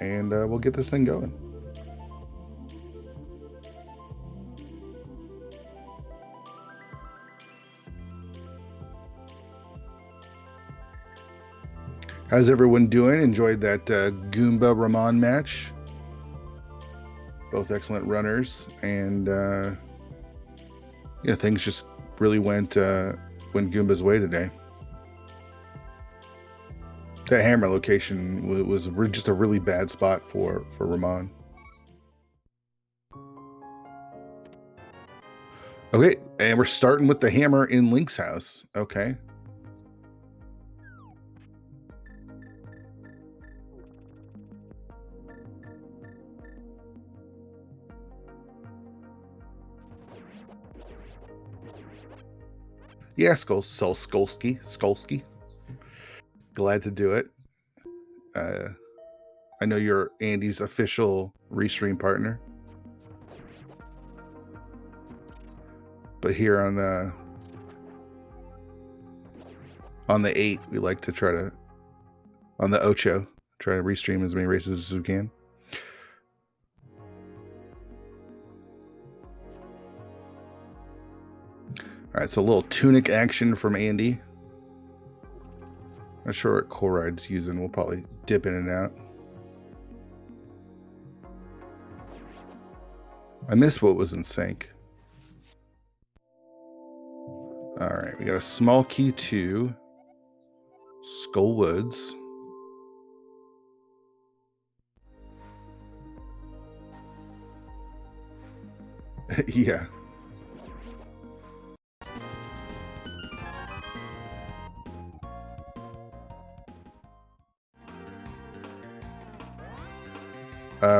and we'll get this thing going. How's everyone doing? Enjoyed that Goomba Ramon match. Both excellent runners, and yeah, things just really went Goomba's way today. That hammer location was just a really bad spot for Ramon. Okay, and we're starting with the hammer in Link's house. Okay. Yeah, Skolsky. Glad to do it. I know you're Andy's official restream partner. But here on the 8, we like to try to, on the Ocho, try to restream as many races as we can. All right, so a little tunic action from Andy. Not sure what Corride's using. We'll probably dip in and out. I missed what was in sync. All right, we got a small key 2, Skull Woods. Yeah.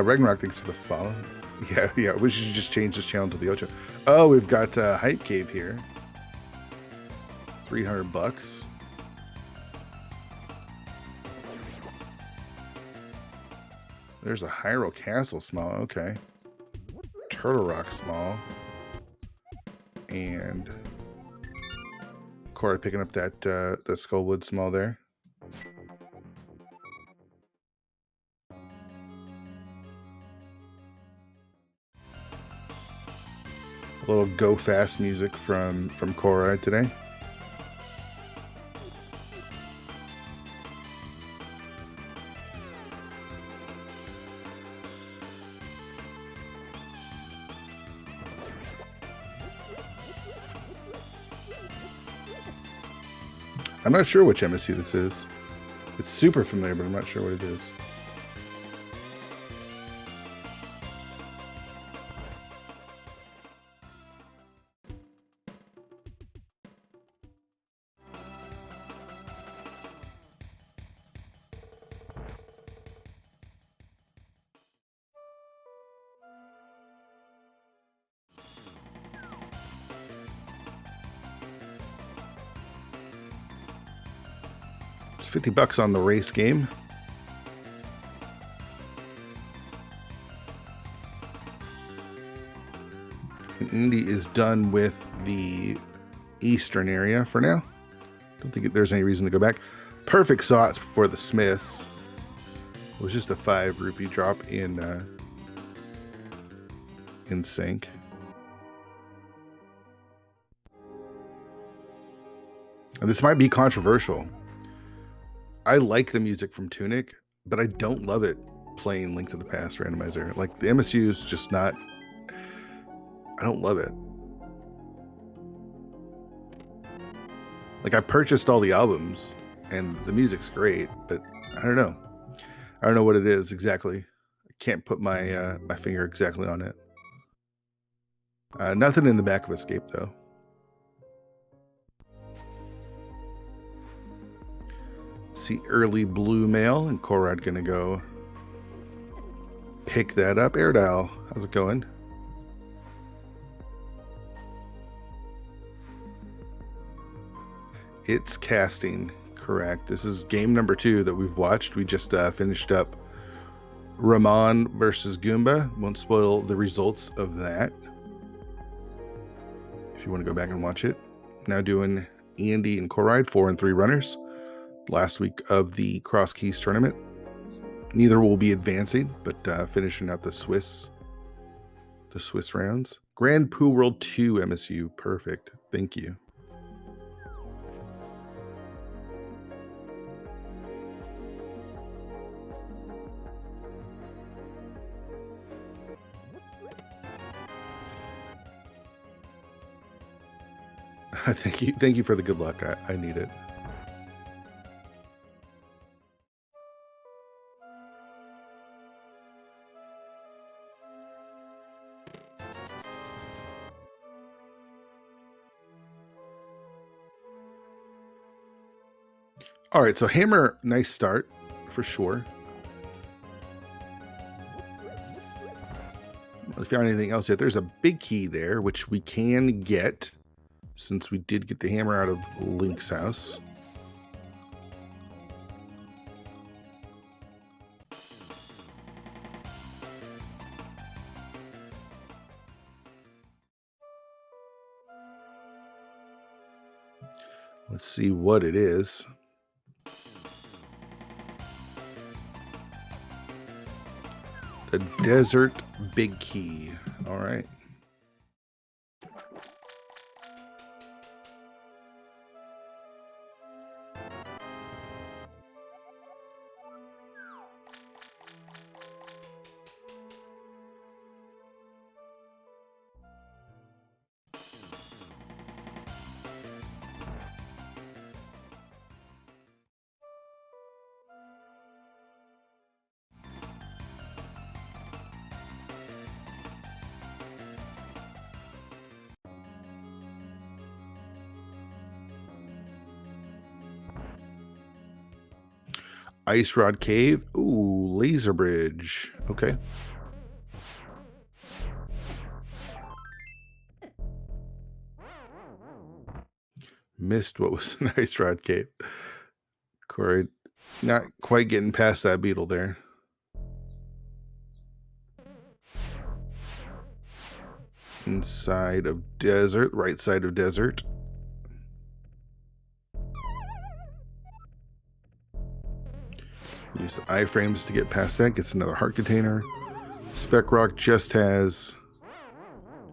Ragnarok, thanks for the follow. Yeah, we should just change this channel to the Ocho. Oh, we've got Hype Cave here. $300. There's a Hyrule Castle small. Okay. Turtle Rock small. And Corride picking up that the Skullwood small there. A little go fast music from Corride today. I'm not sure which MSC this is. It's super familiar, but I'm not sure what it is. $50 on the race game. And Indy is done with the eastern area for now. Don't think there's any reason to go back. Perfect slots for the Smiths. It was just a 5 rupee drop in sync. And this might be controversial. I like the music from Tunic, but I don't love it playing Link to the Past randomizer. Like, the MSU is just not, I don't love it. Like, I purchased all the albums and the music's great, but I don't know. I don't know what it is exactly. I can't put my my finger exactly on it. Nothing in the back of Escape though. See early blue mail, and Corride gonna go pick that up. Airedale, how's it going? It's casting, correct. This is game number 2 that we've watched. We just finished up Ramon versus Goomba. Won't spoil the results of that if you want to go back and watch it. Now doing Andy and Corride, 4 and 3 runners. Last week of the CrossKeys tournament. Neither will be advancing, but finishing out the Swiss rounds. Grand Pool World 2 MSU. Perfect. Thank you. Thank you for the good luck. I need it. All right, so hammer, nice start for sure. If you found anything else yet, there's a big key there, which we can get since we did get the hammer out of Link's house. Let's see what it is. The Desert Big Key. All right. Ice Rod Cave. Ooh, Laser Bridge. Okay. Missed what was an Ice Rod Cave. Corride, not quite getting past that beetle there. Inside of desert, right side of desert. Use the iframes to get past that. Gets another heart container. Spec Rock just has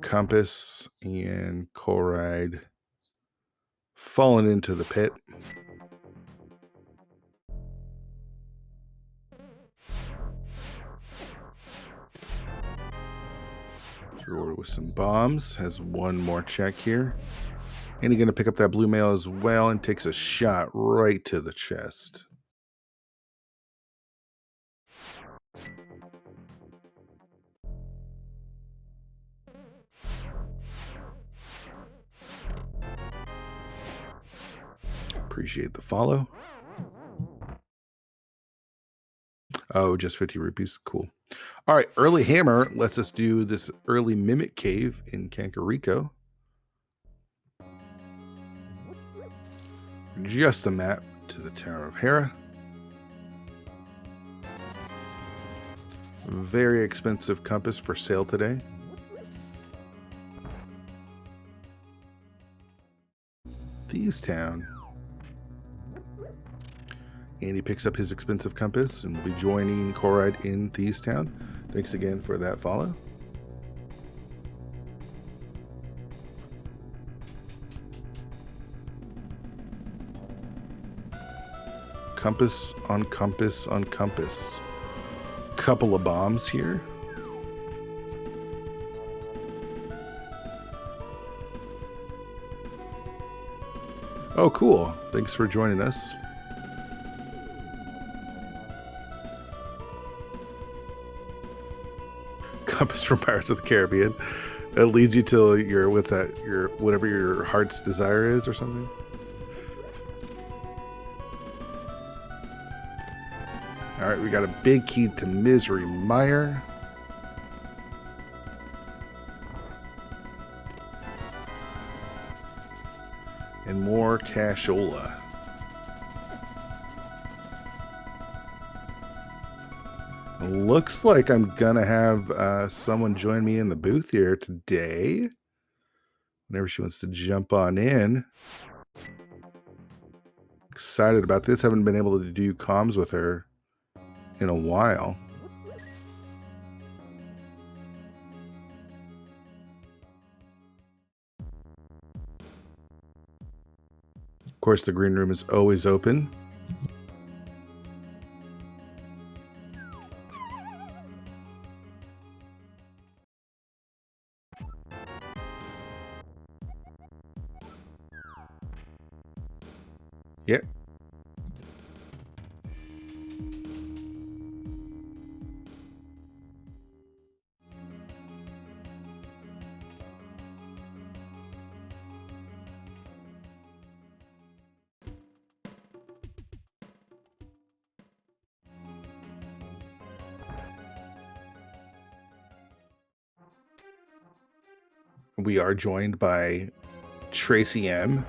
compass and Corride fallen into the pit. Rewarded with some bombs. Has one more check here. And he's going to pick up that blue mail as well and takes a shot right to the chest. Appreciate the follow. Oh, just 50 rupees. Cool. All right. Early hammer lets us do this early mimic cave in Kakariko. Just a map to the Tower of Hera. Very expensive compass for sale today. Thieves Town. And he picks up his expensive compass and will be joining Corride in Thieves Town. Thanks again for that follow. Compass on compass on compass. Couple of bombs here. Oh, cool. Thanks for joining us. Compass from Pirates of the Caribbean. It leads you to your, what's that? Your, whatever your heart's desire is or something. All right, we got a big key to Misery Mire. And more cashola. Looks like I'm gonna have someone join me in the booth here today. Whenever she wants to jump on in. Excited about this. Haven't been able to do comms with her in a while. Of course, the green room is always open. Yep. We are joined by Tracy M.,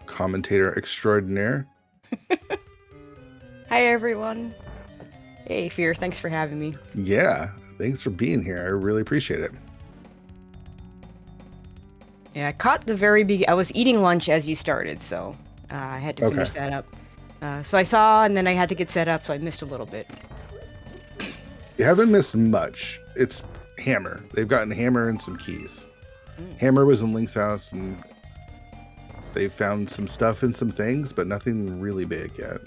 commentator extraordinaire. Hi, everyone. Hey, Fear. Thanks for having me. Yeah, thanks for being here. I really appreciate it. Yeah, I caught the very beginning. I was eating lunch as you started, so I had to finish that up. So I saw, and then I had to get set up, so I missed a little bit. You haven't missed much. It's Hammer. They've gotten Hammer and some keys. Hammer was in Link's house, and they found some stuff and some things, but nothing really big yet.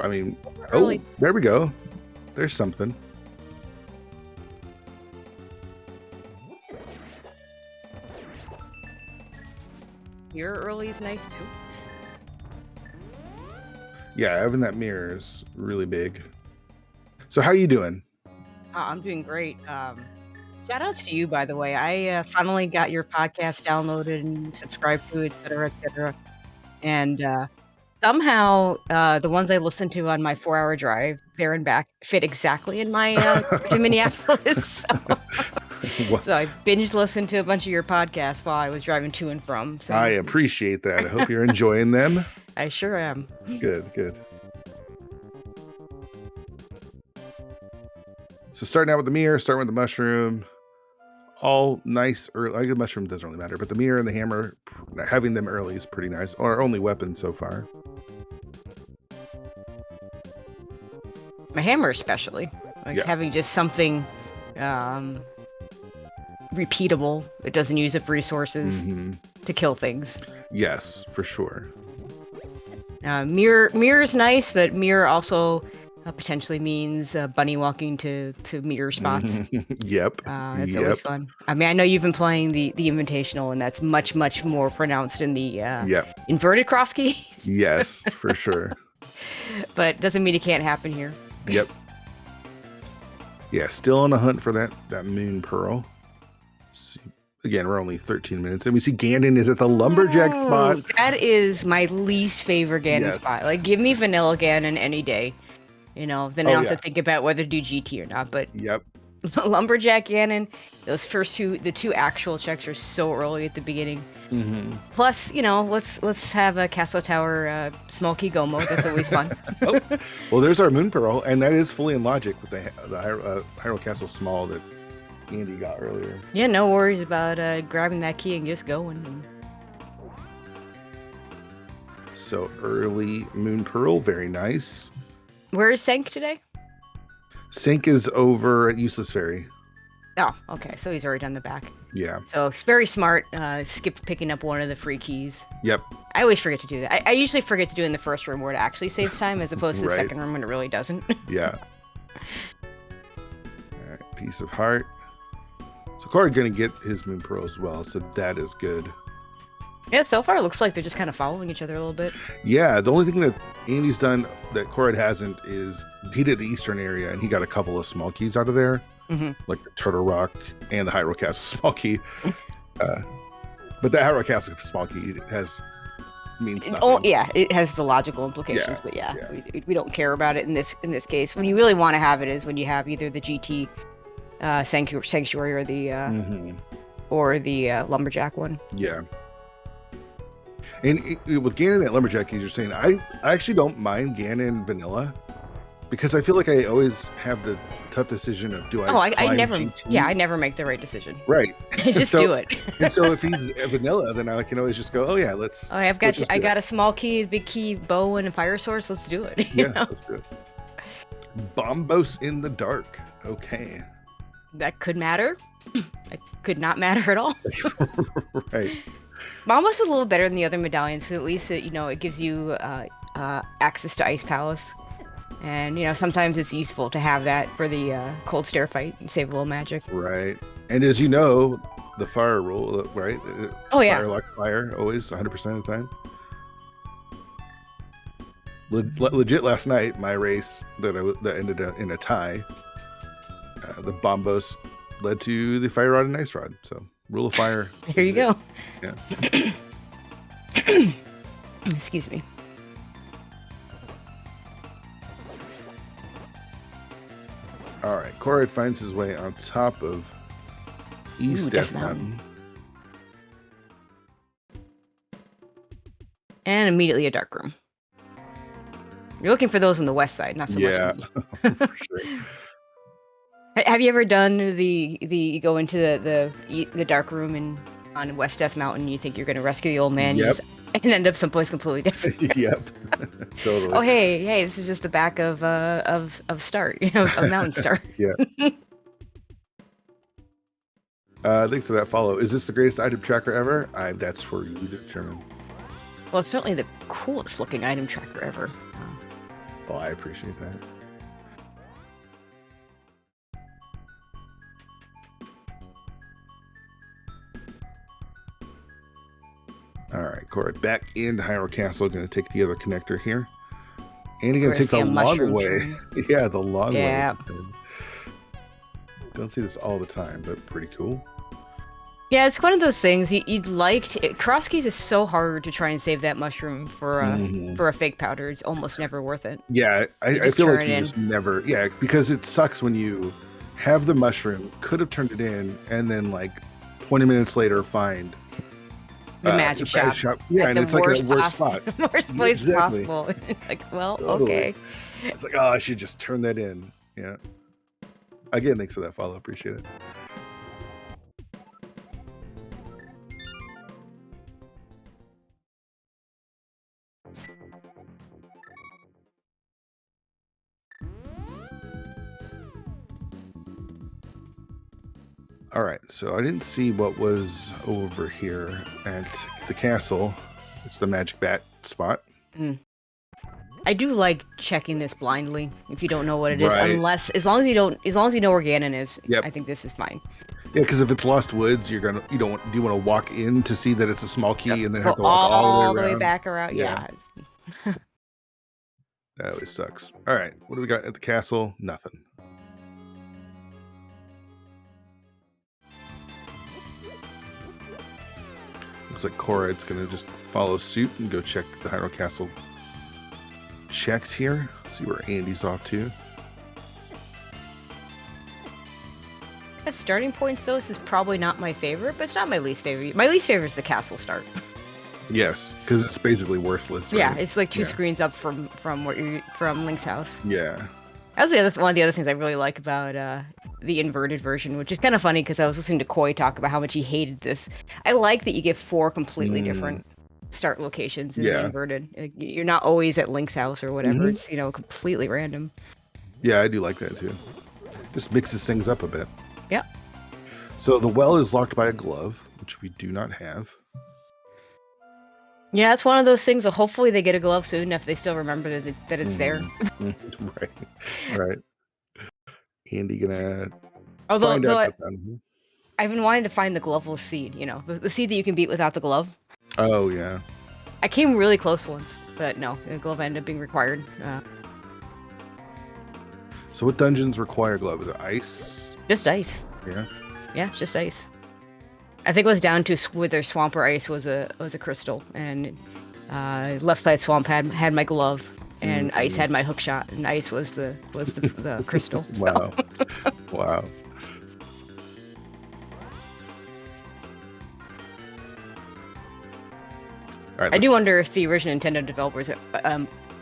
I mean, oh, there we go. There's something. Your early is nice too. Yeah, having that mirror is really big. So how you doing? I'm doing great. Shout out to you, by the way. I finally got your podcast downloaded and subscribed to it, et cetera, et cetera. And somehow the ones I listened to on my 4-hour drive there and back fit exactly in my to Minneapolis. So I binge listened to a bunch of your podcasts while I was driving to and from. So I appreciate that. I hope you're enjoying them. I sure am. Good, good. So starting out with the mirror, starting with the mushroom, all nice early. I guess the mushroom doesn't really matter, but the mirror and the hammer, having them early is pretty nice. Our only weapon so far. My hammer especially. Like having just something repeatable. It doesn't use up resources to kill things. Yes, for sure. Mirror is nice, but mirror also potentially means bunny walking to mirror spots. Yep. That's always fun. I mean, I know you've been playing the Invitational, and that's much more pronounced in the inverted CrossKeys. Yes, for sure. But doesn't mean it can't happen here. Yep. Yeah, still on a hunt for that moon pearl. See, again, we're only 13 minutes, and we see Ganon is at the lumberjack spot. That is my least favorite Ganon spot. Like, give me vanilla Ganon any day. You know, then I don't have to think about whether to do GT or not. But lumberjack Ganon, those first the two actual checks are so early at the beginning. Plus, you know, let's have a Castle Tower small key go mode. That's always fun. Well, there's our moon pearl, and that is fully in logic with the Hyrule Castle small that Andy got earlier. Yeah, no worries about grabbing that key and just going. So early moon pearl, very nice. Where is Sank today? Sank is over at Useless Fairy. Oh, okay. So he's already done the back. Yeah. So it's very smart. Skipped picking up one of the free keys. Yep. I always forget to do that. I usually forget to do it in the first room where it actually saves time, as opposed to the second room when it really doesn't. Yeah. All right. Piece of heart. So Corride going to get his moon pearl as well. So that is good. Yeah, so far it looks like they're just kind of following each other a little bit. Yeah, the only thing that Andy's done that Corride hasn't is he did the eastern area and he got a couple of small keys out of there, like the Turtle Rock and the Hyrule Castle small key. But that Hyrule Castle small key means nothing. Oh yeah, it has the logical implications, but we don't care about it in this case. When you really want to have it is when you have either the GT Sanctuary or the Lumberjack one. Yeah. And with Ganon and Lumberjack, you're saying I actually don't mind Ganon vanilla because I feel like I always have the tough decision of do I I never, GT? yeah, I never make the right decision. Right. Just So- do it. And so if he's a vanilla, then I can always just go, oh yeah, let's. Oh, I've let's got just I do got it. a small key, big key, bow, and a fire source. Let's do it. you Yeah, know? let's do it. Bombos in the dark. Okay. That could matter. It could not matter at all. Right. Bombos is a little better than the other medallions because at least it gives you access to Ice Palace, and sometimes it's useful to have that for the cold stare fight and save a little magic. Right. And as you know, the fire rule, right? Oh yeah. Fire lock fire, always 100% of the time. Legit last night, my race that ended in a tie, the bombos led to the fire rod and ice rod. So rule of fire. Here you go. Yeah. Excuse me. All right. Corride finds his way on top of East Death Mountain. And immediately a dark room. You're looking for those on the west side, not so much. Yeah, for sure. Have you ever done the you go into the dark room on West Death Mountain? You think you're going to rescue the old man, Yep. and end up someplace completely different. Yep. Totally. Oh hey, this is just the back of Start, of Mountain Star. Yeah. Thanks for that follow. Is this the greatest item tracker ever? That's for you to determine. Well, it's certainly the coolest looking item tracker ever. Well, I appreciate that. All right, Corride, back into Hyrule Castle. Going to take the other connector here. And you're going to take the long way. Yeah, the long way. Don't see this all the time, but pretty cool. Yeah, it's one of those things you'd like to... CrossKeys is so hard to try and save that mushroom for a fake powder. It's almost never worth it. Yeah, I feel like you just never... Yeah, because it sucks when you have the mushroom, could have turned it in, and then like 20 minutes later find... The magic shop. Yeah, and it's like the worst spot. The worst place possible. Like, well, totally. Okay. It's like, oh, I should just turn that in. Yeah. Again, thanks for that follow. Appreciate it. All right, so I didn't see what was over here at the castle. It's the magic bat spot. I do like checking this blindly if you don't know what it is, as long as you know where Ganon is. Yep. I think this is fine. Yeah, because if it's Lost Woods, do you want to walk in to see that it's a small key and then have to walk all the way back around? Yeah. That always sucks. All right, what do we got at the castle? Nothing. Looks like Corride's going to just follow suit and go check the Hyrule Castle checks here. See where Andy's off to. At starting points, though, this is probably not my favorite, but it's not my least favorite. My least favorite is the castle start. Yes, because it's basically worthless. Right? Yeah, it's like two screens up from Link's house. Yeah. That's one of the other things I really like about the inverted version, which is kind of funny because I was listening to Koi talk about how much he hated this. I like that you get 4 completely different start locations in the inverted. You're not always at Link's house or whatever. It's completely random. Yeah, I do like that too. Just mixes things up a bit. Yeah. So the well is locked by a glove, which we do not have. Yeah, it's one of those things. So hopefully they get a glove soon if they still remember that it's there. Right. Andy gonna. Although I've been wanting to find the gloveless seed. The seed that you can beat without the glove. Oh yeah. I came really close once, but no, the glove ended up being required. So what dungeons require glove? Is it ice? Just ice. Yeah. Yeah, it's just ice. I think it was down to whether swamp or ice was a crystal, and left side swamp had my glove, and ice had my hook shot, and ice was the crystal. Wow. Wow. All right, I do wonder if the original Nintendo developers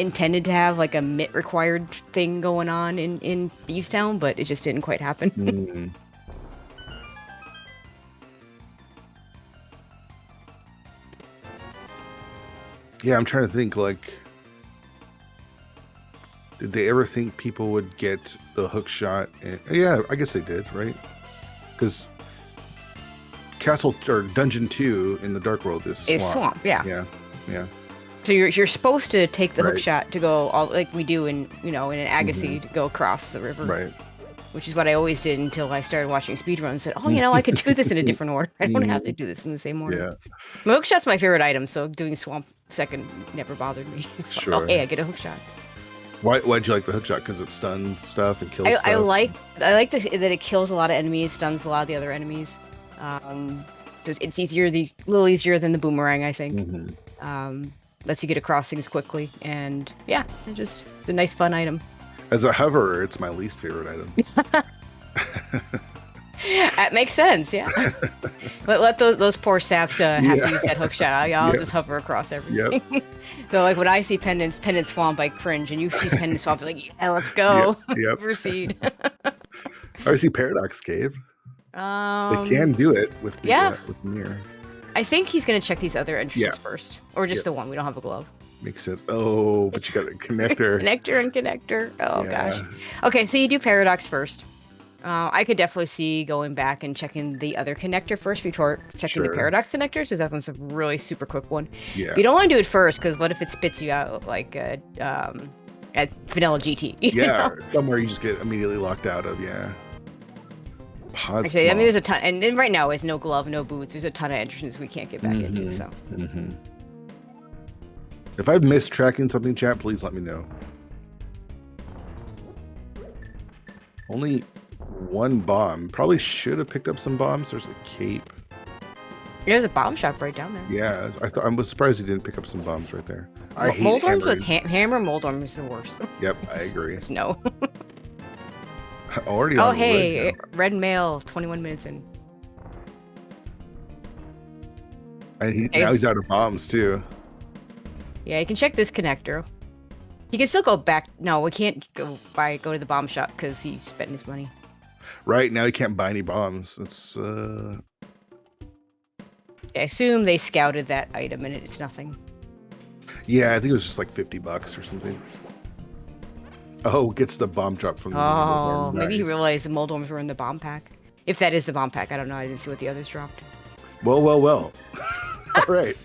intended to have like a MIT required thing going on in Beastown, but it just didn't quite happen. Mm. Yeah, I'm trying to think, like, did they ever think people would get the hook shot? Yeah, I guess they did, right? Because Castle or Dungeon 2 in the Dark World is Swamp. Is Swamp, yeah. Yeah, yeah. So you're supposed to take the hook Right. shot to go all like we do in in an Agassi to go across the river. Right. Which is what I always did until I started watching speedruns and said, oh, I could do this in a different order. I don't have to do this in the same order. Yeah. My hook shot's my favorite item, so doing Swamp second never bothered me. It's Sure. like, oh, hey, I get a hook shot. Why'd you like the hook shot? Because it stuns stuff and kills stuff? I like that it kills a lot of enemies, stuns a lot of the other enemies. It's easier, a little easier than the boomerang, I think. Lets you get across things quickly, and yeah, it's a nice, fun item. As a hoverer, it's my least favorite item. That makes sense, yeah. let those poor saps have to use that hook shot. I'll just hover across everything. Yep. So like when I see Pendant Swamp, I cringe, and you see Pendant Swamp, you're like, yeah, let's go. Yep. Proceed. I see Paradox Cave. They can do it with the mirror. I think he's gonna check these other entrances first, or just the one. We don't have a glove. Makes sense. Oh, but you got a connector. Connector. Oh gosh. Okay, so you do Paradox first. I could definitely see going back and checking the other connector first before checking the Paradox connectors, because that one's a really super quick one. Yeah. But you don't want to do it first, because what if it spits you out like at Vanilla GT? Yeah, somewhere you just get immediately locked out of. Yeah. Actually, I mean, there's a ton, and then right now with no glove, no boots, there's a ton of entrances we can't get back into. So. If I've missed tracking something, chat, please let me know. Only one bomb. Probably should have picked up some bombs. There's a cape. There's a bomb shop right down there. Yeah, I was surprised he didn't pick up some bombs right there. I hate Moldorms with hammer. Moldorm is the worst. Yep, I agree. No. Already. Oh, hey, red mail. 21 minutes in. And now he's out of bombs too. Yeah, you can check this connector. You can still go back. No, we can't go to the bomb shop because he spent his money. Right, now he can't buy any bombs. It's I assume they scouted that item and it's nothing. Yeah, I think it was just like $50 or something. Oh, gets the bomb drop from the Moldorm. Maybe he realized the Moldorms were in the bomb pack. If that is the bomb pack, I don't know. I didn't see what the others dropped. Well. All right.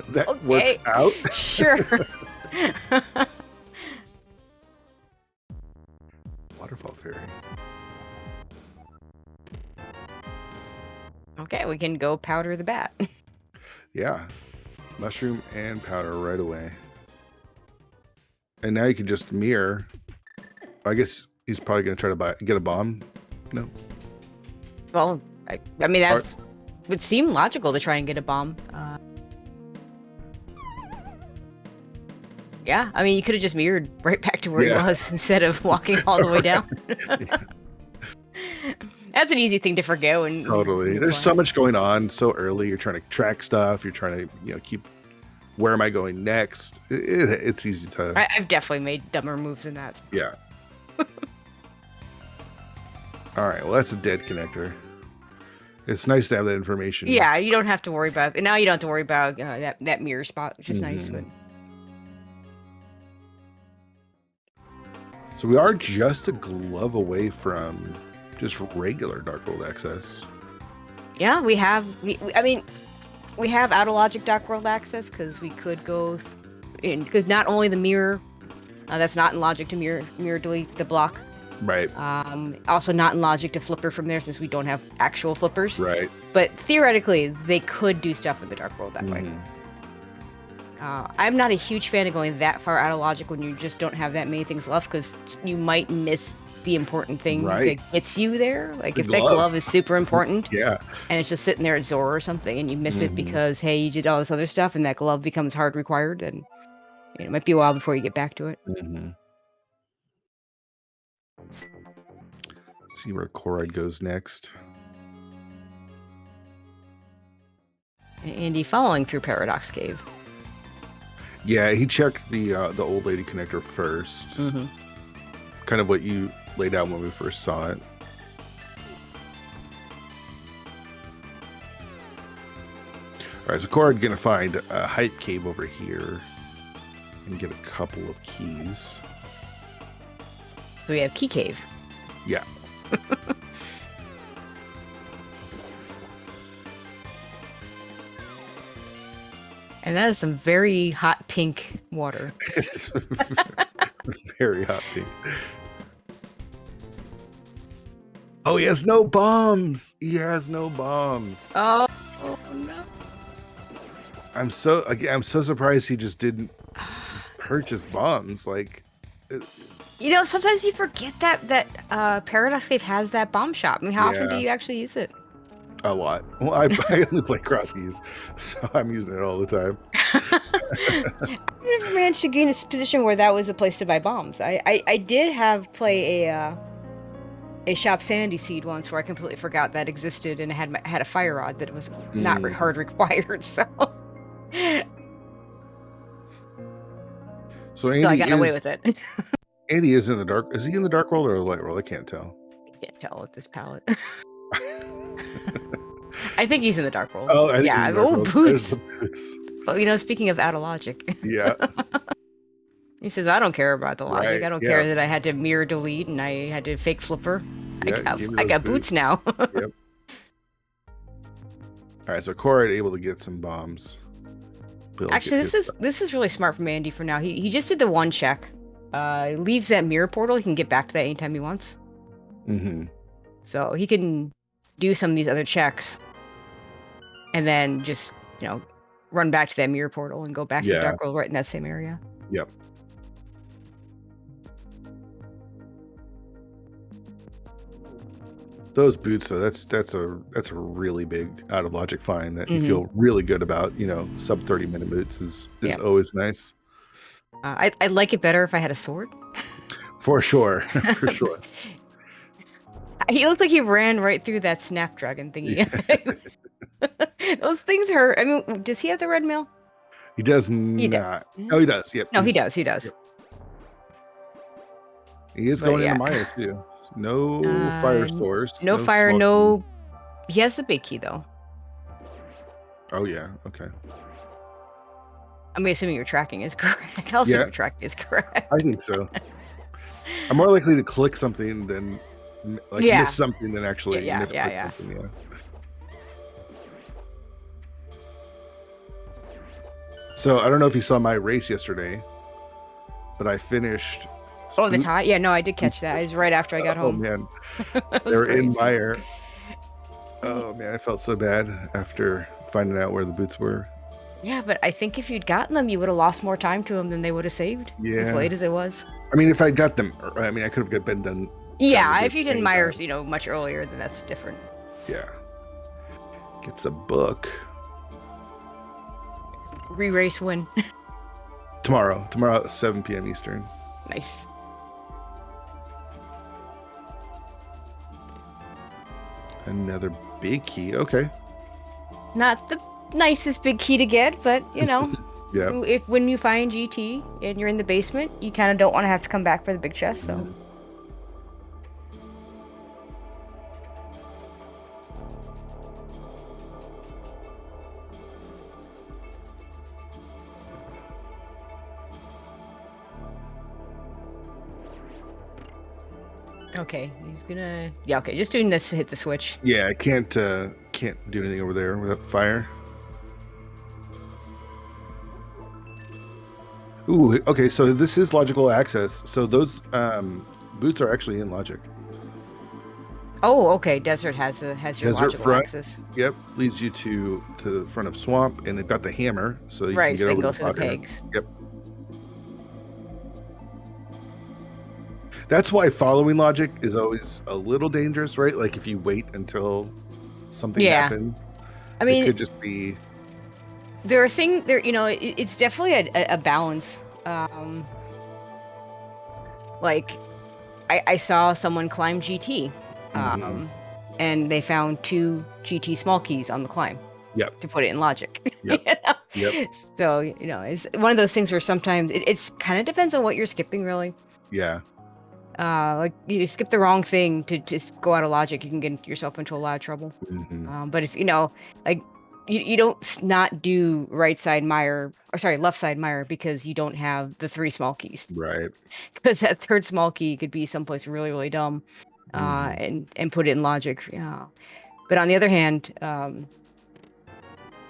That works out. Sure. Waterfall Fairy. Okay, we can go powder the bat. Yeah. Mushroom and powder right away. And now you can just mirror. I guess he's probably going to try to get a bomb. No. Well, I mean, that would seem logical to try and get a bomb. Yeah, I mean, you could have just mirrored right back to where he was instead of walking all the way down. That's an easy thing to forget. Totally. There's so much going on so early. You're trying to track stuff. You're trying to, keep. Where am I going next? It's easy to. I've definitely made dumber moves than that. Yeah. All right. Well, that's a dead connector. It's nice to have that information. Yeah, you don't have to worry about it. Now you don't have to worry about that mirror spot, which is nice. But so we are just a glove away from just regular Dark World access. Yeah, we have. We have out of logic Dark World access because we could go in. Because not only the mirror, that's not in logic to mirror delete the block. Right. Also not in logic to flipper from there since we don't have actual flippers. Right. But theoretically, they could do stuff in the Dark World that way. I'm not a huge fan of going that far out of logic when you just don't have that many things left because you might miss the important thing that gets you there. Like if that glove is super important, and it's just sitting there at Zora or something, and you miss it because hey, you did all this other stuff, and that glove becomes hard required, then it might be a while before you get back to it. See where Corride goes next. Andy following through Paradox Cave. Yeah, he checked the old lady connector first. Mm-hmm. Kind of what you laid out when we first saw it. All right, so Corride's gonna find a hype cave over here and get a couple of keys. So we have key cave. Yeah. And that is some very hot pink water. It's very hot pink. Oh, he has no bombs. He has no bombs. Oh no. I'm so surprised he just didn't purchase bombs. Like, You know, sometimes you forget that Paradox Cave has that bomb shop. I mean, how often do you actually use it? a lot. Well, I only play CrossKeys, so I'm using it all the time. I never managed to gain a position where that was a place to buy bombs. I did play a Shop Sandy seed once where I completely forgot that existed and had a fire rod, but it was not hard required. So Andy I got away with it. Andy is in the dark. Is he in the dark world or the light world? I can't tell. I can't tell with this palette. I think he's in the dark world. Oh, I think yeah. he's in the dark world. Boots. Boots. Well, you know, speaking of out of logic. Yeah. He says, I don't care about the logic. Right, I don't care that I had to mirror delete and I had to fake flipper. Yeah, I got boots now. Yep. All right, so Corride able to get some bombs. Actually, this is really smart from Andy for now. He just did the one check. Leaves that mirror portal. He can get back to that anytime he wants. Mm-hmm. So he can do some of these other checks, and then just run back to that mirror portal and go back to the dark world right in that same area. Yep. Those boots, though, that's a really big out of logic find that you feel really good about. Sub 30-minute boots is always nice. I'd like it better if I had a sword. For sure, for sure. He looks like he ran right through that snapdragon thingy. Yeah. Those things hurt. I mean, does he have the red mail? He does not. Oh, he does. Yep. No, he does. He does. Yep. He is going into Mire too. No fire stores. No fire. No. He has the big key though. Oh yeah. Okay. I'm assuming your tracking is correct. I'll assume your tracking is correct. I think so. I'm more likely to click something than miss something than actually miss something. Yeah. So I don't know if you saw my race yesterday, but I finished. Oh, the tie? Yeah, no, I did catch that. It was right after I got home. Oh man, they were in Mire. Oh man, I felt so bad after finding out where the boots were. Yeah, but I think if you'd gotten them, you would have lost more time to them than they would have saved. Yeah. As late as it was. I mean, if I'd got them, I could have been done. Yeah, if you did Mire, much earlier, then that's different. Yeah. Gets a book. Re-race win. Tomorrow at 7 p.m. Eastern. Nice. Another big key. Okay. Not the nicest big key to get, but yeah. When you find GT and you're in the basement, you kind of don't want to have to come back for the big chest. So. Okay, he's gonna. Yeah, okay, just doing this to hit the switch. Yeah, I can't do anything over there without fire. Ooh, okay, so this is logical access. So those boots are actually in logic. Oh, okay. Desert has your logical front, access. Yep, leads you to the front of swamp, and they've got the hammer, so you can get over go through the pegs. Yep. That's why following logic is always a little dangerous, right? Like if you wait until something happens. I mean, it could just be. There are things there, it's definitely a balance. Like I saw someone climb GT, and they found 2 GT small keys on the climb. Yep. To put it in logic. Yep. Yep. So, it's one of those things where sometimes it's kind of depends on what you're skipping, really. Yeah. Like you skip the wrong thing to just go out of logic, you can get yourself into a lot of trouble. But if like you don't not do right side Meyer, or sorry, left side Meyer because you don't have the 3 small keys. Right. Because that 3rd small key could be someplace really, really dumb, Mhm. and put it in logic. But on the other hand,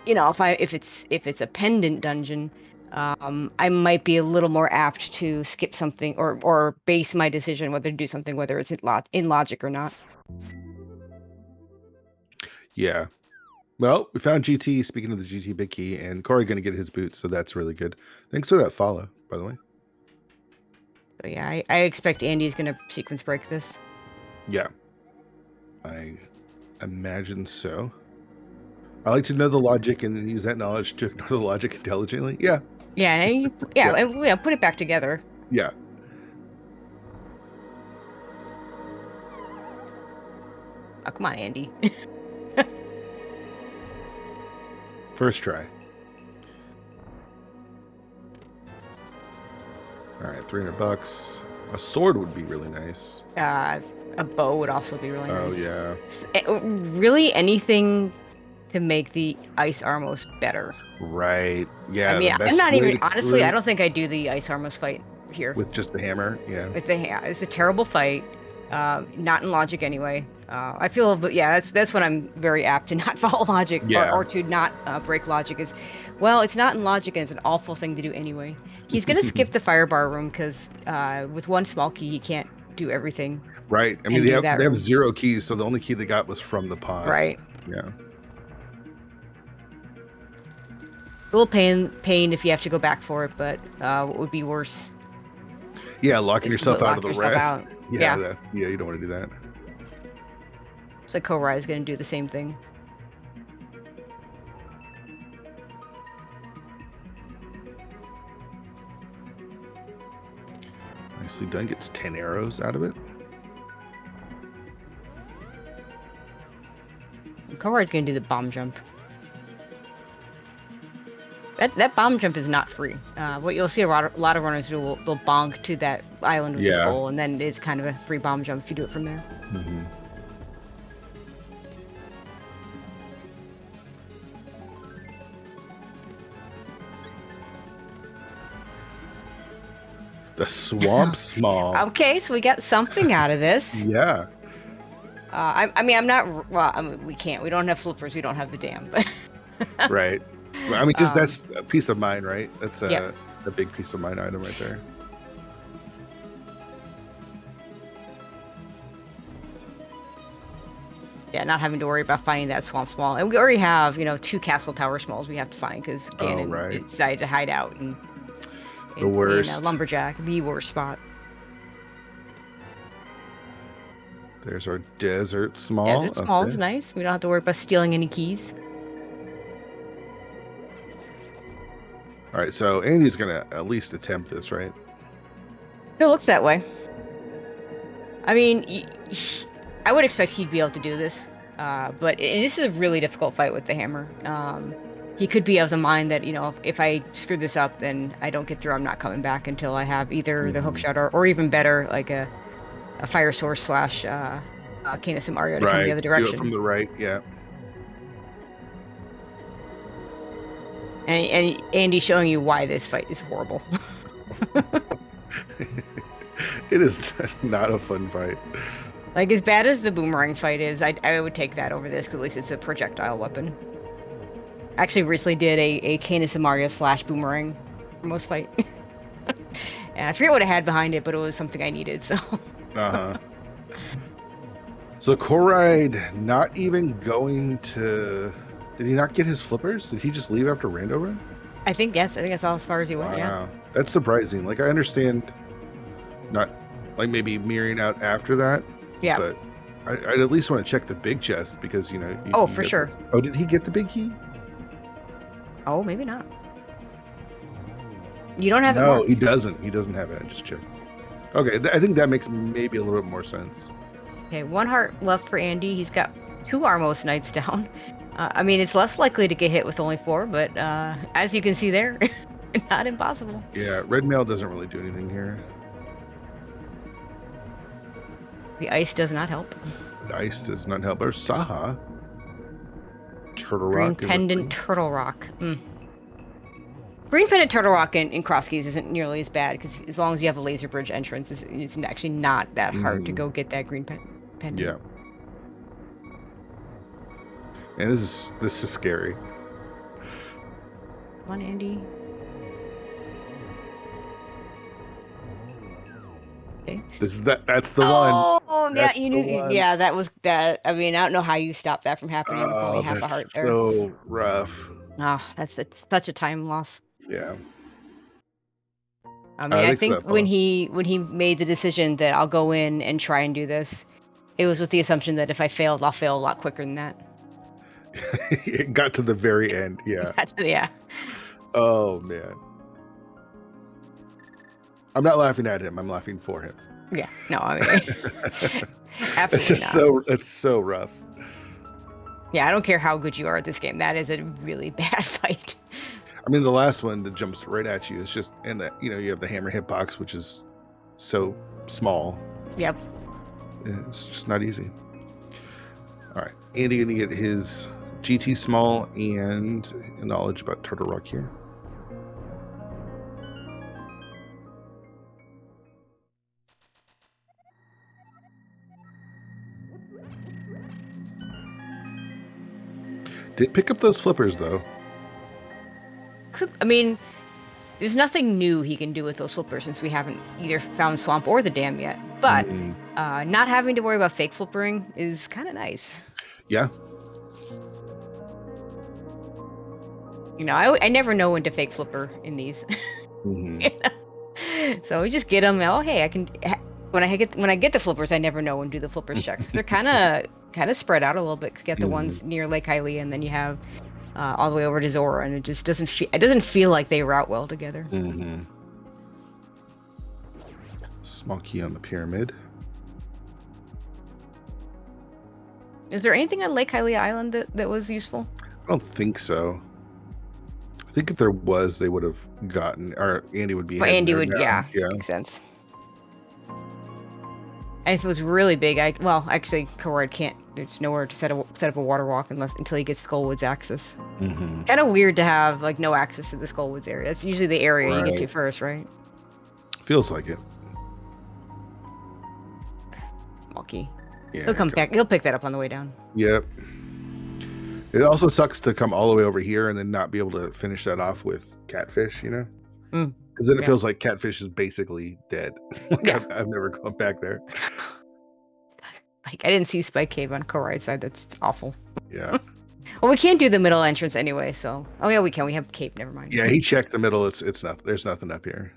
if it's a pendant dungeon, I might be a little more apt to skip something or base my decision whether to do something, whether it's in logic or not. Yeah. Well, we found GT. Speaking of the GT big key, and Corey going to get his boot, so that's really good. Thanks for that follow, by the way. So yeah, I expect Andy's gonna sequence break this. Yeah, I imagine so. I like to know the logic and then use that knowledge to ignore the logic intelligently. Yeah. Yeah, and Yeah. and put it back together. Yeah. Oh, come on, Andy. First try. All right, $300. A sword would be really nice. A bow would also be really nice. Oh yeah. Really, anything to make the ice armos better. Right. Yeah. I mean, the best I'm not way even to honestly. do I it don't think I do the ice armos fight here. with just the hammer. Yeah. It's a terrible fight. Not in logic anyway. I feel, but yeah, that's when I'm very apt to not follow logic Yeah. or to not break logic. Is well, it's not in logic and it's an awful thing to do anyway. He's gonna skip the firebar room because with 1 small key he can't do everything. Right. I mean, they have 0 keys, so the only key they got was from the pot. Right. Yeah. A little pain if you have to go back for it, but what would be worse? Yeah, locking yourself out of the rest. Out. Yeah, you don't want to do that. So Corride is going to do the same thing. Nicely done. Gets 10 arrows out of it. Corride's going to do the bomb jump. That bomb jump is not free. What you'll see a lot of runners do, they'll bonk to that island with the skull, and then it's kind of a free bomb jump if you do it from there. Mm-hmm. The swamp small. Okay, so we got something out of this. Yeah. I mean, I'm not. Well, I mean, we can't. We don't have flippers. We don't have the dam. But Right. Well, I mean, just that's a peace of mind, right? That's yeah. a big peace of mind item right there. Yeah, not having to worry about finding that swamp small, and we already have 2 castle tower smalls we have to find because Ganon decided to hide out and the worst in, lumberjack, the worst spot. There's our desert small. Desert small is nice. We don't have to worry about stealing any keys. All right, so Andy's gonna at least attempt this, right? It looks that way. I mean, I would expect he'd be able to do this, but this is a really difficult fight with the hammer. He could be of the mind that if I screw this up, then I don't get through. I'm not coming back until I have either the hook shot or even better, like a fire source / Canis and Mario to come the other direction. Do it from the right, yeah. And Andy's showing you why this fight is horrible. It is not a fun fight. Like, as bad as the boomerang fight is, I would take that over this, because at least it's a projectile weapon. I actually recently did a Canis and Mario / boomerang most fight. And I forget what I had behind it, but it was something I needed, so. Uh-huh. So Corride not even going to... Did he not get his flippers? Did he just leave after Randover? I think yes. I think that's all as far as he went, yeah. That's surprising. Like, I understand not, like, maybe mirroring out after that. Yeah. But I'd at least want to check the big chest because, Oh, for sure. Oh, did he get the big key? Oh, maybe not. You don't have it No, marked. he doesn't. He doesn't have it. I just checked. Okay, I think that makes maybe a little bit more sense. Okay, 1 heart left for Andy. He's got 2 Armos Knights down. I mean, it's less likely to get hit with only 4, but as you can see there, not impossible. Yeah, red mail doesn't really do anything here. The ice does not help. The ice does not help. Or Saha. Turtle Green Rock. Pendant Turtle Rock. Green Pendant Turtle Rock in CrossKeys isn't nearly as bad because as long as you have a laser bridge entrance, it's actually not that hard to go get that green pendant. Yeah. And this is scary. Come on, Andy. Okay. That's the one. Oh, yeah, you knew. Yeah, that was that. I mean, I don't know how you stopped that from happening with only half a heart there. So rough. Oh, it's such a time loss. Yeah. I mean, I think when he made the decision that I'll go in and try and do this, it was with the assumption that if I failed, I'll fail a lot quicker than that. It got to the very end. Yeah. Yeah. Oh man. I'm not laughing at him. I'm laughing for him. Yeah. No, I mean, absolutely it's just not. It's so rough. Yeah, I don't care how good you are at this game. That is a really bad fight. I mean, the last one that jumps right at you is just, and that, you know, you have the hammer hitbox, which is so small. Yep. It's just not easy. All right, Andy gonna get his GT small and knowledge about Turtle Rock here. Did pick up those flippers though. I mean, there's nothing new he can do with those flippers since we haven't either found Swamp or the dam yet. But not having to worry about fake flippering is kind of nice. Yeah. You know, I never know when to fake flipper in these. So we just get them. Oh, hey, I can. When I get the flippers, I never know when to do the flippers checks. They're kind of spread out a little bit. 'Cause you get the ones near Lake Hylia, and then you have all the way over to Zora, and it just doesn't feel like they route well together. Small key on the pyramid. Is there anything on Lake Hylia Island that was useful? I don't think so. I think if there was, they would have gotten, or Andy would be. Well, Andy would, yeah, makes sense. And if it was really big, actually, Corride can't. There's nowhere to set up a water walk until he gets Skullwoods access. Kind of weird to have like no access to the Skullwoods area. That's usually the area you get to first, right? Feels like it. Small key. Yeah, he'll come back. He'll pick that up on the way down. Yep. It also sucks to come all the way over here and then not be able to finish that off with catfish, you know? Because then it feels like catfish is basically dead. I've never gone back there. Like, I didn't see Spike Cave on Corride's side. That's awful. Yeah. Well, we can't do the middle entrance anyway, so... Oh, yeah, we can. We have Cape. Never mind. Yeah, he checked the middle. It's not... There's nothing up here.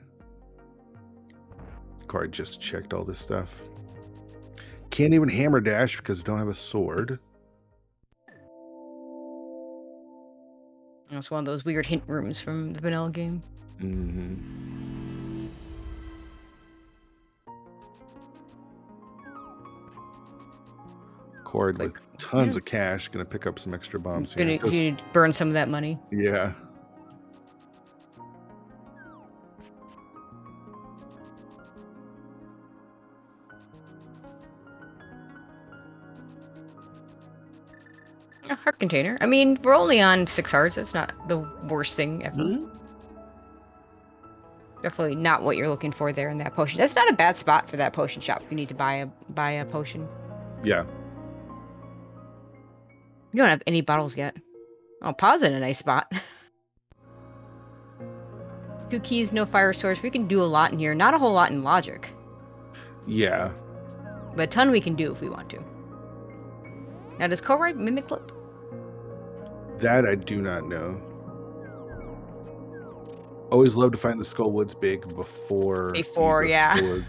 Corride just checked all this stuff. Can't even hammer dash because we don't have a sword. That's one of those weird hint rooms from the vanilla game. Corride with tons of cash, gonna pick up some extra bombs here. Gonna burn some of that money. Yeah. A heart container. I mean, we're only on 6 hearts. That's not the worst thing ever. Definitely not what you're looking for there in that potion. That's not a bad spot for that potion shop if you need to buy a potion. Yeah. You don't have any bottles yet. Oh, pause in a nice spot. 2 keys, no fire source. We can do a lot in here. Not a whole lot in logic. Yeah. But a ton we can do if we want to. Now, does Corride mimic lip? That I do not know. Always love to find the Skullwoods big before. Yeah.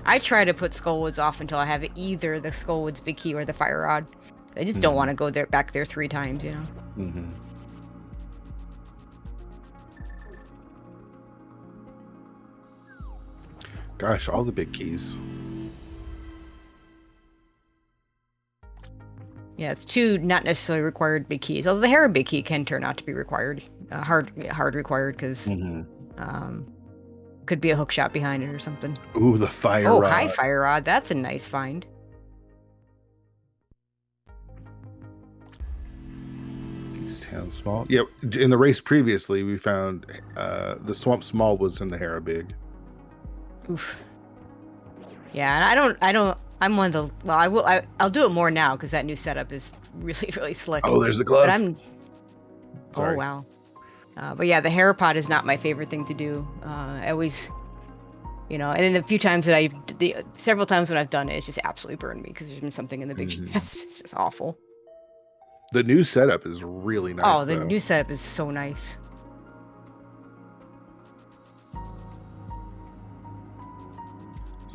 I try to put Skullwoods off until I have either the Skullwoods big key or the fire rod. I just don't want to go back there 3 times, you know? Gosh, all the big keys. Yeah, it's two not necessarily required big keys. Although the Hera big key can turn out to be required, hard required, because could be a hook shot behind it or something. Ooh, the fire Oh, rod. hi, fire rod. That's a nice find. Town small. Yeah, in the race previously, we found the swamp small was in the Hera big. Oof. Yeah, and I'm one of the. Well, I'll do it more now because that new setup is really slick. Oh, there's the glove. But Sorry. Oh wow. But yeah, the Hera pod is not my favorite thing to do. I always, and then the few times that several times when I've done it, it's just absolutely burned me because there's been something in the big chest. It's just awful. The new setup is really nice. Oh, the new setup is so nice.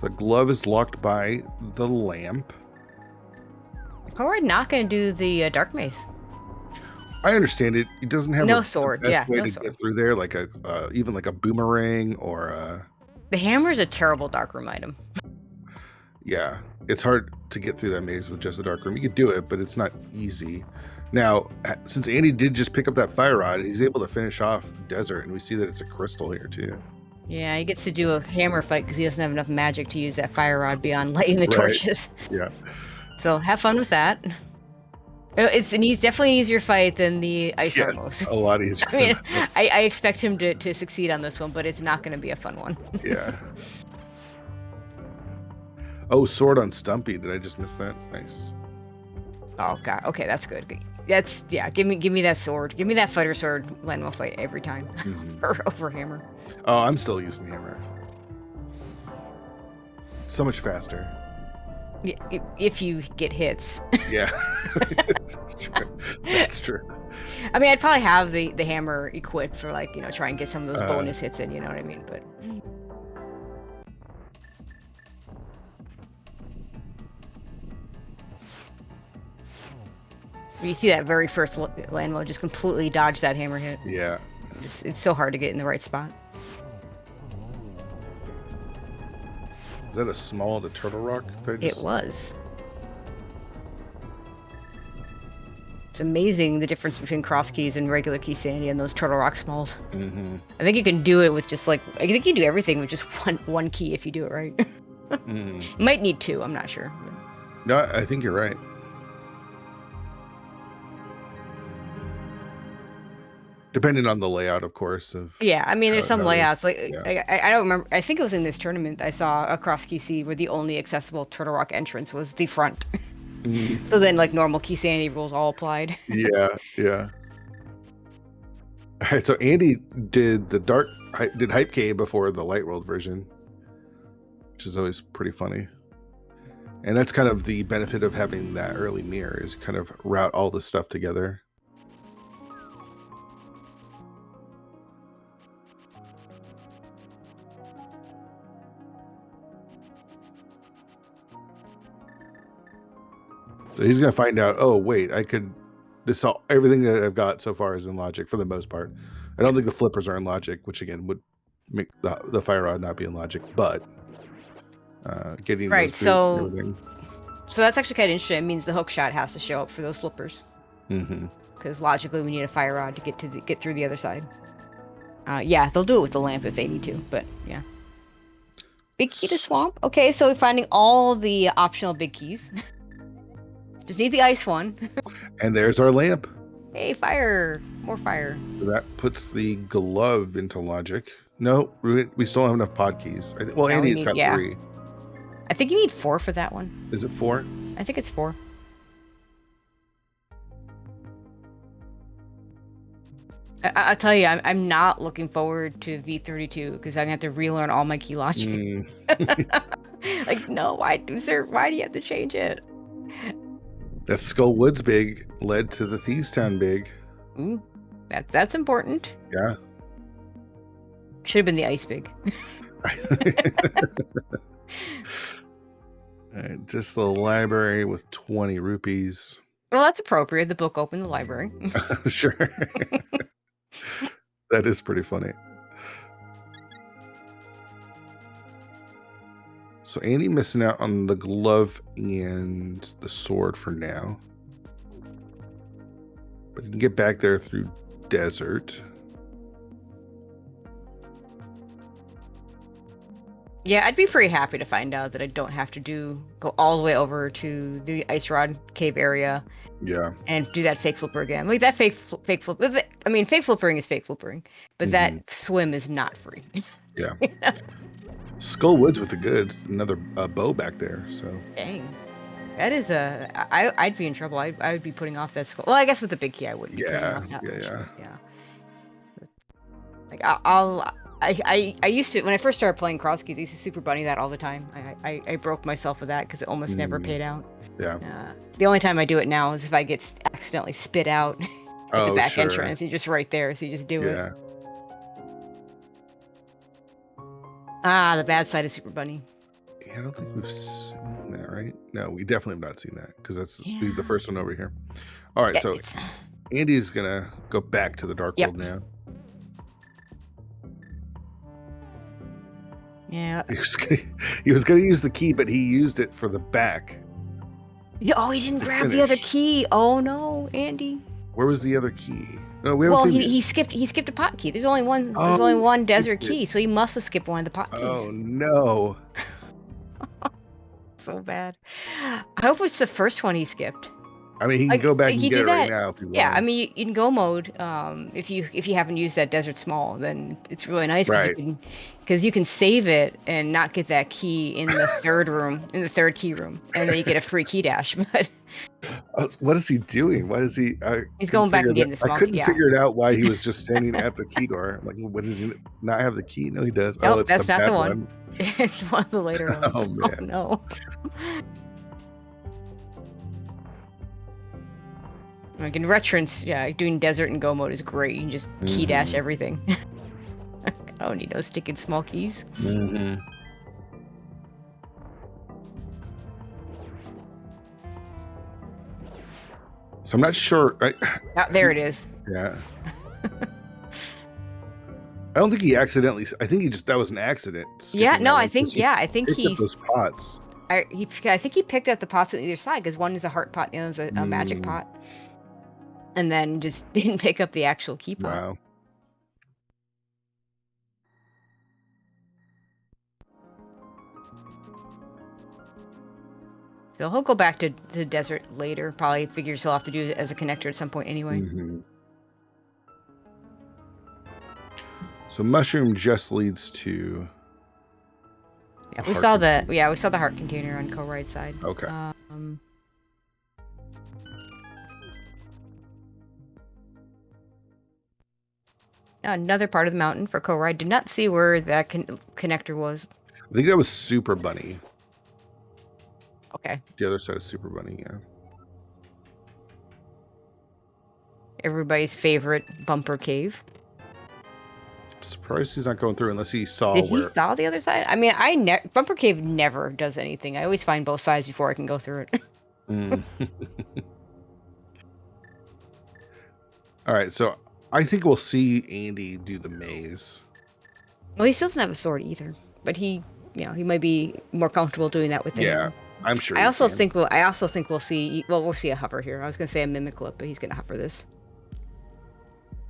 The glove is locked by the lamp. Corride not going to do the dark maze. I understand it. It doesn't have no sword. The best Yeah, way no to sword. get through there, like even like a boomerang or a. The hammer is a terrible darkroom item. Yeah, it's hard to get through that maze with just a darkroom. You could do it, but it's not easy. Now, since Andy did just pick up that fire rod, he's able to finish off desert, and we see that it's a crystal here too. Yeah, he gets to do a hammer fight because he doesn't have enough magic to use that fire rod beyond lighting the torches. Yeah. So have fun with that. It's definitely an easier fight than the ice almost. A lot easier. I mean, I expect him to succeed on this one, but it's not going to be a fun one. Yeah. Oh, sword on Stumpy. Did I just miss that? Nice. Oh god. Okay, that's good. Give me that sword. Give me that fighter sword. Len will fight every time over hammer. Oh, I'm still using hammer. So much faster. If you get hits. Yeah. That's true. That's true. I mean, I'd probably have the hammer equipped for try and get some of those bonus hits in, you know what I mean? But you see that very first Lanmo just completely dodged that hammer hit. Yeah. It's so hard to get in the right spot. Is that a small to turtle rock? It was. It's amazing the difference between CrossKeys and regular key sandy and those turtle rock smalls. I think you can do it with just I think you can do everything with just one key if you do it right. You might need two, I'm not sure. No, I think you're right. Depending on the layout, of course. Yeah, I mean, there's some layouts. I don't remember. I think it was in this tournament I saw a CrossKey seed where the only accessible Turtle Rock entrance was the front. So then, normal key sanity rules all applied. Yeah. All right, so Andy did did Hype K before the Light World version, which is always pretty funny. And that's kind of the benefit of having that early mirror, is kind of route all this stuff together. So he's going to find out, oh, wait, everything that I've got so far is in logic for the most part. I don't think the flippers are in logic, which again would make the fire rod not be in logic, but getting right. So that's actually kind of interesting. It means the hook shot has to show up for those flippers. Because logically we need a fire rod to get through the other side. Yeah, they'll do it with the lamp if they need to, but yeah. Big key to swamp. Okay, so we're finding all the optional big keys. Just need the ice one. And there's our lamp. Hey, fire. More fire. So that puts the glove into logic. No, we still don't have enough pod keys. Andy's got 3. I think you need 4 for that one. Is it 4? I think it's 4. I'll tell you, I'm not looking forward to V32 because I'm going to have to relearn all my key logic. No, why do you have to change it? That Skull Woods big led to the Thieves Town big. Ooh, that's important. Yeah. Should have been the ice big. Just the library with 20 rupees. Well, that's appropriate. The book opened the library. Sure. That is pretty funny. So Andy missing out on the glove and the sword for now. But you can get back there through desert. Yeah, I'd be pretty happy to find out that I don't have to go all the way over to the Ice Rod Cave area. Yeah. And do that fake flipper again. Like that fake flip. I mean, fake flippering is fake flippering, but that swim is not free. Yeah. Skull Woods with the goods. Another bow back there. So. Dang. That is I'd be in trouble. I would be putting off that skull. Well, I guess with the big key, I wouldn't. Yeah. Be putting off that much, Yeah. Like I used to, when I first started playing CrossKeys, I used to super bunny that all the time. I broke myself with that because it almost never paid out. Yeah. The only time I do it now is if I get accidentally spit out at the back entrance. You're just right there, so you just do it. The bad side of Super Bunny. Yeah, I don't think we've seen that, right? No, we definitely have not seen that because he's the first one over here. All right, so Andy's gonna go back to the Dark World now. Yeah. He was gonna use the key, but he used it for the back. Oh, he didn't grab the other key. Oh no, Andy. Where was the other key? No, we haven't seen he skipped a pot key. There's only one. There's only one desert key, so he must have skipped one of the pot keys. Oh no. So bad. I hope it's the first one he skipped. I mean, he can go back and get it right now if he wants. Yeah, I mean, in Go mode, if you haven't used that Desert Small, then it's really nice because you can save it and not get that key in the third key room, and then you get a free key dash. But what is he doing? What is he? He's going back and getting the small. I couldn't figure it out why he was just standing at the key door. I'm like, what does he not have the key? No, he does. Nope, that's not the one. It's one of the later ones. Oh man, no. Like in Retrance, doing desert and Go mode is great. You can just key dash everything. I don't need no sticking small keys. So I'm not sure. There it is. Yeah. I don't think he accidentally. I think that was an accident. Yeah, no, I think he picked up those pots. I think he picked up the pots on either side because one is a heart pot, the other is a magic pot, and then just didn't pick up the actual key pot. Wow. So he'll go back to the desert later. Probably figures he'll have to do it as a connector at some point anyway. So mushroom just leads to. Yeah, we saw the heart container on Corride side. Okay. Another part of the mountain for Corride. Did not see where that connector was. I think that was Super Bunny. Okay. The other side of Super Bunny, yeah. Everybody's favorite bumper cave. I'm surprised he's not going through unless he saw he saw the other side? I mean, bumper cave never does anything. I always find both sides before I can go through it. All right, so I think we'll see Andy do the maze. Well, he still doesn't have a sword either, but he might be more comfortable doing that with it. Yeah, I'm sure. I also think we'll see. Well, we'll see a hover here. I was gonna say a mimic lip, but he's gonna hover this.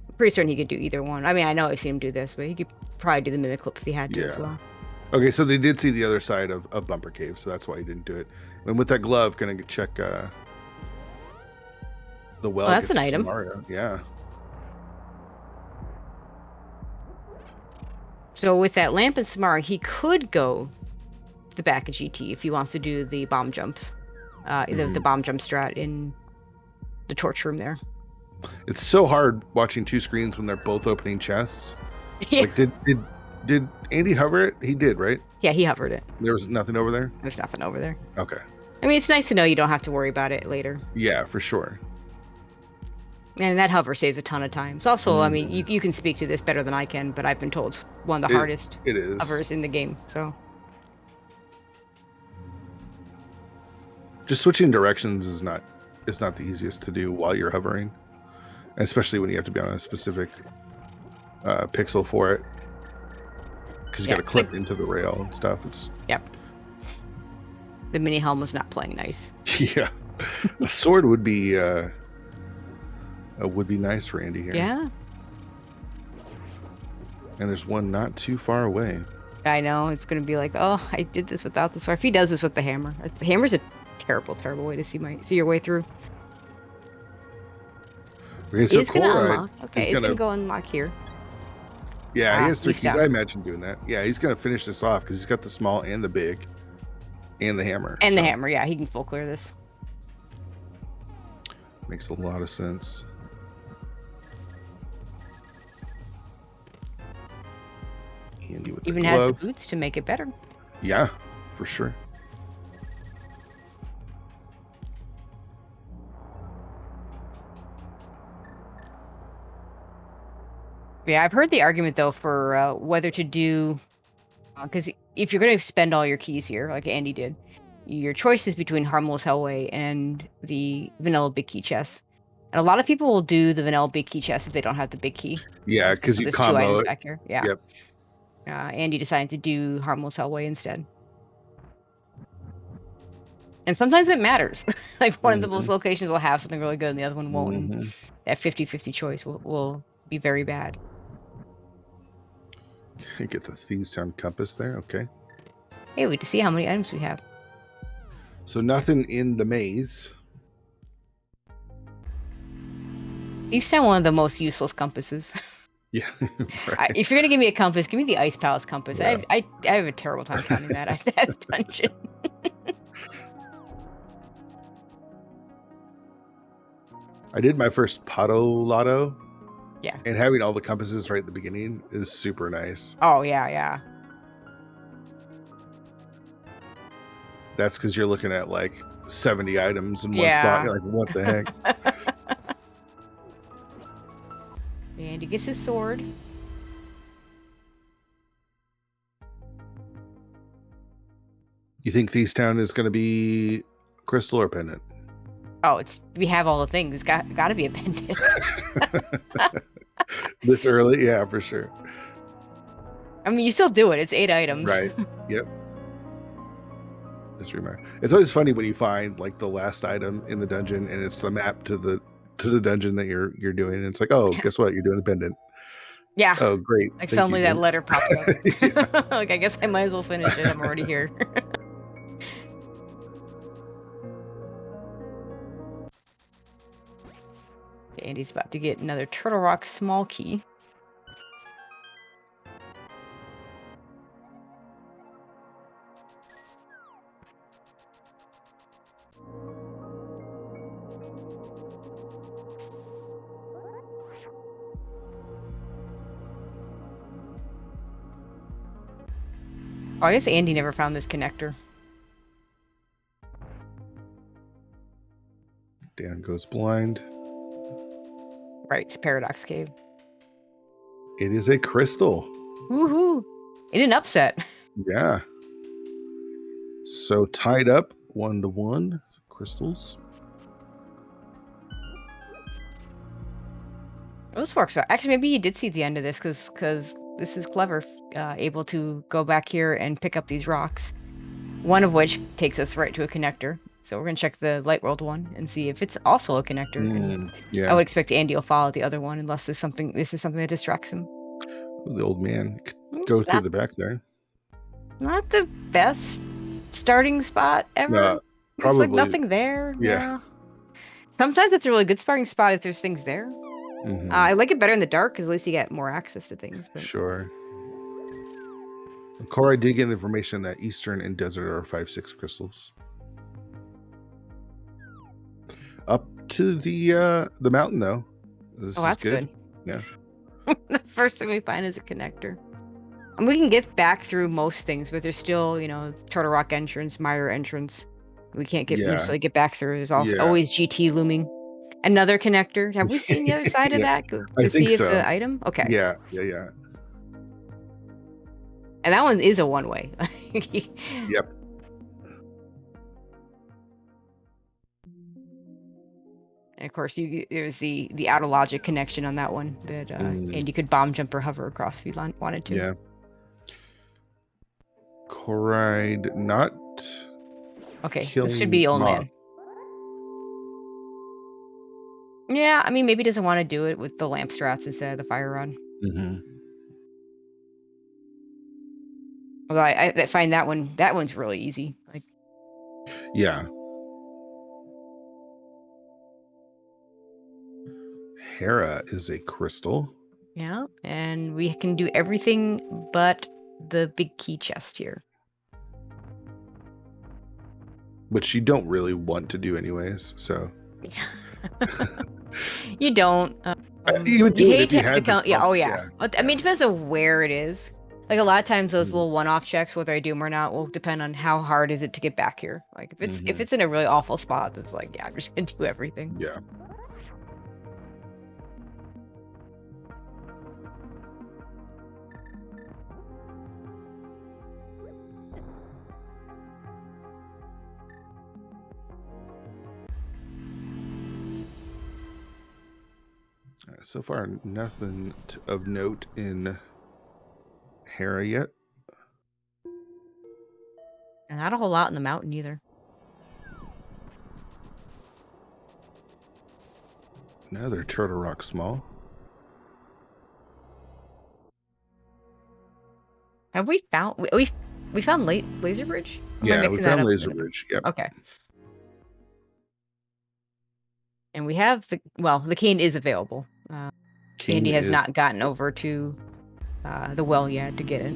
I'm pretty certain he could do either one. I mean, I know I've seen him do this, but he could probably do the mimic lip if he had to as well. Okay, so they did see the other side of Bumper Cave, so that's why he didn't do it. And with that glove, gonna check the well. Oh, that's an item. Mario. Yeah. So with that lamp and Samara, he could go the back of GT if he wants to do the bomb jumps, the bomb jump strat in the torch room there. It's so hard watching two screens when they're both opening chests. Yeah. Like, did Andy hover it? He did, right? Yeah, he hovered it. There was nothing over there? There's nothing over there. Okay. I mean, it's nice to know you don't have to worry about it later. Yeah, for sure. And that hover saves a ton of time. It's also, I mean, you can speak to this better than I can, but I've been told it's one of the hardest hovers in the game. So just switching directions is not the easiest to do while you're hovering, especially when you have to be on a specific pixel for it, because you got to clip into the rail and stuff. The mini helm was not playing nice. Yeah, a sword would be would be nice for Andy here. Yeah. And there's one not too far away. I know. It's going to be like, oh, I did this without this. Or if he does this with the hammer. The hammer's a terrible, terrible way to see your way through. Okay, so It's going to Corride unlock. Okay, it's going to go unlock here. Yeah, he has 3 keys. down. I imagine doing that. Yeah, he's going to finish this off because he's got the small and the big and the hammer. And the hammer, yeah. He can full clear this. Makes a lot of sense. Andy with Even the has glove. the boots to make it better. Yeah, for sure. Yeah, I've heard the argument though for whether to do, because if you're going to spend all your keys here, like Andy did, your choice is between Harmless Hellway and the Vanilla Big Key chest. And a lot of people will do the Vanilla Big Key chest if they don't have the big key. Yeah, because so you there's combo 2 items it. back here. Yeah. Yep. Andy decided to do Harmless Hellway instead. And sometimes it matters. Like one of those locations will have something really good and the other one won't. And that 50-50 choice will be very bad. You get the Thieves Town compass there. Okay. Hey, wait to see how many items we have. So nothing in the maze. Thieves Town, one of the most useless compasses. Yeah. Right. If you're gonna give me a compass, give me the Ice Palace compass. Yeah. I have a terrible time counting that dungeon. I did my first Pato Lotto. Yeah. And having all the compasses right at the beginning is super nice. Oh, yeah. That's because you're looking at like 70 items in one spot. You're like, what the heck? And he gets his sword. You think Thieves Town is going to be crystal or pendant? Oh, we have all the things. It's got to be a pendant. This early? Yeah, for sure. I mean, you still do it. It's 8 items. Right. Yep. Just remember. It's always funny when you find like the last item in the dungeon and it's the map to the dungeon that you're doing. And it's like, oh, guess what? You're doing a pendant. Yeah. Oh, great. Like suddenly that letter pops up. Like, I guess I might as well finish it. I'm already here. Andy's about to get another Turtle Rock small key. Oh, I guess Andy never found this connector. Dan goes blind. Right, it's Paradox Cave. It is a crystal. Woohoo! It didn't upset. Yeah. So tied up 1-1 crystals. Those works out. Actually, maybe you did see the end of this because this is clever. Able to go back here and pick up these rocks. One of which takes us right to a connector. So we're going to check the Light World one and see if it's also a connector. Yeah. I would expect Andy will follow the other one unless this is something that distracts him. The old man could go through the back there. Not the best starting spot ever. No, probably. There's like nothing there. Yeah. No. Sometimes it's a really good starting spot if there's things there. I like it better in the dark because at least you get more access to things. But... Sure. Corride did get information that Eastern and Desert are 5-6 crystals. Up to the mountain though. This that's is good. Yeah. The first thing we find is a connector. And we can get back through most things, but there's still, Turtle Rock entrance, Mire entrance. We can't necessarily get back through. There's also always GT looming. Another connector. Have we seen the other side of that to see if the item? Okay. Yeah. And that one is a one-way. Yep. And of course, there's the out of logic connection on that one that and you could bomb, jump, or hover across if you wanted to. Yeah. Corride not. Okay, this should be old man. Yeah, I mean, maybe he doesn't want to do it with the lamp strats instead of the fire rod. Mm-hmm. Although I find that one's really easy. Like, Yeah. Hera is a crystal. yeah, and we can do everything but the big key chest here. Which you don't really want to do anyways, so. You don't. You would do you'd it hate if to you have to had this count. Yeah. bump, Oh yeah. I mean, it depends on where it is. Like a lot of times, those little one-off checks, whether I do them or not, will depend on how hard is it to get back here. Like if it's in a really awful spot, that's like, yeah, I'm just gonna do everything. Yeah. So far, nothing of note in Hera yet. And not a whole lot in the mountain either. Another Turtle Rock Small. Have we found we found Laser Bridge? Yeah, we found Laser Bridge. Yep. Okay. And we have the cane is available. Andy has not gotten over to the well yet to get it.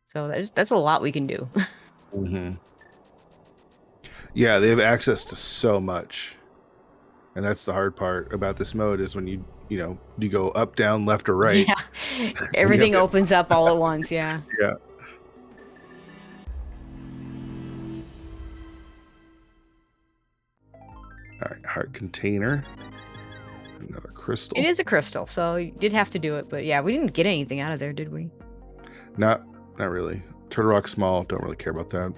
So that's a lot we can do. Mm-hmm. Yeah, they have access to so much. And that's the hard part about this mode is when you go up, down, left, or right. Yeah. Everything opens up all at once, yeah. Yeah. All right, heart container. Another crystal. It is a crystal, so you did have to do it, but yeah, we didn't get anything out of there, did we? Not really. Turtle Rock Small, don't really care about that.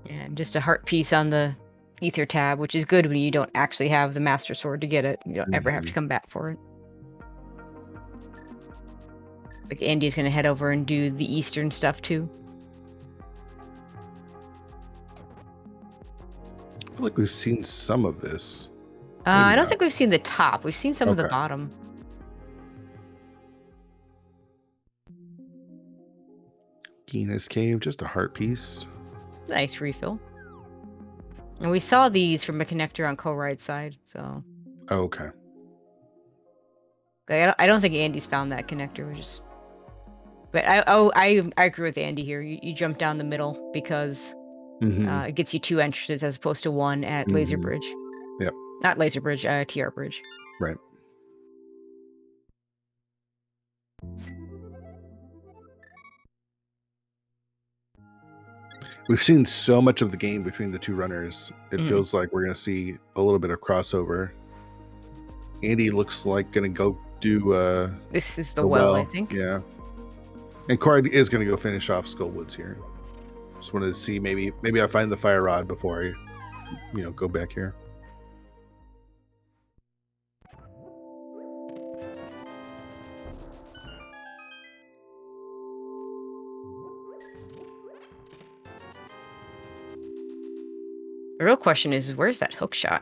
And just a heart piece on the ether tab, which is good when you don't actually have the master sword to get it. You don't ever have to come back for it. Like Andy's gonna head over and do the eastern stuff too. I feel like we've seen some of this. I don't think we've seen the top. We've seen some of the bottom. Gina's Cave, just a heart piece. Nice refill. And we saw these from a connector on Corride's side, so. Oh, okay. I don't think Andy's found that connector. But I agree with Andy here. You jump down the middle because it gets you 2 entrances as opposed to 1 at Laser Bridge. Yep. Not Laser Bridge, TR Bridge. Right. We've seen so much of the game between the two runners. It feels like we're going to see a little bit of crossover. Andy looks like going to go do... this is the well, I think. Yeah. And Corride is going to go finish off Skullwoods here. Just wanted to see maybe I find the fire rod before I go back here. The real question is where's that hook shot?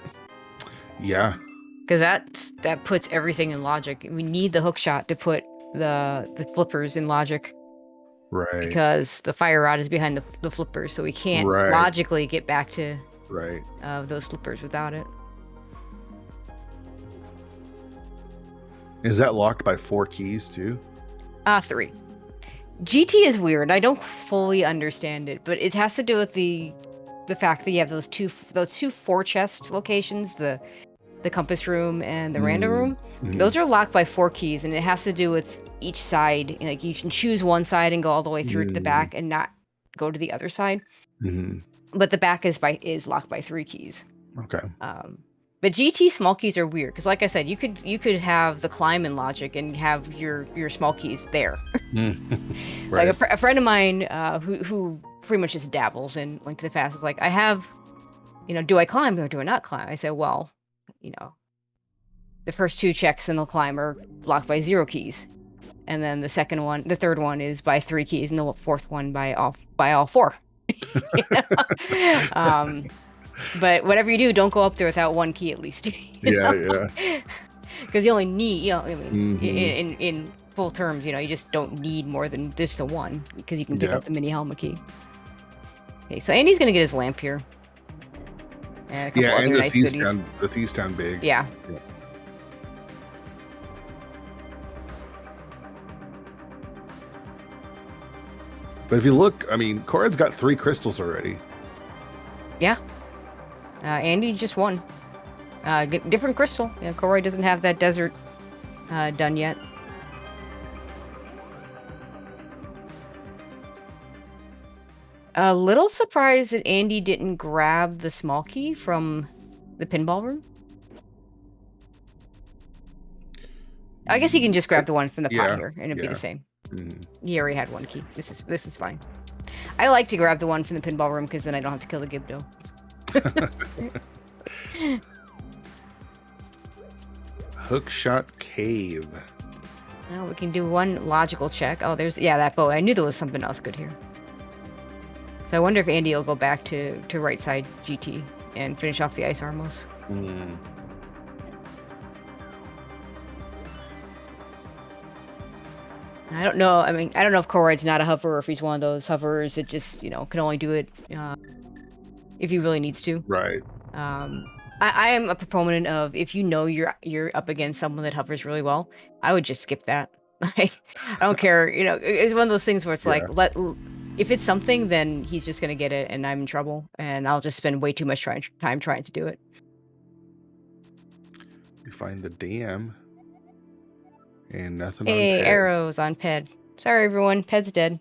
Yeah. Because that puts everything in logic. We need the hook shot to put the flippers in logic. Right. Because the fire rod is behind the flippers, so we can't logically get back to those flippers without it. Is that locked by 4 keys too? 3. GT is weird. I don't fully understand it, but it has to do with the fact that you have those two 4 chest locations, the compass room and the random room. Those are locked by 4 keys, and it has to do with each side. Like you can choose one side and go all the way through to the back and not go to the other side. But the back is locked by 3 keys. Okay. But GT small keys are weird because, like I said, you could have the climb in logic and have your small keys there. Like a friend of mine who pretty much just dabbles in Link to the Past is like, I have, do I climb or do I not climb? I said, well, the first 2 checks in the climb are locked by 0 keys, and then the third one is by 3 keys, and the 4th one by all 4. You know? But whatever you do, don't go up there without one key at least. Yeah. Because you only need, I mean, Hmm. in full terms, you just don't need more than just the one because you can pick Yeah. up the mini helmet key. Okay, so Andy's gonna get his lamp here and a couple Yeah, and other the nice thieves goodies. sound big. Yeah. Yeah. But if you look, I mean, Corride's got 3 crystals already. Yeah. Andy just won. Different crystal. Corride doesn't have that desert done yet. A little surprised that Andy didn't grab the small key from the pinball room. I guess he can just grab the one from the pot Yeah, here, and it'd be the yeah. same. Mhm. He already had one key. This is fine. I like to grab the one from the pinball room because then I don't have to kill the Gibdo. Hookshot Cave. Now we can do one logical check. Oh, that bow. I knew there was something else good here. So I wonder if Andy will go back to right side GT and finish off the ice armos. Mm. I don't know. I mean, I don't know if Corride's not a hover or if he's one of those hovers that just, can only do it if he really needs to. Right. I am a proponent of if you're up against someone that hovers really well, I would just skip that. Like, I don't care. It's one of those things where it's like, Yeah. if it's something, then he's just gonna get it, and I'm in trouble, and I'll just spend way too much time trying to do it. You find the dam. And nothing on Hey, Ped. arrows on Ped. Sorry, everyone. Ped's dead.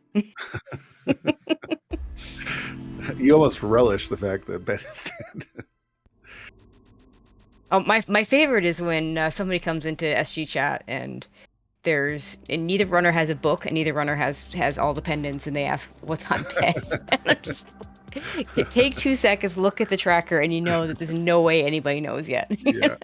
You almost relish the fact that Ped is dead. Oh, my favorite is when somebody comes into SG chat and neither runner has a book and neither runner has all dependents, and they ask what's on Ped. And I'm just take 2 seconds, look at the tracker, and you know that there's no way anybody knows yet. Yeah.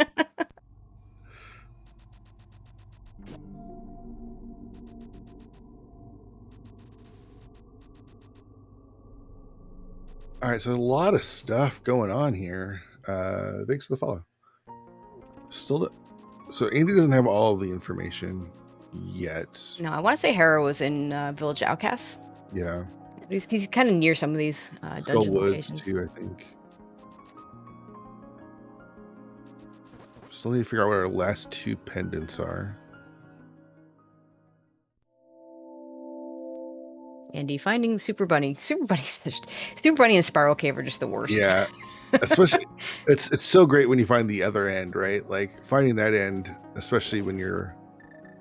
All right, so a lot of stuff going on here. Thanks for the follow. So Andy doesn't have all of the information yet. No, I want to say Hera was in Village Outcasts. Yeah. He's kind of near some of these dungeon Woods locations too, I think. Still need to figure out what our last 2 pendants are. Andy finding Super Bunny. Super Bunny and Spiral Cave are just the worst. Yeah. Especially it's so great when you find the other end, right? Like finding that end, especially when you're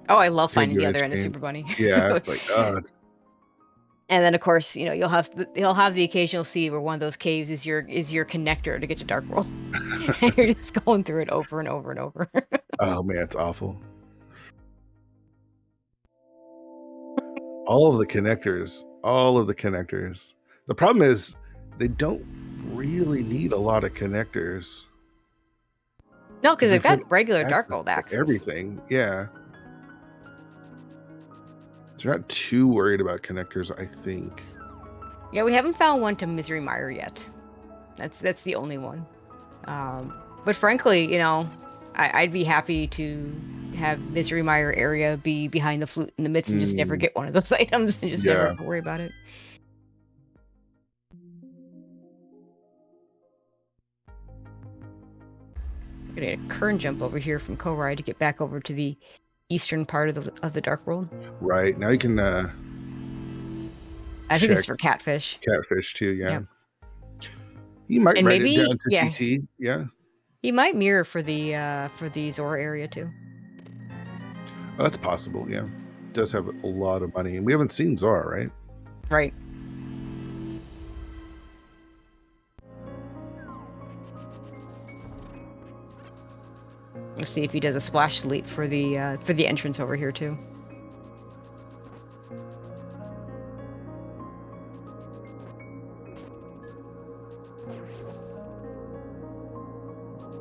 I love finding the other end of Super Bunny. Yeah, it's like And then of course, he'll have the occasional seed where one of those caves is your connector to get to Dark World. And you're just going through it over and over and over. Oh man, it's awful. All of the connectors. The problem is they don't really need a lot of connectors. No, because they've got regular Dark Access World to access. everything, yeah. So you're not too worried about connectors, I think. Yeah, we haven't found one to Misery Mire yet. That's the only one. But frankly, I'd be happy to have Misery Mire area be behind the flute in the midst and just never get one of those items and just never have to worry about it. I'm gonna get a current jump over here from Corride to get back over to the eastern part of the Dark World. Right, now you can I think this is for catfish. Catfish too, yeah. Yep. You might write it down to GT, yeah. He might mirror for the Zora area too. Oh, that's possible, yeah. It does have a lot of money, and we haven't seen Zora, right? Right. Let's see if he does a splash delete for the entrance over here too.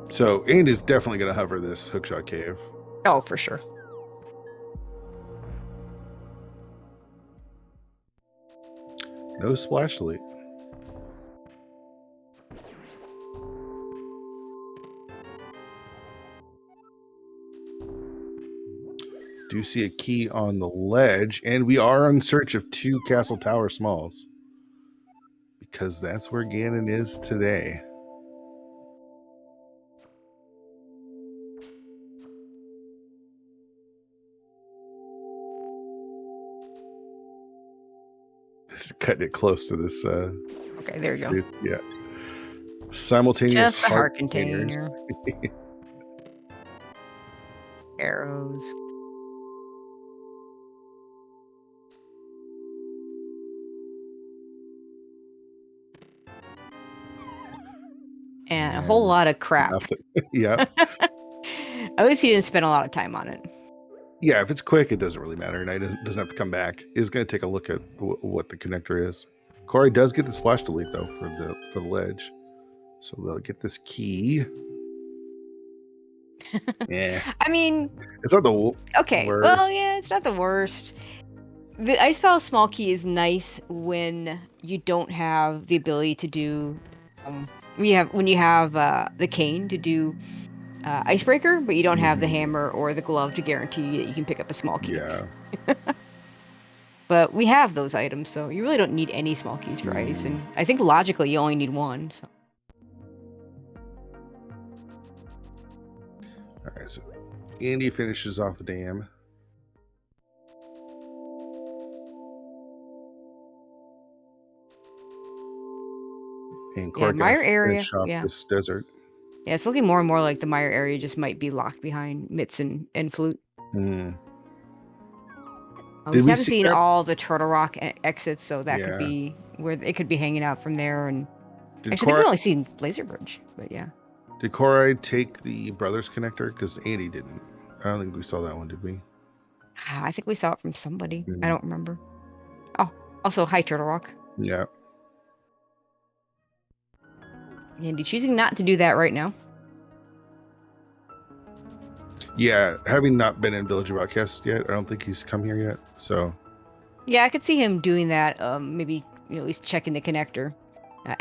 So Andy's definitely going to hover this Hookshot Cave. Oh, for sure. No splash delete. Do see a key on the ledge, and we are in search of 2 Castle Tower Smalls. Because that's where Ganon is today. Just cutting it close to this. Okay, there you go. Yeah. Simultaneous Just a heart containers. container. Arrows. And a whole lot of crap. Yeah. At least he didn't spend a lot of time on it. Yeah, if it's quick, it doesn't really matter. And it doesn't have to come back. It's going to take a look at what the connector is. Corride does get the splash delete, though, for the ledge. So we'll get this key. Yeah. I mean, it's not the okay. worst. Well, yeah, it's not the worst. The Ice Palace small key is nice when you don't have the ability to do when you have the cane to do icebreaker, but you don't have the hammer or the glove to guarantee that you can pick up a small key. Yeah. But we have those items, so you really don't need any small keys for ice, and I think logically you only need one. So. All right, so Andy finishes off the dam. And Corride Mire area. Finish off this desert. Yeah, it's looking more and more like the Mire area just might be locked behind Mitts and Flute. We haven't seen all the Turtle Rock exits, so that could be where it could be hanging out from there. And actually, I think we've only seen Laser Bridge, but yeah. Did Corride take the Brothers connector? Because Andy didn't. I don't think we saw that one, did we? I think we saw it from somebody. I don't remember. Oh, also, hi, Turtle Rock. Yeah. Andy choosing not to do that right now. Yeah, having not been in Village of Outcasts yet, I don't think he's come here yet. So. Yeah, I could see him doing that. Maybe at least checking the connector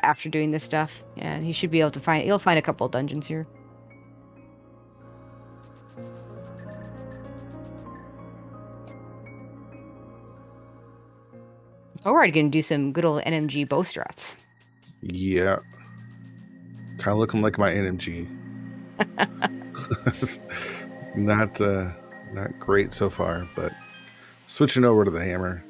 after doing this stuff, and he should be able to find. He'll find a couple of dungeons here. Corride gonna do some good old NMG bow strats. Yeah. Kind of looking like my NMG. Not great so far, but switching over to the hammer.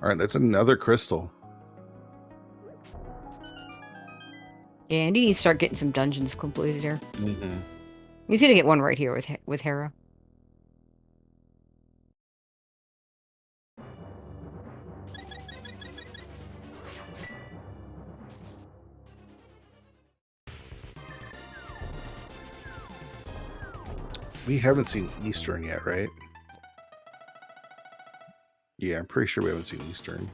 All right, that's another crystal. Yeah, and he needs to start getting some dungeons completed here. He's gonna get one right here with Hera. We haven't seen Eastern yet, right? Yeah, I'm pretty sure we haven't seen Eastern.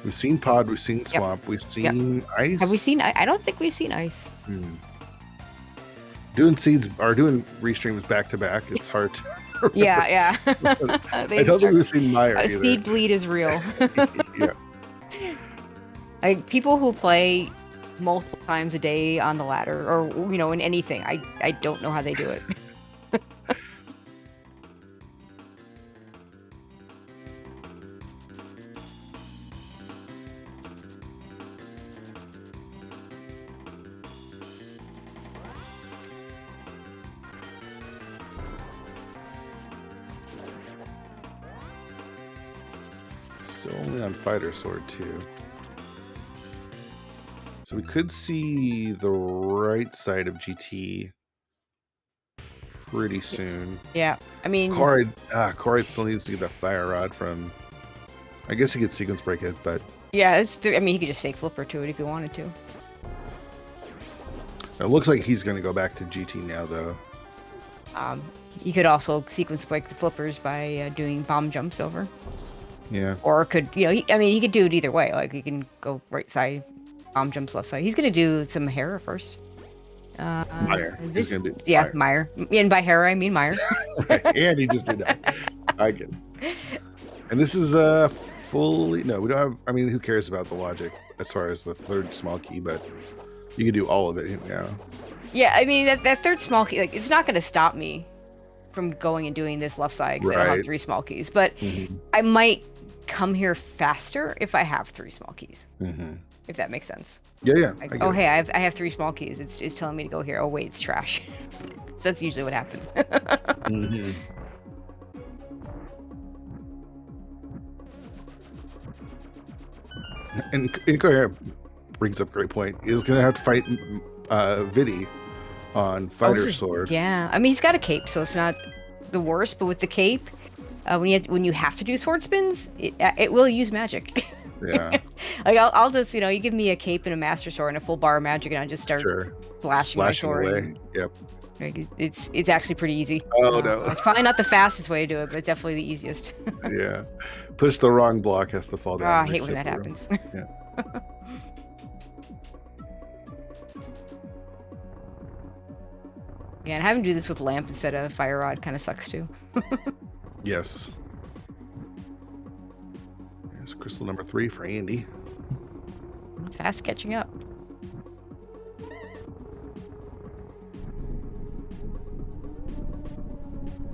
We've seen Pod, we've seen Swamp, we've seen Ice. Have we seen? I don't think we've seen Ice. Doing seeds or doing restreams back to back, it's hard to remember. Yeah. I don't think we've seen Mire either. Speed bleed is real. Yeah. Like people who play multiple times a day on the ladder, or in anything, I don't know how they do it. Still only on Fighter Sword 2. So we could see the right side of GT pretty soon. Yeah, I mean... Corride still needs to get that Fire Rod from... I guess he could Sequence Break it, but... Yeah, he could just fake Flipper to it if he wanted to. It looks like he's going to go back to GT now, though. You could also Sequence Break the Flippers by doing bomb jumps over. Yeah. Or could, he could do it either way. Like, he can go right side bomb jumps left side. He's gonna do some Hera first. Meyer. He's gonna do Meyer. And by Hera I mean Meyer. Right. And he just did that. I get it. And this is fully no. We don't have. I mean, who cares about the logic as far as the third small key? But you can do all of it now. Yeah, I mean that third small key, like, it's not gonna stop me from going and doing this left side because I don't have 3 small keys. But I might come here faster if I have 3 small keys. If that makes sense. Yeah. Like, oh, hey, I have 3 small keys. It's telling me to go here. Oh, wait, it's trash. So that's usually what happens. And Incoherent brings up a great point. He's going to have to fight Vidi on Fighter Sword. Yeah. I mean, he's got a cape, so it's not the worst. But with the cape, when you have to do sword spins, it will use magic. Yeah. Like I'll just, you give me a cape and a master sword and a full bar of magic, and I just start slashing my sword. Away. Yep. Like, it's actually pretty easy. Oh no. It's probably not the fastest way to do it, but it's definitely the easiest. Yeah. Push the wrong block, has to fall down. Oh, I hate when that happens. Yeah. Yeah, and having to do this with lamp instead of fire rod kind of sucks too. Yes. There's crystal number 3 for Andy. Fast catching up.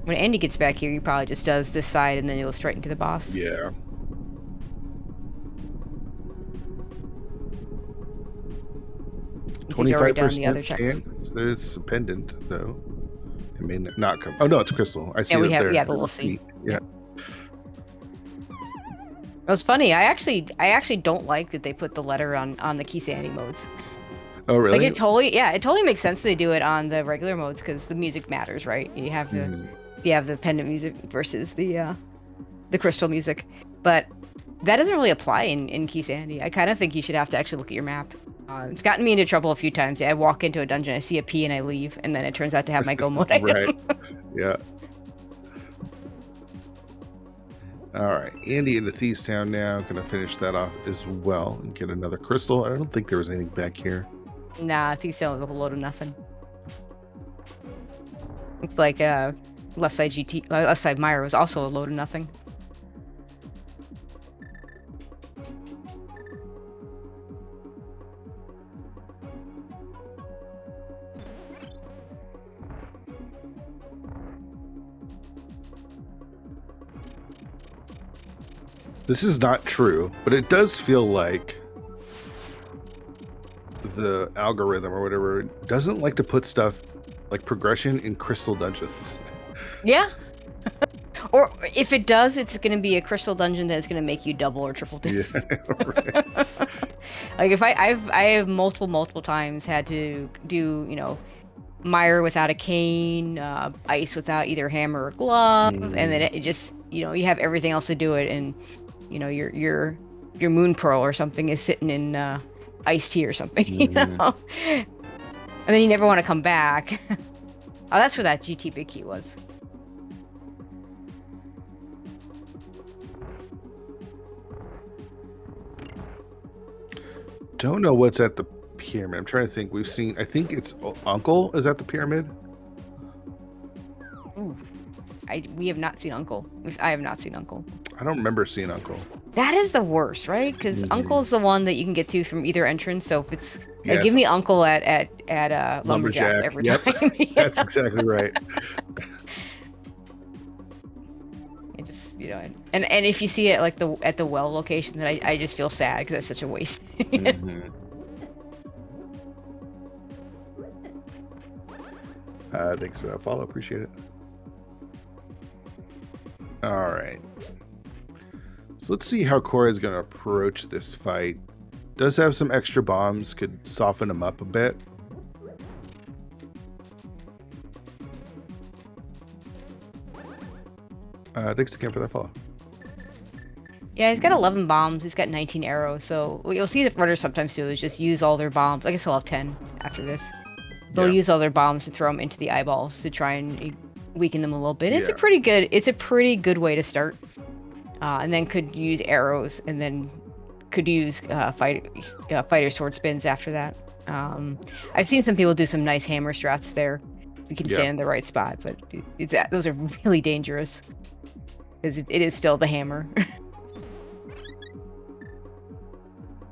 When Andy gets back here, he probably just does this side and then he'll straight into the boss. Yeah. He's already done the other checks. Chance there's a pendant though. It may not come. Oh no, it's crystal. I see. Yeah, we have there. the little C. Yeah. It was funny. I actually don't like that they put the letter on the key standing modes. Oh really? Like it totally makes sense they do it on the regular modes because the music matters, right? You have the pendant music versus the crystal music, but that doesn't really apply in Key Sandy. I kind of think you should have to actually look at your map. It's gotten me into trouble a few times. I walk into a dungeon, I see a P, and I leave, and then it turns out to have my go mode item. Right. Yeah. All right, Andy into Thieves Town now. Gonna finish that off as well and get another crystal. I don't think there was anything back here. Nah, Thieves Town was a whole load of nothing. Looks like left side Myra was also a load of nothing. This is not true, but it does feel like the algorithm or whatever doesn't like to put stuff like progression in crystal dungeons. Yeah. Or if it does, it's going to be a crystal dungeon that's going to make you double or triple dip. Yeah, right. Like if I have multiple times had to do, Mire without a cane, ice without either hammer or glove, and then it just, you have everything else to do it, and your moon pearl or something is sitting in iced tea or something, and then you never want to come back. Oh, that's where that GT big key was. Don't know what's at the pyramid. I'm trying to think. I think it's Uncle is at the pyramid. Ooh. We have not seen Uncle. I have not seen Uncle. I don't remember seeing Uncle. That is the worst, right? Because Uncle's the one that you can get to from either entrance. So if it's give me Uncle at Lumberjack every time. That's exactly right. It just and if you see it like at the well location, then I just feel sad because that's such a waste. Thanks for that follow. Appreciate it. All right. So let's see how Corride is going to approach this fight. Does have some extra bombs, could soften him up a bit. Thanks again for that follow. Yeah, he's got 11 bombs. He's got 19 arrows. So what you'll see the runners sometimes do is just use all their bombs. I guess they'll have 10 after this. They'll use all their bombs to throw them into the eyeballs to try and weaken them a little bit. It's a pretty good way to start. And then could use arrows and then could use fighter sword spins after that. I've seen some people do some nice hammer strats there. You can stand in the right spot, but those are really dangerous because it is still the hammer.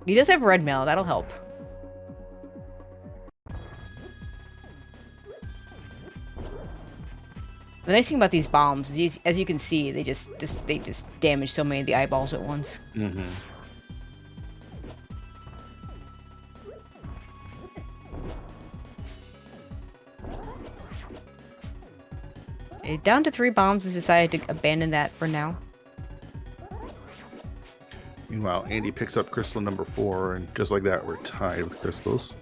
He does have red mail. That'll help. The nice thing about these bombs is, as you can see, they just damage so many of the eyeballs at once. Mm-hmm. Okay, down to 3 bombs. Has decided to abandon that for now. Meanwhile, Andy picks up crystal number 4, and just like that, we're tied with crystals.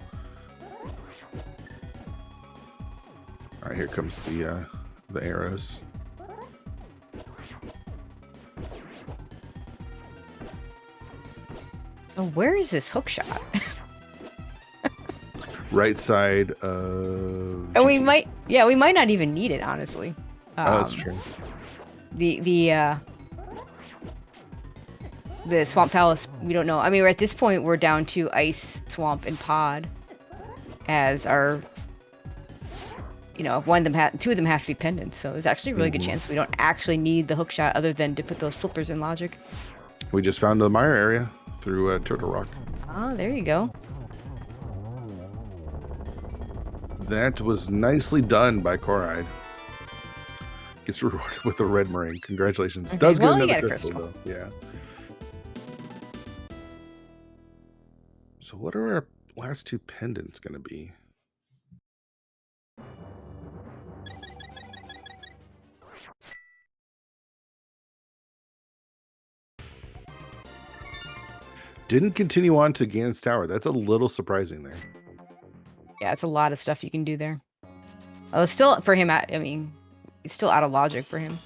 All right, here comes the arrows. So where is this hook shot? Right side of... And we might not even need it, honestly. That's true. The Swamp Palace, we don't know. I mean, at this point, we're down to Ice, Swamp, and Pod as our... You know, two of them have to be pendants, so there's actually a really good chance we don't actually need the hook shot other than to put those flippers in logic. We just found the mire area through Turtle Rock. Oh, there you go. That was nicely done by Corride. Gets rewarded with a red meringue. Congratulations. Okay. Does get Well, another crystal, though. Yeah. So what are our last 2 pendants going to be? Didn't continue on to Ganon's Tower. That's a little surprising there. Yeah, it's a lot of stuff you can do there. Oh, it's still for him. I mean, it's still out of logic for him,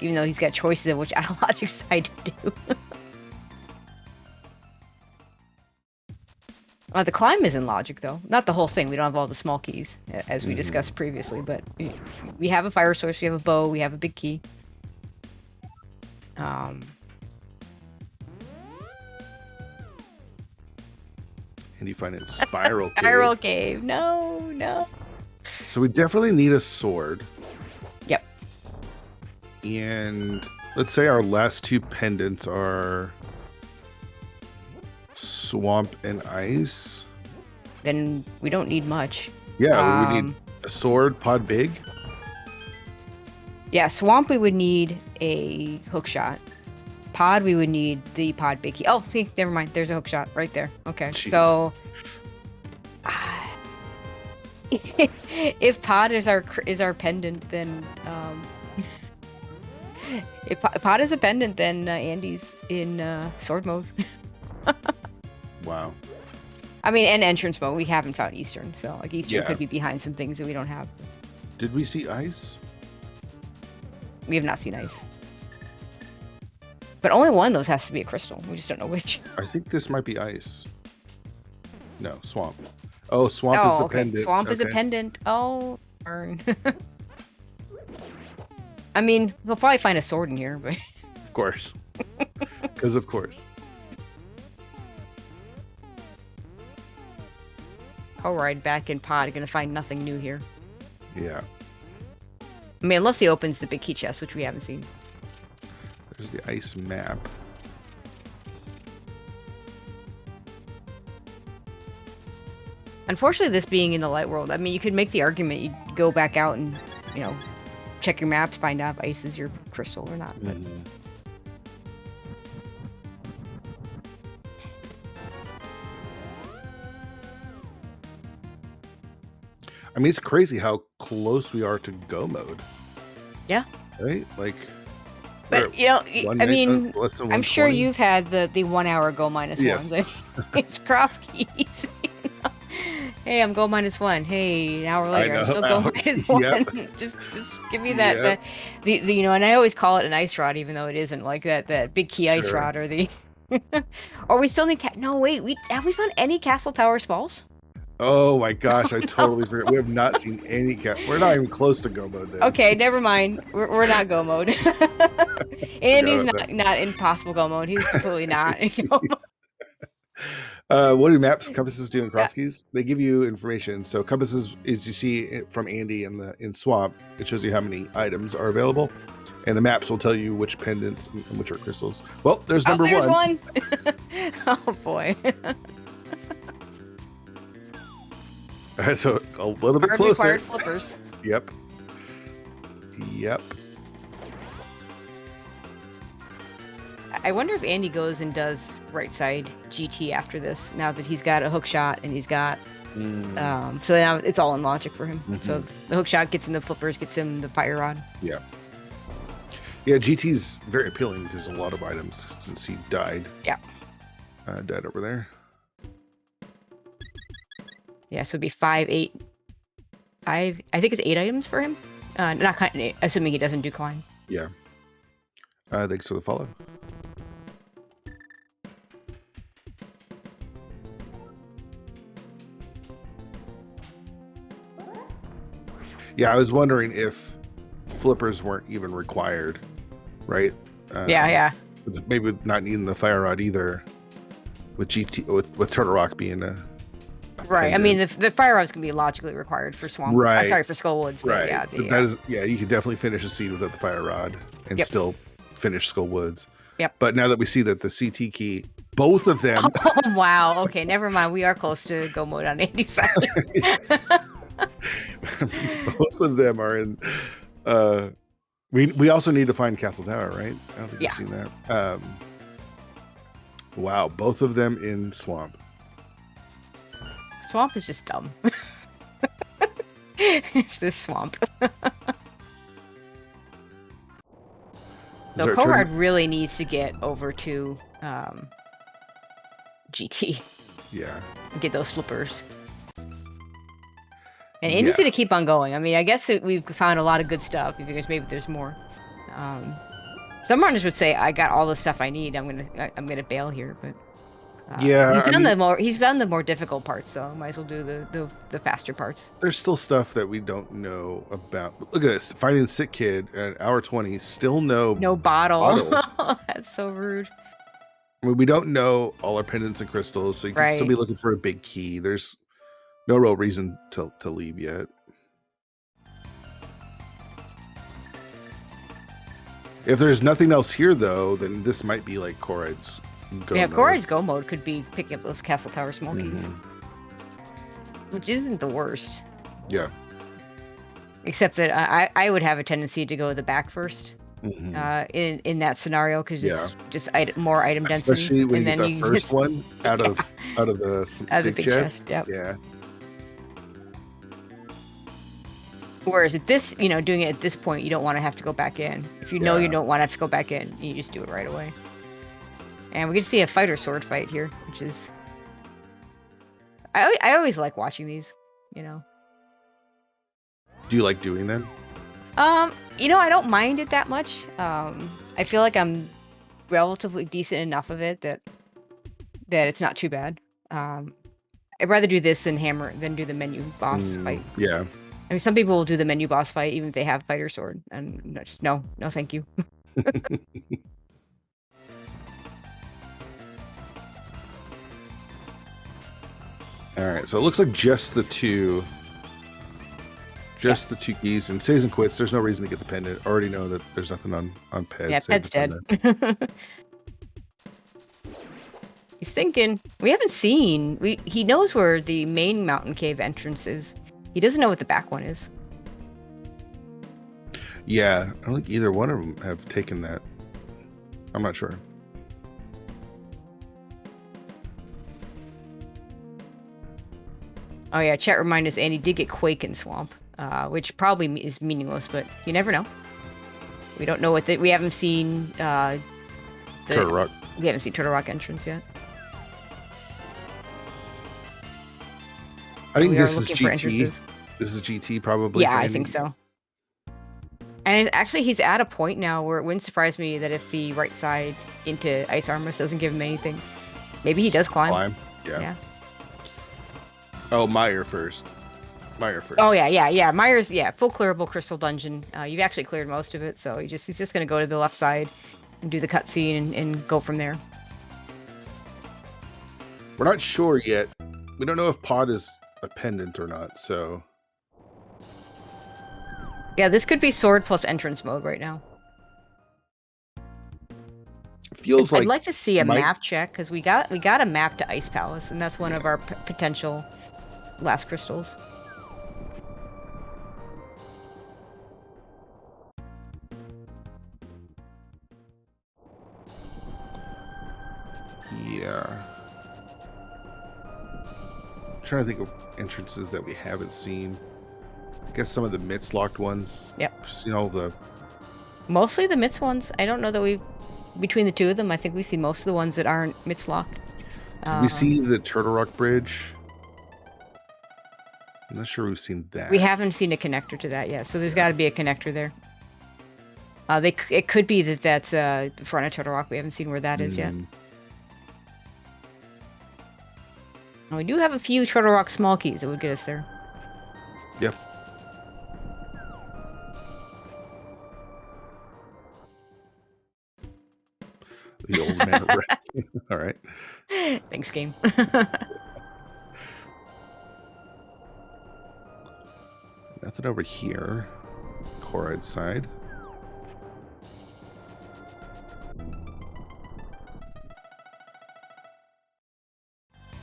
even though he's got choices of which out of logic side to do. The climb is in logic, though. Not the whole thing. We don't have all the small keys, as we discussed previously. But we have a fire source. We have a bow. We have a big key. And you find it spiral cave. Spiral cave. No. So we definitely need a sword. Yep. And let's say our last 2 pendants are Swamp and Ice. Then we don't need much. Yeah, we need a sword, Pod big. Yeah, Swamp we would need a hook shot. Pod we would need the Pod big key. Oh, never mind. There's a hook shot right there. Okay, Jeez. So if Pod is our pendant, then if Pod is a pendant, then Andy's in sword mode. Wow. I mean, and entrance mode. We haven't found Eastern, so like Eastern could be behind some things that we don't have. Did we see Ice? We have not seen Ice. But only one of those has to be a crystal. We just don't know which. I think this might be Ice. No, Swamp. Oh, Swamp is the pendant. Swamp is a pendant. Oh, darn. I mean, we'll probably find a sword in here, but... Of course. Because of course. Corride back in Pod. Gonna find nothing new here. Yeah. I mean, unless he opens the big key chest, which we haven't seen. There's the Ice map. Unfortunately, this being in the light world, I mean, you could make the argument you go back out and, you know, check your maps, find out if Ice is your crystal or not. But I mean, it's crazy how close we are to go mode. Yeah. Right? Like... But, you know, I mean, I'm sure you've had the 1 hour go minus yes. one. It's CrossKeys. Hey, I'm go -1. Hey, an hour later, I'm still go -1. Yep. just give me that. Yep. The you know, and I always call it an ice rod, even though it isn't like that big key ice rod or the. Or we still need no, wait. Have we found any castle tower spalls? Oh my gosh, I totally forgot. We have not seen any cat. We're not even close to go mode then. Okay, never mind. We're not go mode. Andy's Forgot about not in possible go mode. He's completely not in go mode. What do maps, compasses do in Yeah. CrossKeys? They give you information. So compasses, as you see it from Andy in Swamp, it shows you how many items are available, and the maps will tell you which pendants and which are crystals. Well, there's number there's one. Oh boy. So a little bit Hard closer. required flippers. Yep. I wonder if Andy goes and does right side GT after this, now that he's got a hook shot and he's got so now it's all in logic for him. So if the hook shot gets in the flippers, gets him the fire rod. Yeah, GT's very appealing because a lot of items since he died. Yeah. Died over there. Yeah, so it'd be 5, 8, 5. I think it's 8 items for him. Not assuming he doesn't do climb. Yeah. Thanks for the follow. Yeah, I was wondering if flippers weren't even required, right? Yeah. Maybe not needing the fire rod either. With GT, with Turtle Rock being a right. pendant. I mean, the fire rods can be logically required for Swamp. Right. Sorry, for Skullwoods. But Right. Yeah. But that is, you can definitely finish a seed without the fire rod and still finish Skullwoods. Yep. But now that we see that the CT key, both of them. Oh, wow. Okay, never mind. We are close to go mode on Andy's side. Both of them are in. We also need to find Castle Tower, right? I don't think we've seen that. Wow, both of them in Swamp. Swamp is just dumb. It's this Swamp. So Corride really needs to get over to GT. Yeah. Get those flippers. And Andy's gonna keep on going. I mean, I guess we've found a lot of good stuff. Because maybe there's more. Some runners would say, "I got all the stuff I need. I'm gonna bail here." But he's found the more difficult parts, so might as well do the faster parts. There's still stuff that we don't know about. Look at this: finding Sick Kid at hour 20. Still no bottle. That's so rude. I mean, we don't know all our pendants and crystals, so you can still be looking for a big key. There's no real reason to leave yet. If there's nothing else here, though, then this might be like Corride's go mode. Corride's go mode could be picking up those Castle Tower Smokies, which isn't the worst. Yeah. Except that I would have a tendency to go to the back first in that scenario, because it's just more item density. Especially when you get the first one out of the big chest. Yep. Yeah. Whereas at this, doing it at this point, you don't want to have to go back in. If you know you don't want to have to go back in, you just do it right away. And we get to see a fighter sword fight here, which is... I always like watching these, Do you like doing them? I don't mind it that much. I feel like I'm relatively decent enough of it that it's not too bad. I'd rather do this than do the menu boss fight. Yeah. I mean, some people will do the menu boss fight even if they have fighter sword, and no, thank you. All right, so it looks like just the two keys, and saves and quits. There's no reason to get the pendant. Already know that there's nothing on Ped. Yeah, Ped's dead. He's thinking. We haven't seen. He knows where the main mountain cave entrance is. He doesn't know what the back one is. Yeah, I don't think either one of them have taken that. I'm not sure. Oh yeah, chat reminded us Andy did get Quake in Swamp, which probably is meaningless, but you never know. We don't know we haven't seen Turtle Rock. We haven't seen Turtle Rock entrance yet. I think this is GT. This is GT probably. Yeah, I think so. And actually, he's at a point now where it wouldn't surprise me that if the right side into Ice Armor doesn't give him anything, maybe he does climb. Yeah. Oh, Meyer first. Meyer first. Oh yeah. Myers, full clearable crystal dungeon. You've actually cleared most of it, so he's just gonna go to the left side and do the cutscene and go from there. We're not sure yet. We don't know if Pod is a pendant or not, so... Yeah, this could be sword plus entrance mode right now. Feels like I'd like to see a map check, because we got a map to Ice Palace, and that's one of our potential last crystals. Yeah. I'm trying to think of entrances that we haven't seen. I guess some of the Mitts locked ones. Yep. Seen all the... Mostly the Mitts ones. I don't know that we've... Between the two of them, I think we see most of the ones that aren't Mitts locked. Did we see the Turtle Rock Bridge? I'm not sure we've seen that. We haven't seen a connector to that yet, so there's got to be a connector there. It could be that that's the front of Turtle Rock. We haven't seen where that is yet. And we do have a few Turtle Rock small keys that would get us there. Yep. The old man. All right. Thanks, game. Nothing over here. Corride side.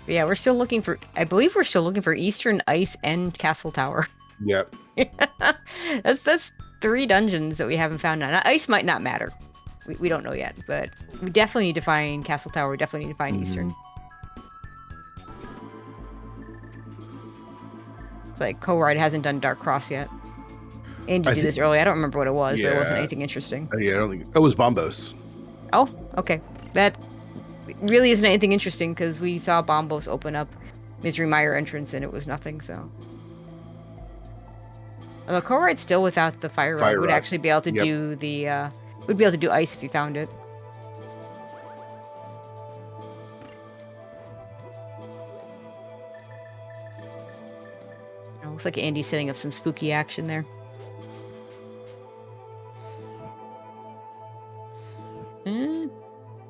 Yeah, we're still looking for... I believe we're still looking for Eastern Ice and Castle Tower. Yep. That's 3 dungeons that we haven't found. Now, Ice might not matter. We don't know yet, but we definitely need to find Castle Tower. We definitely need to find Eastern. It's like Corride hasn't done Dark Cross yet. Andy did this early. I don't remember what it was, but it wasn't anything interesting. Yeah, I don't think... It was Bombos. Oh, okay. That really isn't anything interesting, because we saw Bombos open up Misery Mire entrance and it was nothing, so... Although Corride's still without the fire rod, would actually be able to do the... would be able to do ice if you found it. Oh, looks like Andy's setting up some spooky action there.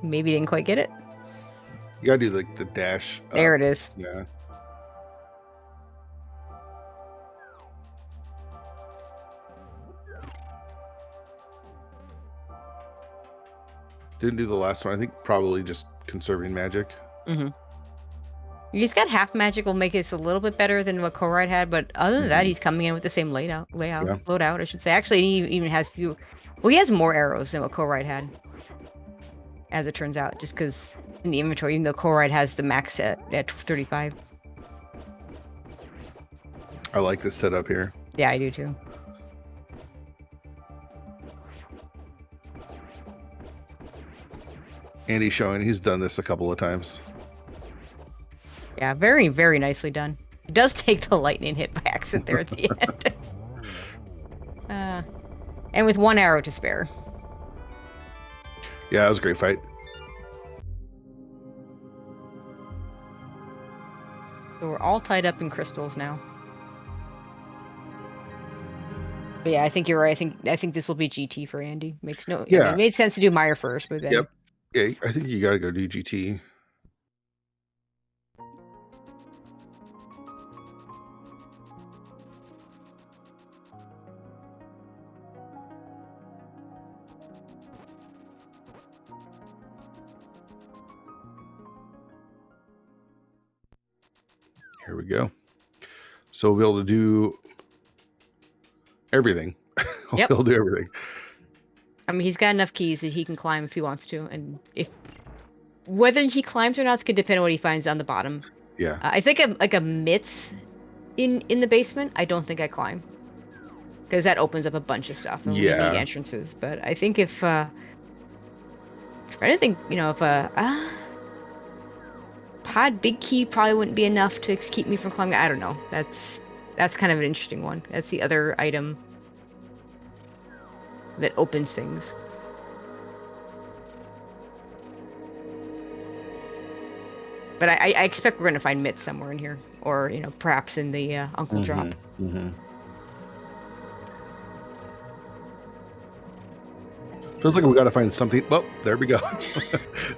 Maybe didn't quite get it. You gotta do like the dash. There it is. Yeah. Didn't do the last one. I think probably just conserving magic. He's got half magic, will make this a little bit better than what Corride had, but other than that, he's coming in with the same loadout, I should say. Actually, he even has few... Well, he has more arrows than what Corride had, as it turns out, just because in the inventory, even though Corride has the max at 35. I like this setup here. Yeah, I do too. Andy's showing he's done this a couple of times. Yeah, very, very nicely done. It does take the lightning hit by accident there at the end. And with 1 arrow to spare. Yeah, that was a great fight. So we're all tied up in crystals now. But yeah, I think you're right. I think this will be GT for Andy. Makes no... Yeah. It made sense to do Meyer first, but then... Yep. Yeah, I think you gotta go do GT. Here we go. So we'll be able to do everything. Yep. We'll do everything. I mean, he's got enough keys that he can climb if he wants to, and if whether he climbs or not, it's gonna depend on what he finds on the bottom. Yeah. I think like a mitts in the basement. I don't think I climb, because that opens up a bunch of stuff. And Yeah. we need entrances, but I think if I don't think if pod big key probably wouldn't be enough to keep me from climbing. I don't know. That's kind of an interesting one. That's the other item that opens things. But I expect we're going to find myths somewhere in here, or perhaps in the Uncle Drop. Mm-hmm. Feels like we got to find something. Well, there we go.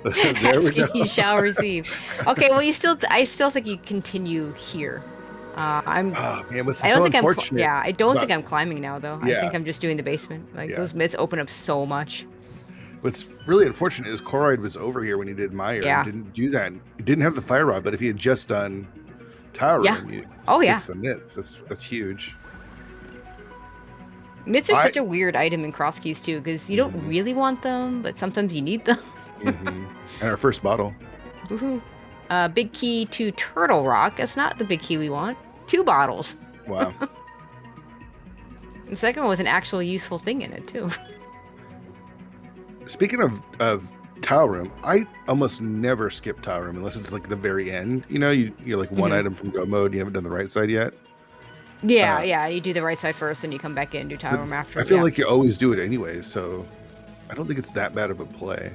There we go. You shall receive. Okay, well, I still think you continue here. Oh man, what's I don't so think unfortunate? I don't think I'm climbing now though. I Yeah. think I'm just doing the basement. Like those myths open up so much. What's really unfortunate is Corride was over here when he did Meyer and didn't do that. He didn't have the fire rod, but if he had just done Tower Room, he gets the myths. That's huge. Myths are such a weird item in CrossKeys too, because you don't really want them, but sometimes you need them. And our first bottle. Woohoo! Big key to Turtle Rock. That's not the big key we want. 2 bottles. Wow. The second one with an actual useful thing in it too. Speaking of Tower Room, I almost never skip Tower Room unless it's like the very end. You're like one item from go mode. You haven't done the right side yet. Yeah. You do the right side first, and you come back in and do Tower Room after. I feel like you always do it anyway, so I don't think it's that bad of a play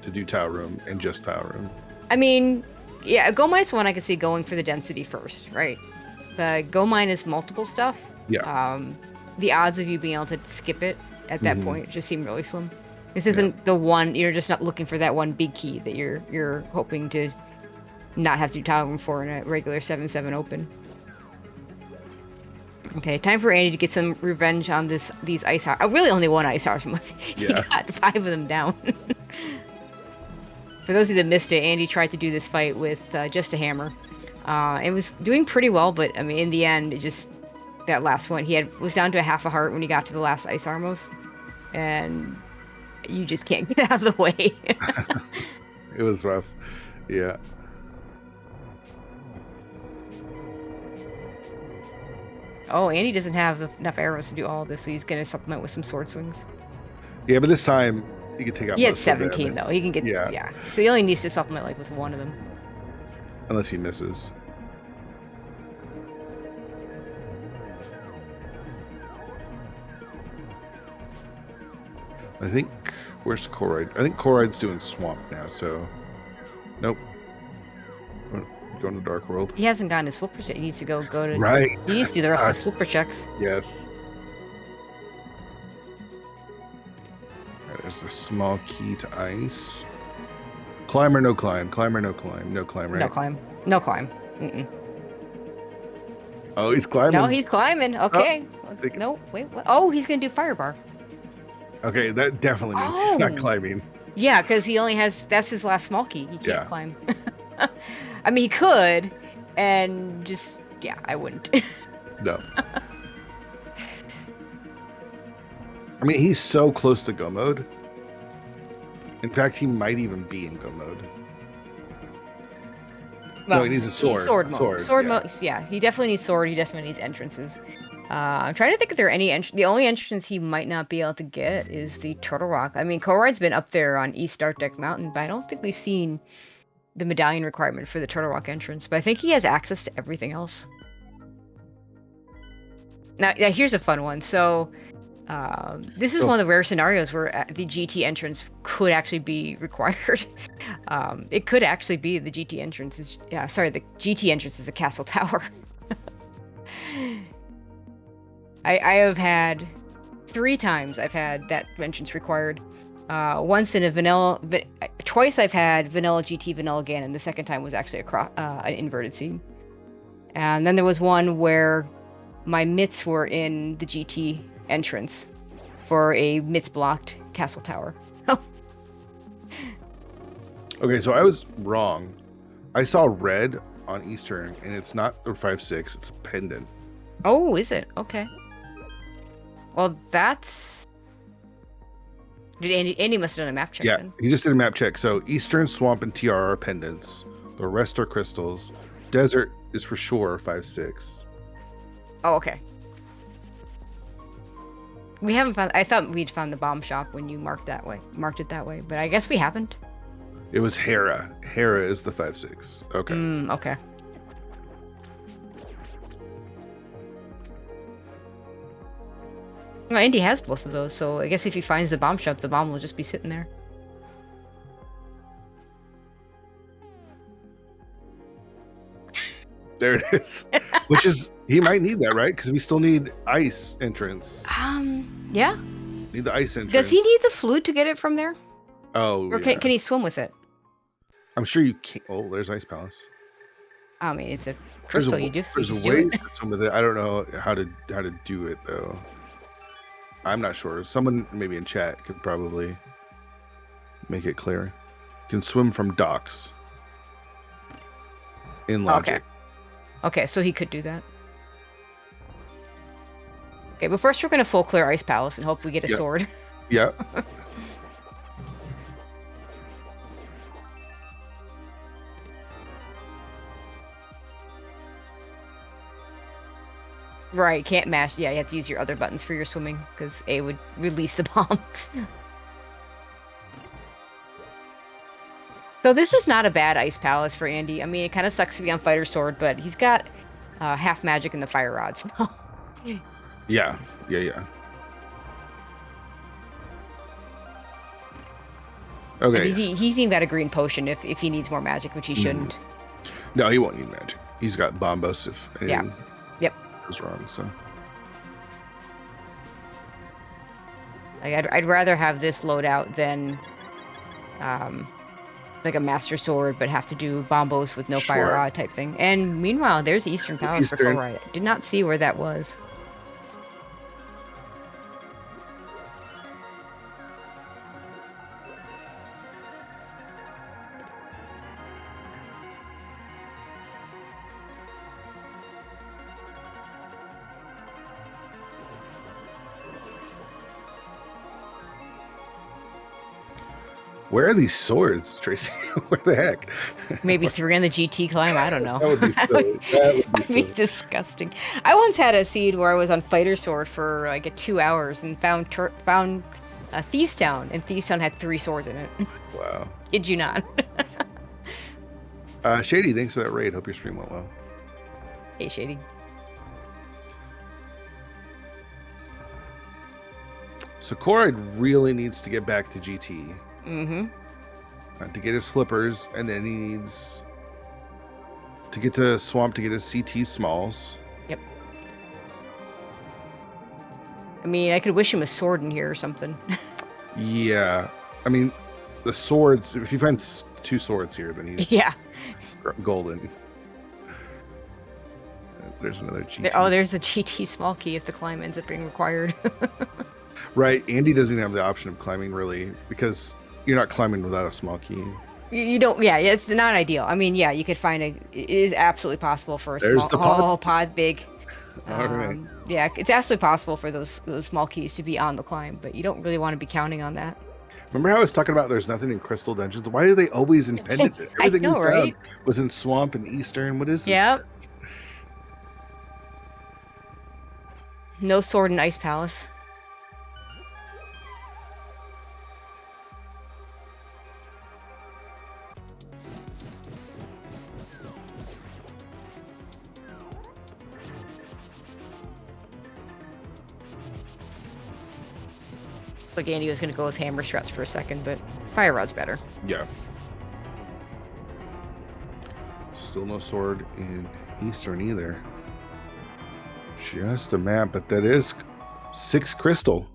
to do Tower Room and just Tower Room. I mean, yeah, Go Mine's one I could see going for the density first, right? The Go Mine is multiple stuff. Yeah. The odds of you being able to skip it at that point just seem really slim. This isn't the one, you're just not looking for that one big key that you're hoping to not have to do Tower Room for in a regular 7-7 open. Okay, time for Andy to get some revenge on these ice hours. Really only one ice hours. He got 5 of them down. For those of you that missed it, Andy tried to do this fight with just a hammer. It was doing pretty well, but I mean, in the end, that last one, was down to a half a heart when he got to the last ice armos, and you just can't get out of the way. It was rough. Yeah. Oh, Andy doesn't have enough arrows to do all of this, so he's going to supplement with some sword swings. Yeah, but this time he can take out. He had 17 though. He can get So he only needs to supplement like with one of them. Unless he misses. I think where's Corride? I think Corride's doing Swamp now. So, nope. Going to Dark World. He hasn't gotten his slipper check. He needs to go to. Right. He needs to do the rest of the slipper checks. Yes. There's a small key to ice. Climb or no climb? Climb or no climb? No climb, right? No climb. No climb. Oh, he's climbing. No, he's climbing. Okay. No, wait. What? Oh, he's gonna do firebar. Okay, that definitely means he's not climbing. Yeah, because he only has. That's his last small key. He can't climb. I mean, he could, and just I wouldn't. No. I mean, he's so close to go mode. In fact, he might even be in go mode. Well, no, he needs a sword. Sword mode. Yeah, he definitely needs sword. He definitely needs entrances. I'm trying to think if there are any. The only entrance he might not be able to get is the Turtle Rock. I mean, Corride's been up there on East Dark Deck Mountain, but I don't think we've seen the medallion requirement for the Turtle Rock entrance. But I think he has access to everything else. Now here's a fun one. So. This is one of the rare scenarios where the GT entrance could actually be required. It could actually be the GT entrance. The GT entrance is a castle tower. I have had 3 times I've had that entrance required. Once in a vanilla, but twice I've had vanilla GT, vanilla Ganon. The second time was actually an inverted scene. And then there was one where my mitts were in the GT entrance for a mitts blocked castle tower. Okay, so I was wrong. I saw red on Eastern, and it's not a 5-6, it's a pendant. Oh, is it? Okay. Well, that's... Did Andy must have done a map check then. He just did a map check. So Eastern, Swamp, and TR are pendants. The rest are crystals. Desert is for sure 5-6. Oh, okay. We haven't found... I thought we'd found the bomb shop when you marked it that way, but I guess we haven't. It was Hera. Hera is the 5-6. Okay. Okay. Well, Andy has both of those, so I guess if he finds the bomb shop, the bomb will just be sitting there. There it is. Which is, he might need that, right? Because we still need ice entrance. Yeah. Need the ice entrance. Does he need the flute to get it from there? Oh, Or can he swim with it? I'm sure you can. Oh, there's Ice Palace. I mean, it's a crystal. There's a way to swim with it. I don't know how to do it though. I'm not sure. Someone maybe in chat could probably make it clear. You can swim from docks in logic. Okay, so he could do that. Okay, but first we're going to full clear Ice Palace and hope we get a sword. Yeah. Right, can't mash. Yeah, you have to use your other buttons for your swimming because A would release the bomb. So this is not a bad Ice Palace for Andy. I mean, it kind of sucks to be on Fighter Sword, but he's got half magic in the Fire Rods. Yeah. Okay. He's even got a green potion if he needs more magic, which he shouldn't. No, he won't need magic. He's got Bombos if anything goes wrong. So I'd rather have this loadout than like a Master Sword, but have to do Bombos with no Fire Rod type thing. And meanwhile, there's Eastern Palace for Corride. Did not see where that was. Where are these swords, Tracy? Where the heck? Maybe 3 on the GT climb. I don't know. That would be silly. That'd be disgusting. I once had a seed where I was on Fighter Sword for like 2 hours and found Thieves Town, and Thieves Town had 3 swords in it. Wow. Kid you not. Shady, thanks for that raid. Hope your stream went well. Hey, Shady. So Corride really needs to get back to GT. To get his flippers, and then he needs to get to Swamp to get his CT smalls. Yep. I mean, I could wish him a sword in here or something. Yeah. I mean, the swords, if he finds 2 swords here, then he's golden. There's another GT. Oh, there's a GT small key if the climb ends up being required. Right. Andy doesn't have the option of climbing, really, because you're not climbing without a small key. You don't, it's not ideal. I mean, you could find it is absolutely possible for a There's small the pod. Pod big. All right. Yeah, it's absolutely possible for those small keys to be on the climb, but you don't really want to be counting on that. Remember how I was talking about there's nothing in Crystal Dungeons? Why are they always in Pendant? Everything we found was in Swamp and Eastern. What is this? Yep. No sword in Ice Palace. Like Andy was going to go with Hammer Struts for a second, but Fire Rod's better. Yeah. Still no sword in Eastern either. Just a map, but that is 6 crystal.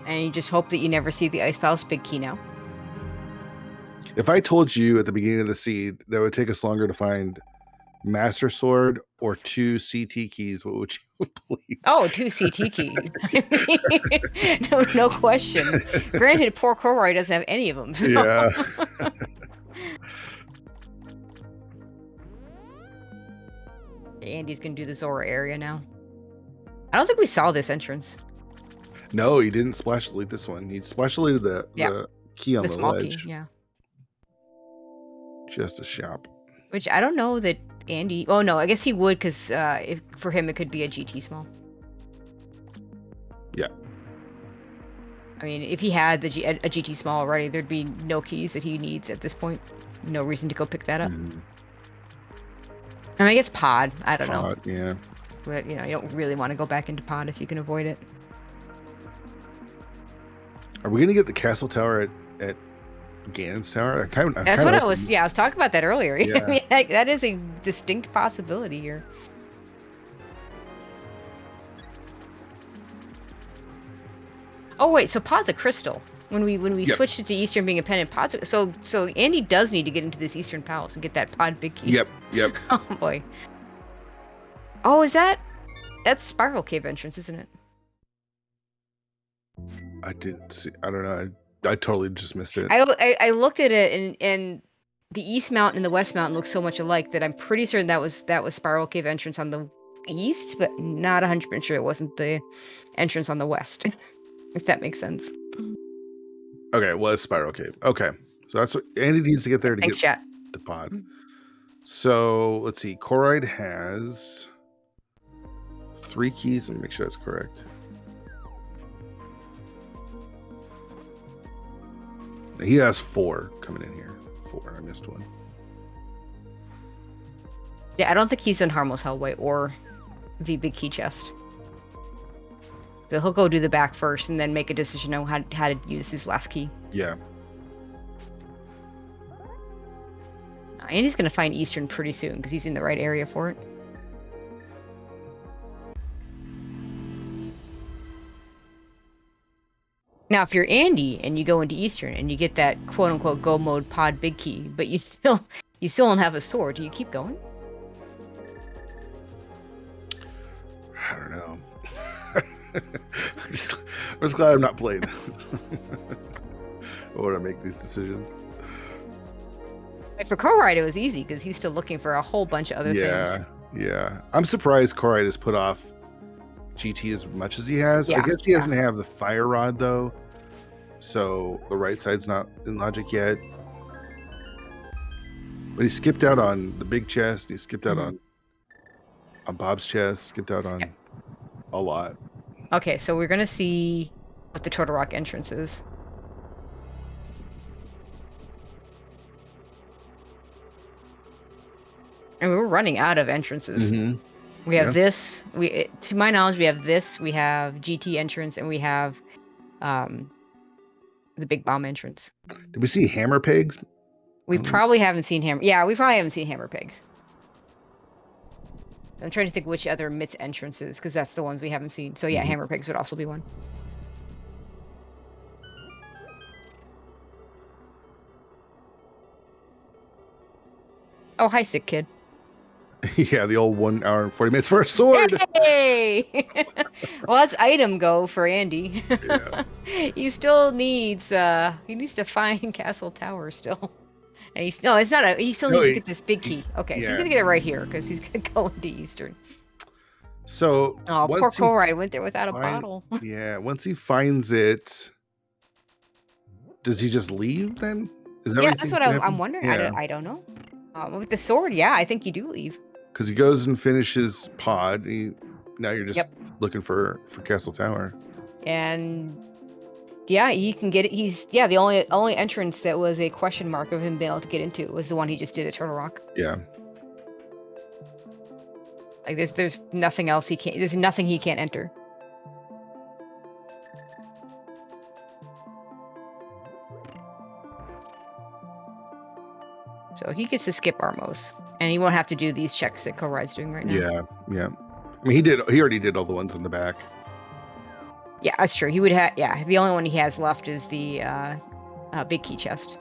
And you just hope that you never see the Ice Palace big key now. If I told you at the beginning of the seed that it would take us longer to find Master Sword or 2 CT keys, what would you believe? Oh, 2 CT keys. no question. Granted, poor Corride doesn't have any of them. So. Yeah. Andy's going to do the Zora area now. I don't think we saw this entrance. No, he didn't splash delete this one. He splash deleted the key on the small ledge. Key, yeah. Just a shop. Which I don't know that Andy... Oh, no, I guess he would, because for him it could be a GT small. Yeah. I mean, if he had a GT small already, there'd be no keys that he needs at this point. No reason to go pick that up. Mm-hmm. I mean, I guess pod. I don't know. Yeah. But, you don't really want to go back into pod if you can avoid it. Are we going to get the castle tower at Gannon's Tower. That's what I was. Yeah, I was talking about that earlier. Yeah. I mean, that is a distinct possibility here. Oh wait, so Pod's a crystal. When we Yep. switched it to Eastern being a pendant, Pod's so Andy does need to get into this Eastern Palace and get that Pod big key. Yep. Oh boy. Oh, that's Spiral Cave entrance, isn't it? I didn't see. I don't know. I totally just missed it. I looked at it and the East Mountain and the West Mountain look so much alike that I'm pretty certain that was Spiral Cave entrance on the east, but not 100% sure it wasn't the entrance on the west. If that makes sense. Okay, it was Spiral Cave. Okay, so that's what Andy needs to get there to Thanks, get chat. the pod. So let's see. Corride has 3 keys. Let me make sure that's correct. He has 4 coming in here. 4. I missed one. Yeah, I don't think he's in Harmless Hellway or the big key chest. So he'll go do the back first and then make a decision on how to use his last key. Yeah. Andy's going to find Eastern pretty soon because he's in the right area for it. Now, if you're Andy and you go into Eastern and you get that quote-unquote go mode pod big key, but you still don't have a sword, do you keep going? I don't know. I'm just glad I'm not playing this. I want to make these decisions. Like for Corride, it was easy because he's still looking for a whole bunch of other things. Yeah. I'm surprised Corride has put off GT as much as he has. Yeah, I guess he doesn't have the fire rod though, so the right side's not in logic yet. But he skipped out on the big chest. He skipped out on Bob's chest. Skipped out on a lot. Okay, so we're gonna see what the Turtle Rock entrance is. And we're running out of entrances. Mm-hmm. We have this. To my knowledge, we have this. We have GT entrance, and we have the Big Bomb entrance. Did we see hammer pegs? We probably haven't seen hammer. Yeah, we probably haven't seen hammer pegs. I'm trying to think which other MITS entrances, because that's the ones we haven't seen. So yeah, hammer pegs would also be one. Oh, hi, sick kid. Yeah, the old 1 hour and 40 minutes for a sword. Hey! Well, that's item go for Andy. Yeah. He still needs he needs to find Castle Tower still. And he still needs to get this big key. Okay, so he's gonna get it right here because he's gonna go into Eastern. So poor Corride went there without a bottle. Yeah, once he finds it, does he just leave then? Is that that's what I'm wondering. Yeah. I don't know. With the sword, yeah, I think you do leave. Because he goes and finishes pod. Now you're just looking for Castle Tower. And yeah, he can get it. The only entrance that was a question mark of him being able to get into was the one he just did at Turtle Rock. Yeah. Like there's nothing else he can't. There's nothing he can't enter. So he gets to skip Armos, and he won't have to do these checks that Corride's doing right now. Yeah. I mean, he already did all the ones on the back. Yeah, that's true. He would have. Yeah, the only one he has left is the big key chest,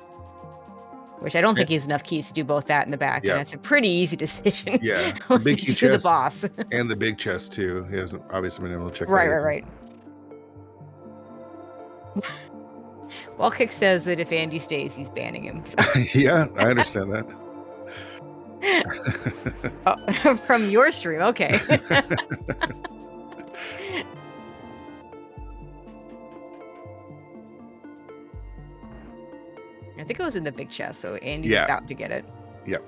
which I don't think he has enough keys to do both that and the back. Yeah. And it's a pretty easy decision. Yeah, the big key chest, the boss, and the big chest too. He hasn't obviously been able to check. Right. Well, Kick says that if Andy stays, he's banning him. So. Yeah, I understand that. From your stream, okay. I think it was in the big chest, so Andy's about to get it. Yep.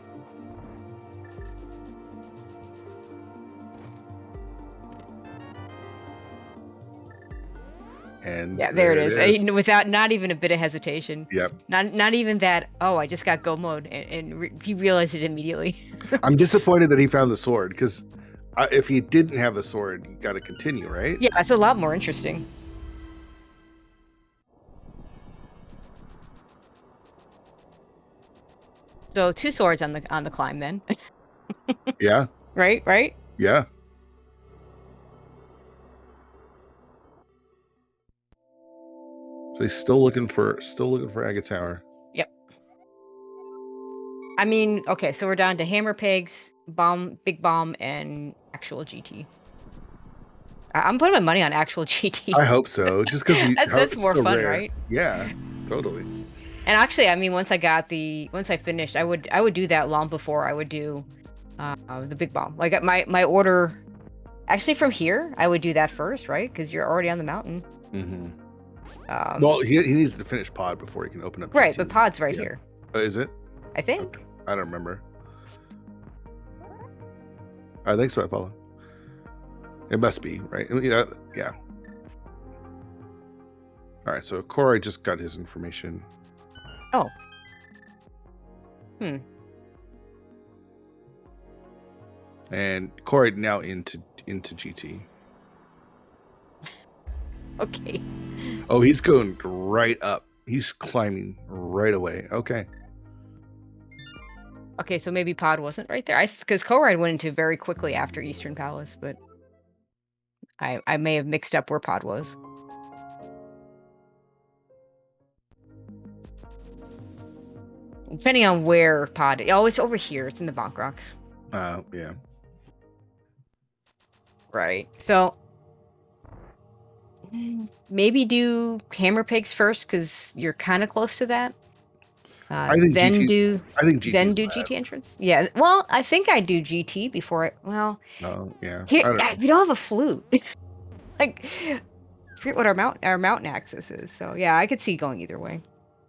And there it is. Without not even a bit of hesitation. Yep. Not even that. Oh, I just got go mode, and he realized it immediately. I'm disappointed that he found the sword because if he didn't have the sword, you got to continue, right? Yeah, that's a lot more interesting. So 2 swords on the climb then. Yeah. Right? Yeah. So he's still looking for Agate Tower. Yep. I mean, okay, so we're down to hammer pegs, big bomb, and actual GT. I'm putting my money on actual GT. I hope so. Just because That's it's more so fun, rare. right? Yeah, totally. And actually, I mean, once I finished, I would do that long before I would do the big bomb. Like my order, actually from here, I would do that first, right? Because you're already on the mountain. Mm-hmm. Well, he needs to finish pod before he can open up. Right, GT. but pod's right here. Is it? I think. Okay. I don't remember. I think so. I follow. It must be right. Yeah. All right. So Corride just got his information. Oh. And Corride now into GT. Okay. Oh, he's going right up. He's climbing right away. Okay. Okay, so maybe pod wasn't right there. Because Corride went into very quickly after Eastern Palace, but I may have mixed up where pod was. Depending on where pod. Oh, it's over here. It's in the Bonk Rocks. Yeah. Right. So maybe do hammer pegs first because you're kind of close to that. I think GT GT entrance. Yeah. Well, I think I do GT before Oh yeah. Here, we don't have a flute. Like, I forget what our mountain axis is. So yeah, I could see going either way.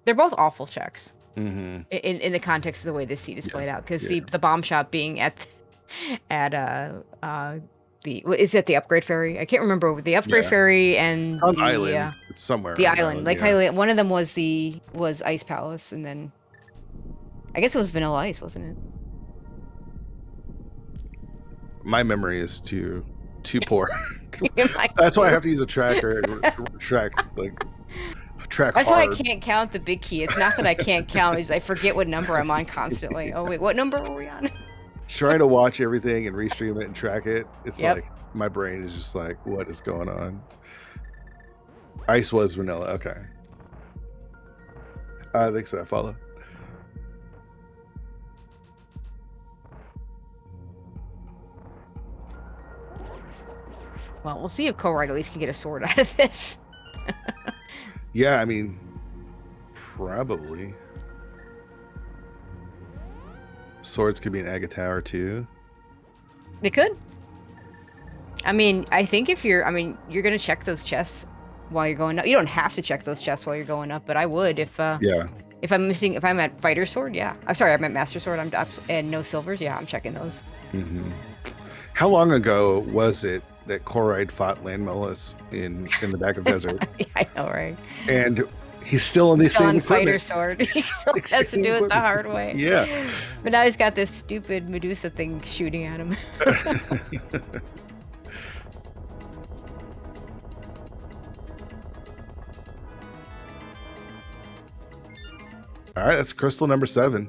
They're both awful checks. Mm-hmm. In the context of the way this seat is played out, because the bomb shot being at is it the upgrade ferry? I can't remember the upgrade ferry and on the island. It's somewhere. The island, like one of them was Ice Palace, and then I guess it was Vanilla Ice, wasn't it? My memory is too poor. That's why I have to use a tracker and track That's why I can't count the big key. It's not that I can't count; it's I forget what number I'm on constantly. Oh wait, what number were we on? Try to watch everything and restream it and track it. It's like my brain is just like, what is going on? Ice was vanilla. Okay. I think so. I follow. Well, we'll see if Corride at least can get a sword out of this. Yeah, I mean, probably. Swords could be an Agate Tower too. They could. I mean, I think you're going to check those chests while you're going up. You don't have to check those chests while you're going up, but I would if if I'm at fighter sword, yeah. I'm sorry, I'm at master sword. And no silvers, yeah. I'm checking those. Mm-hmm. How long ago was it that Corride fought Landmullis in the back of desert? I know, right? And he's still in the same fighter sword. He still has to do it the hard way. Yeah. But now he's got this stupid Medusa thing shooting at him. All right, that's crystal number 7.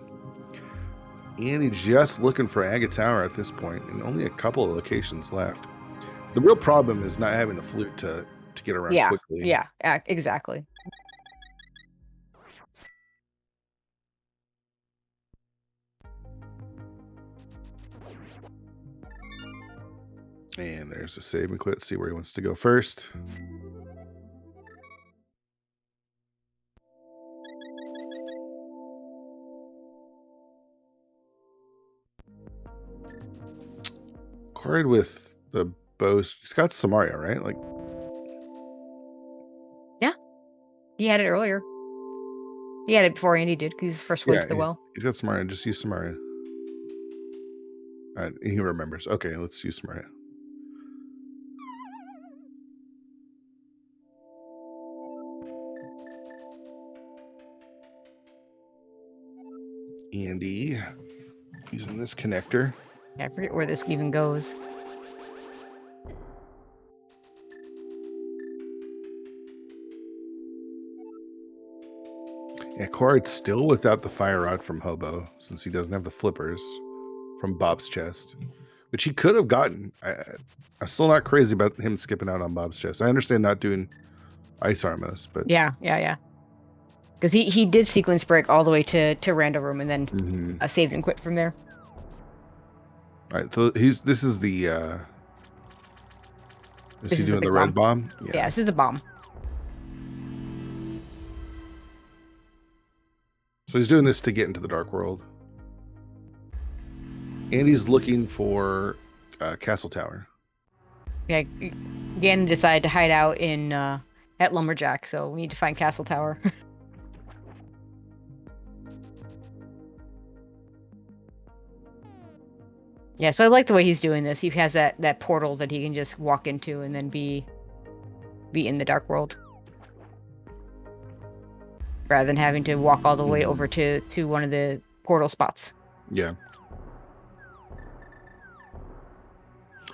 And he's just looking for Agate Tower at this point, and only a couple of locations left. The real problem is not having a flute to get around quickly. Yeah, exactly. And there's a save and quit. See where he wants to go first. Corride with the bows. He's got Samaria, right? Like, yeah, he had it earlier. He had it before Andy did because he's the first one to the well. He's got Samaria. Just use Samaria. He remembers. Okay, let's use Samaria. Andy using this connector. Yeah, I forget where this even goes. Yeah, Corride's still without the fire rod from Hobo, since he doesn't have the flippers from Bob's chest, which he could have gotten. I'm still not crazy about him skipping out on Bob's chest. I understand not doing ice armos, but Yeah. Because he did sequence break all the way to random room and then saved and quit from there. All right, so this is the is he doing the red bomb? Yeah, this is the bomb. So he's doing this to get into the dark world. And he's looking for Castle Tower. Yeah, Ganon decided to hide out in at Lumberjack, so we need to find Castle Tower. Yeah, so I like the way he's doing this. He has that portal that he can just walk into and then be in the dark world, rather than having to walk all the way over to one of the portal spots. Yeah.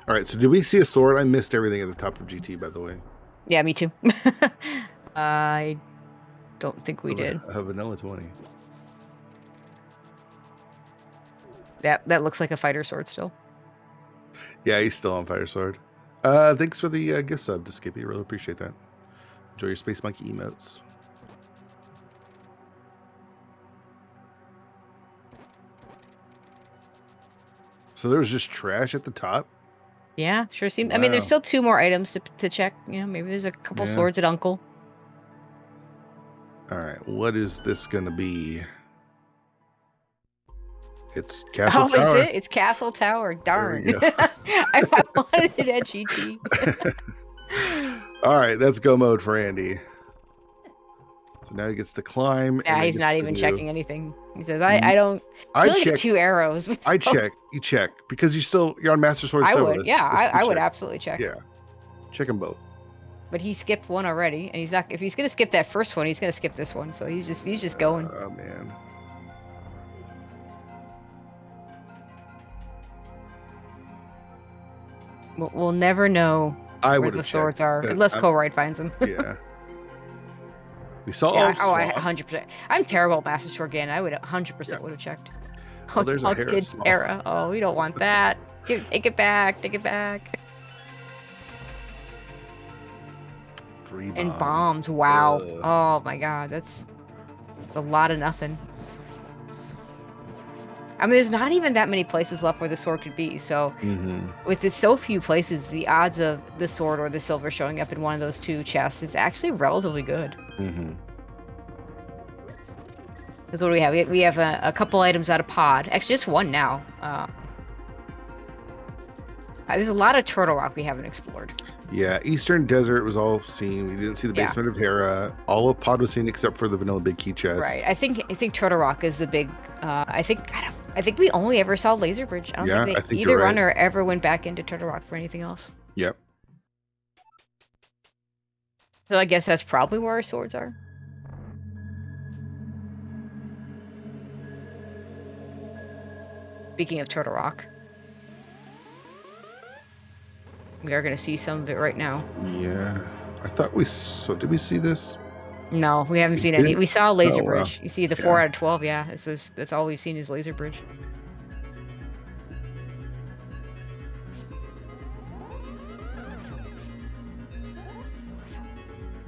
All right, so did we see a sword? I missed everything at the top of GT, by the way. Yeah, me too. I don't think we did. A vanilla 20. That looks like a fighter sword still. Yeah, he's still on fire sword. Thanks for the gift sub to Skippy. Really appreciate that. Enjoy your Space Monkey emotes. So there was just trash at the top? Yeah, sure seems. Wow. I mean, there's still 2 more items to check. You know, maybe there's a couple swords at Uncle. All right, what is this going to be? It's Castle Tower. Oh, is it? It's Castle Tower. Darn. I wanted it at GT. All right, that's go mode for Andy. So now he gets to climb. Yeah, he's not even checking anything. He says, I don't. I check 2 arrows. So. I check. You check because you're on Master Sword. I would. Yeah, I would absolutely check. Yeah, check them both. But he skipped one already, and he's not. If he's gonna skip that first one, he's gonna skip this one. So he's just going. Oh man. We'll never know where the swords are unless Corride finds them. Yeah. We saw. Yeah, 100%. I'm terrible at Master Sword Ganon. I would 100% would have checked. Oh, there's a kid era. Oh, we don't want that. Take it back. Take it back. 3 bombs. And bombs. Wow. Oh my god, that's a lot of nothing. I mean, there's not even that many places left where the sword could be. So, with so few places, the odds of the sword or the silver showing up in one of those 2 chests is actually relatively good. Because what do we have? We have a couple items out of pod. Actually, just 1 now. There's a lot of Turtle Rock we haven't explored. Yeah, Eastern Desert was all seen. We didn't see the basement of Hera. All of pod was seen except for the vanilla big key chest. Right. I think Turtle Rock is the big. I think we only ever saw Laser Bridge. I don't think either runner ever went back into Turtle Rock for anything else. Yep. So I guess that's probably where our swords are. Speaking of Turtle Rock. We are going to see some of it right now. Yeah. I thought did we see this? No, we haven't seen any. We saw Laser Bridge. You see the 4 out of 12, yeah. That's all we've seen is Laser Bridge.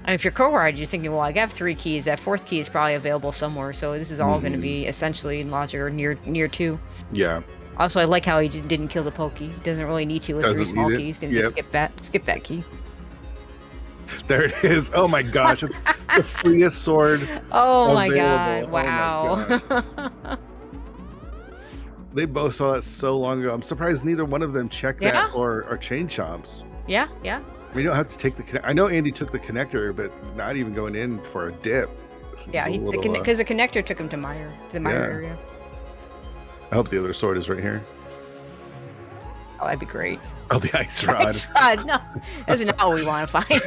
And if you're Corride, you're thinking, well, I have 3 keys. That 4th key is probably available somewhere, so this is all going to be essentially in logic or near 2. Yeah. Also, I like how he didn't kill the Pokey. He doesn't really need to with 3 small keys. He can just skip that key. There it is. Oh my gosh, it's the freest sword. Oh my available. god! Wow. Oh my God. They both saw that so long ago. I'm surprised neither one of them checked that or chain chomps. Yeah. We don't have to take the. I know Andy took the connector, but not even going in for a dip. Yeah, because the connector took him to the Mire area. I hope the other sword is right here. Oh, that'd be great. Oh, the ice rod. Ice rod, no. That's not what we want to find.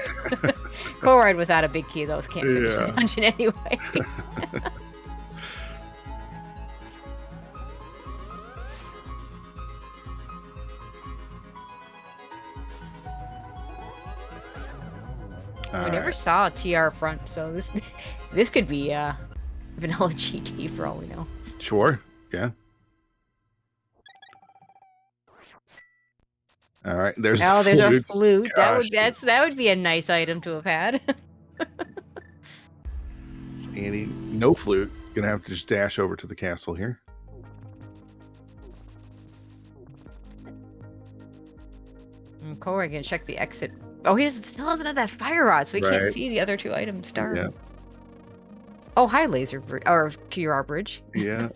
Corride without a big key, though, can't finish the dungeon anyway. We never saw a TR front, so this could be vanilla GT for all we know. Sure. Yeah. All right. There's Oh, the there's our flute. flute. Gosh, That would be a nice item to have had. Andy, no flute. Gonna have to just dash over to the castle here. Corride gonna check the exit. Oh, he still doesn't have that fire rod, so he can't Right. see the other 2 items. Darn. Yeah. Oh, hi, laser bridge or TR bridge. Yeah.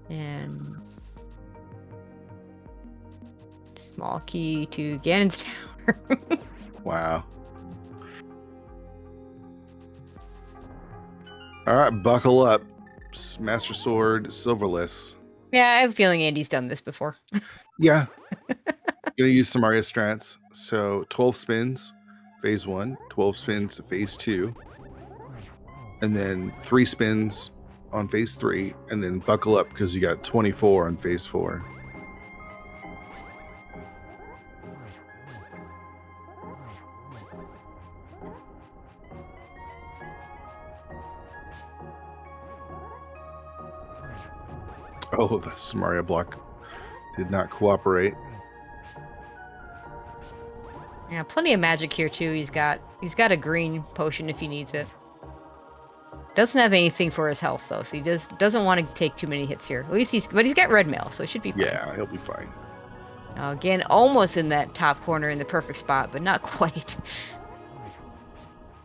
And small key to Ganon's tower. Wow. All right, buckle up. Master Sword, Silverless. Yeah, I have a feeling Andy's done this before. Yeah. Gonna use some Mario strats. So 12 spins, phase 1, 12 spins, phase 2, and then 3 spins on phase 3, and then buckle up because you got 24 on phase 4. Oh, the Samaria block did not cooperate. Yeah, plenty of magic here too. He's got a green potion if he needs it. Doesn't have anything for his health though, so he doesn't want to take too many hits here. At least he's got red mail, so it should be fine. Yeah, he'll be fine. Again, almost in that top corner in the perfect spot, but not quite.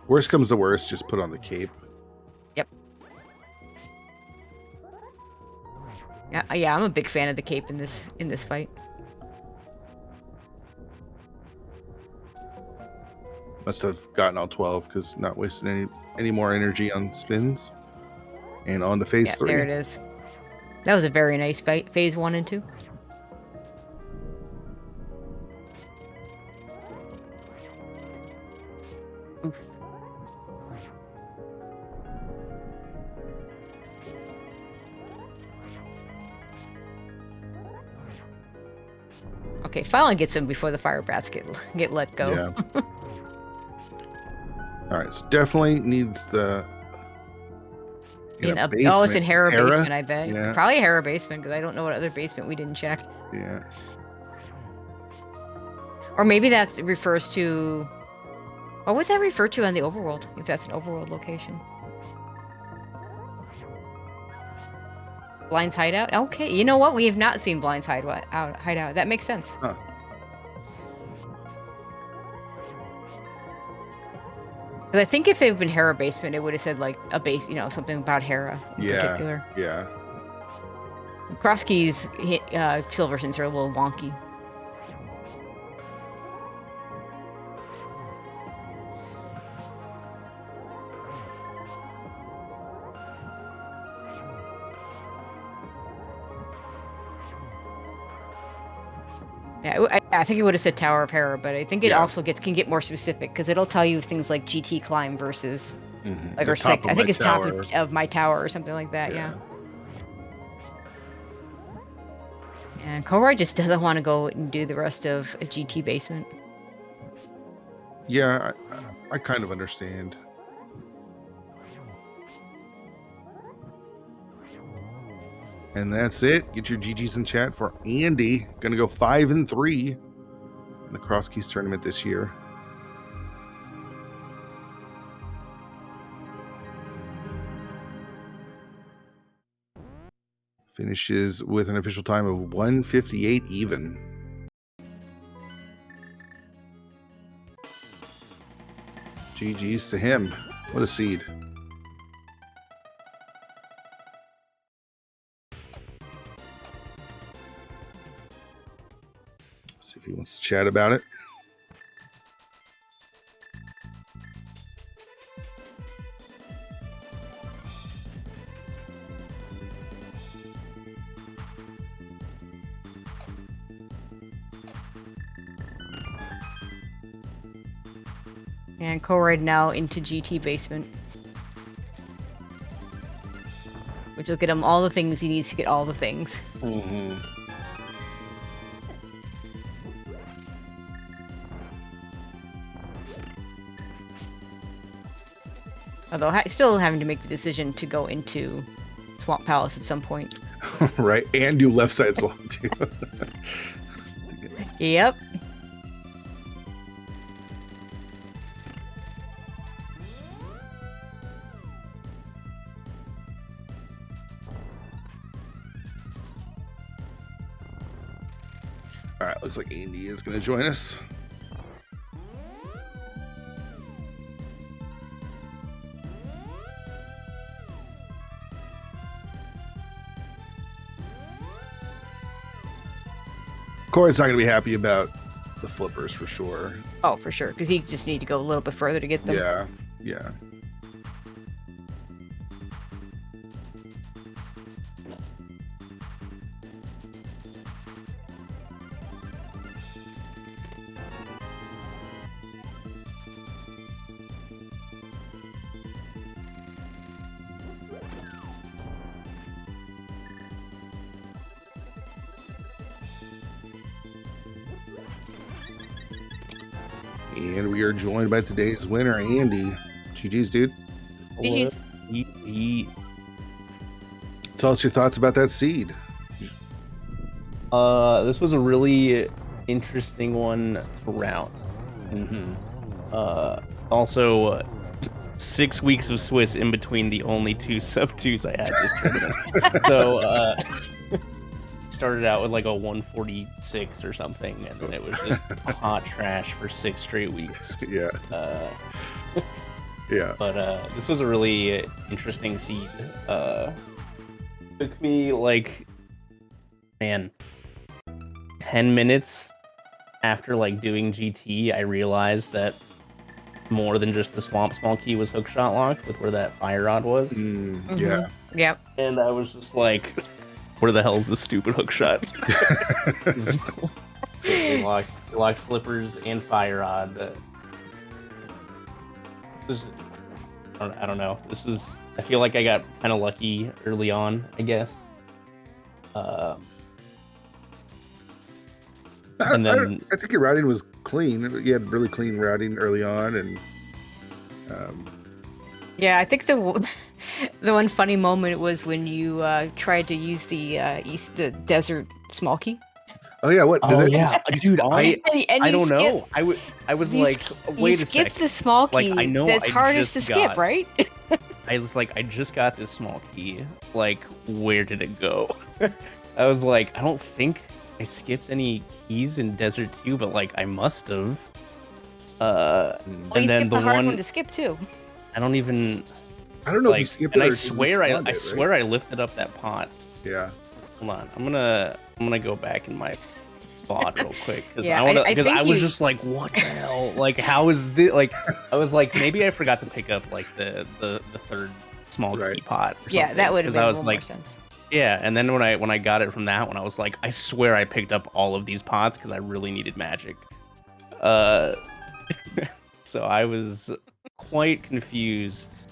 Worst comes to worst, just put on the cape. Yep. Yeah, I'm a big fan of the cape in this fight. Must have gotten all 12 because not wasting any more energy on spins. And on to phase 3. There it is. That was a very nice fight. Phase 1 and 2. Oof. Okay, finally gets him before the fire bats get let go. Yeah. All right, so definitely needs the. It's in Hera basement, I bet. Yeah. Probably Hera basement because I don't know what other basement we didn't check. Yeah. Or maybe that refers to. What would that refer to on the overworld? If that's an overworld location. Blind's hideout. Okay, you know what? We have not seen Blind's hideout. That makes sense. Huh. Because I think if it had been Hera basement, it would have said like a base, something about Hera in particular. Yeah. CrossKeys Silversons are a little wonky. Yeah, I think it would have said Tower of Hera, but I think it also can get more specific because it'll tell you things like GT climb versus like or six. I think it's top of my tower or something like that. Yeah. And Corride just doesn't want to go and do the rest of a GT basement. Yeah, I kind of understand. And that's it. Get your GGs in chat for Andy. Gonna go 5-3 in the CrossKeys tournament this year. Finishes with an official time of 1:58 even. GGs to him. What a seed. See if he wants to chat about it. And Corride now into GT basement. Which will get him all the things he needs to get all the things. Mm-hmm. Although still having to make the decision to go into Swamp Palace at some point. Right, and do left side swamp too. Yep. All right, looks like Andy is going to join us. Corride's not going to be happy about the flippers for sure. Oh, for sure, because he just need to go a little bit further to get them. Yeah, yeah. And we are joined by today's winner, Andy. GG's, dude. GG's. Tell us your thoughts about that seed. This was a really interesting one to route. Also, 6 weeks of Swiss in between the only 2 sub-2s I had this tournament. So, started out with like a 146 or something, and then it was just hot trash for 6 straight weeks. Yeah. Yeah. But this was a really interesting seed. Took me like, man, 10 minutes after like doing GT, I realized that more than just the swamp small key was hookshot locked with where that fire rod was. Yeah. Yep. And I was just like, where the hell is the stupid hookshot? They locked flippers and fire rod. I don't know. I feel like I got kind of lucky early on, I guess. And then I think your routing was clean. You had really clean routing early on, and Yeah, I think the one funny moment was when you tried to use the desert small key. oh yeah, what? oh yeah, dude, I And you don't know. skip- I was you like, sk- wait you a skip second. the small Like, key. I know that's I hardest to just skip, got- right? I was like, I just got this small key. Like, where did it go? I was like, I don't think I skipped any keys in Desert 2, but like I must have. Well, And you then skipped the the hard one one to skip too. I don't even I don't know if you like, skipped and it. I Or if you swear respawned it, swear I lifted up that pot. Right? Yeah. Hold on, I'm gonna go back in my VOD real quick because Yeah, I want to I because think I was you- just like, what the hell? Like, how is this? Like, I was like, maybe I forgot to pick up like the third small Right. key pot. Or Yeah, something, that would have 'cause been I a was little like, more sense. yeah, and then when I got it from that one, I was like, I swear I picked up all of these pots because I really needed magic. So I was quite confused,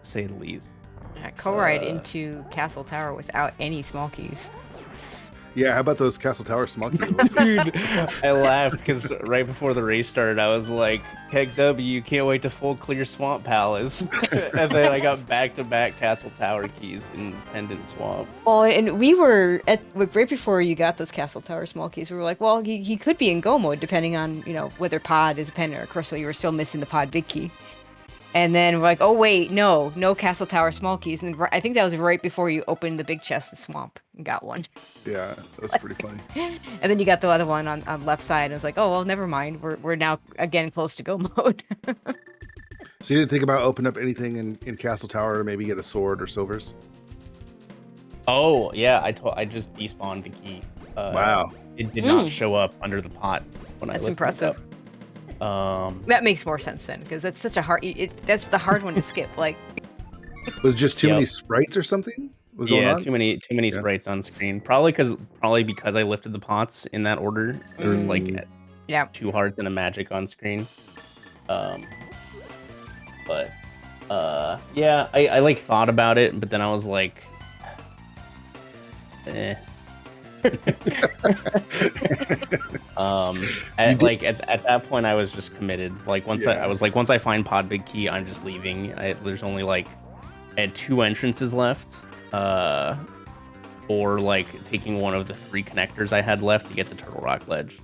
to say the least. Yeah, Corride into Castle Tower without any small keys. Yeah. How about those Castle Tower small keys? Dude, I laughed because right before the race started, I was like, heck W, can't wait to full clear Swamp Palace. And then I got back-to-back Castle Tower keys in Pendant Swamp. Well, and we were right before you got those Castle Tower small keys. We were like, well, he could be in go mode depending on whether pod is a pendant or crystal. You were still missing the pod big key. And then we're like, oh wait, no Castle Tower small keys. And then I think that was right before you opened the big chest of swamp and got one. Yeah, that's pretty funny. And then you got the other one on left side. And I was like, oh well, never mind. We're now again close to go mode. So you didn't think about opening up anything in Castle Tower to maybe get a sword or silvers? Oh, yeah, I just despawned the key. Wow. It did not show up under the pot when I That's lifted impressive. it up. That makes more sense then, because that's such a hard. That's the hard one to skip. Like, Was it just too many Yep. sprites or something? Was going Yeah, on? too many Yeah. sprites on screen. Probably because I lifted the pots in that order. There was like yeah, 2 hearts and a magic on screen. But yeah, I like thought about it, but then I was like, At that point, I was just committed. Like once I was like, once I find Pod Big Key, I'm just leaving. There's only like I had 2 entrances left, or like taking one of the 3 connectors I had left to get to Turtle Rock Ledge.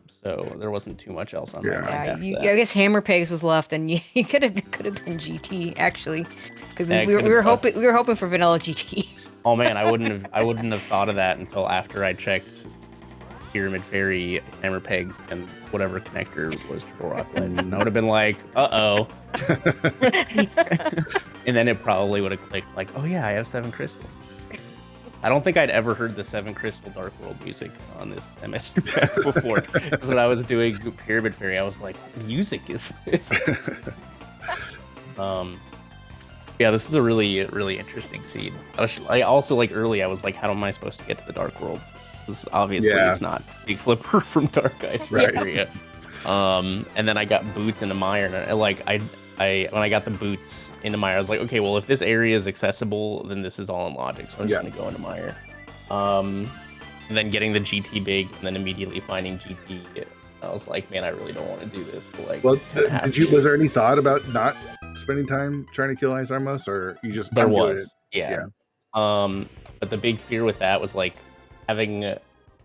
So there wasn't too much else on my mind after that. I guess Hammer Pegs was left, and you could have been GT actually, because we were hoping for vanilla GT. Oh man, I wouldn't have thought of that until after I checked Pyramid Fairy, Hammer Pegs, and whatever connector was Turtle Rock Ledge. And I would have been like, uh-oh. And then it probably would have clicked like, oh yeah, I have 7 crystals. I don't think I'd ever heard the 7 Crystal Dark World music on this MS2 pack before. Because when I was doing Pyramid Fairy, I was like, what music is this? Yeah, this is a really, really interesting scene. I also, like, early, I was like, how am I supposed to get to the Dark Worlds? Because obviously it's not Big Flipper from Dark Ice area. And then I got boots into Mire, and when I got the boots into Mire, I was like, okay, well, if this area is accessible, then this is all in logic, so I'm just going to go into Mire. And then getting the GT big, and then immediately finding GT, I was like, man, I really don't want to do this. But like, well, was there any thought about not spending time trying to kill Ice Armos, or you just there was, yeah. But the big fear with that was like having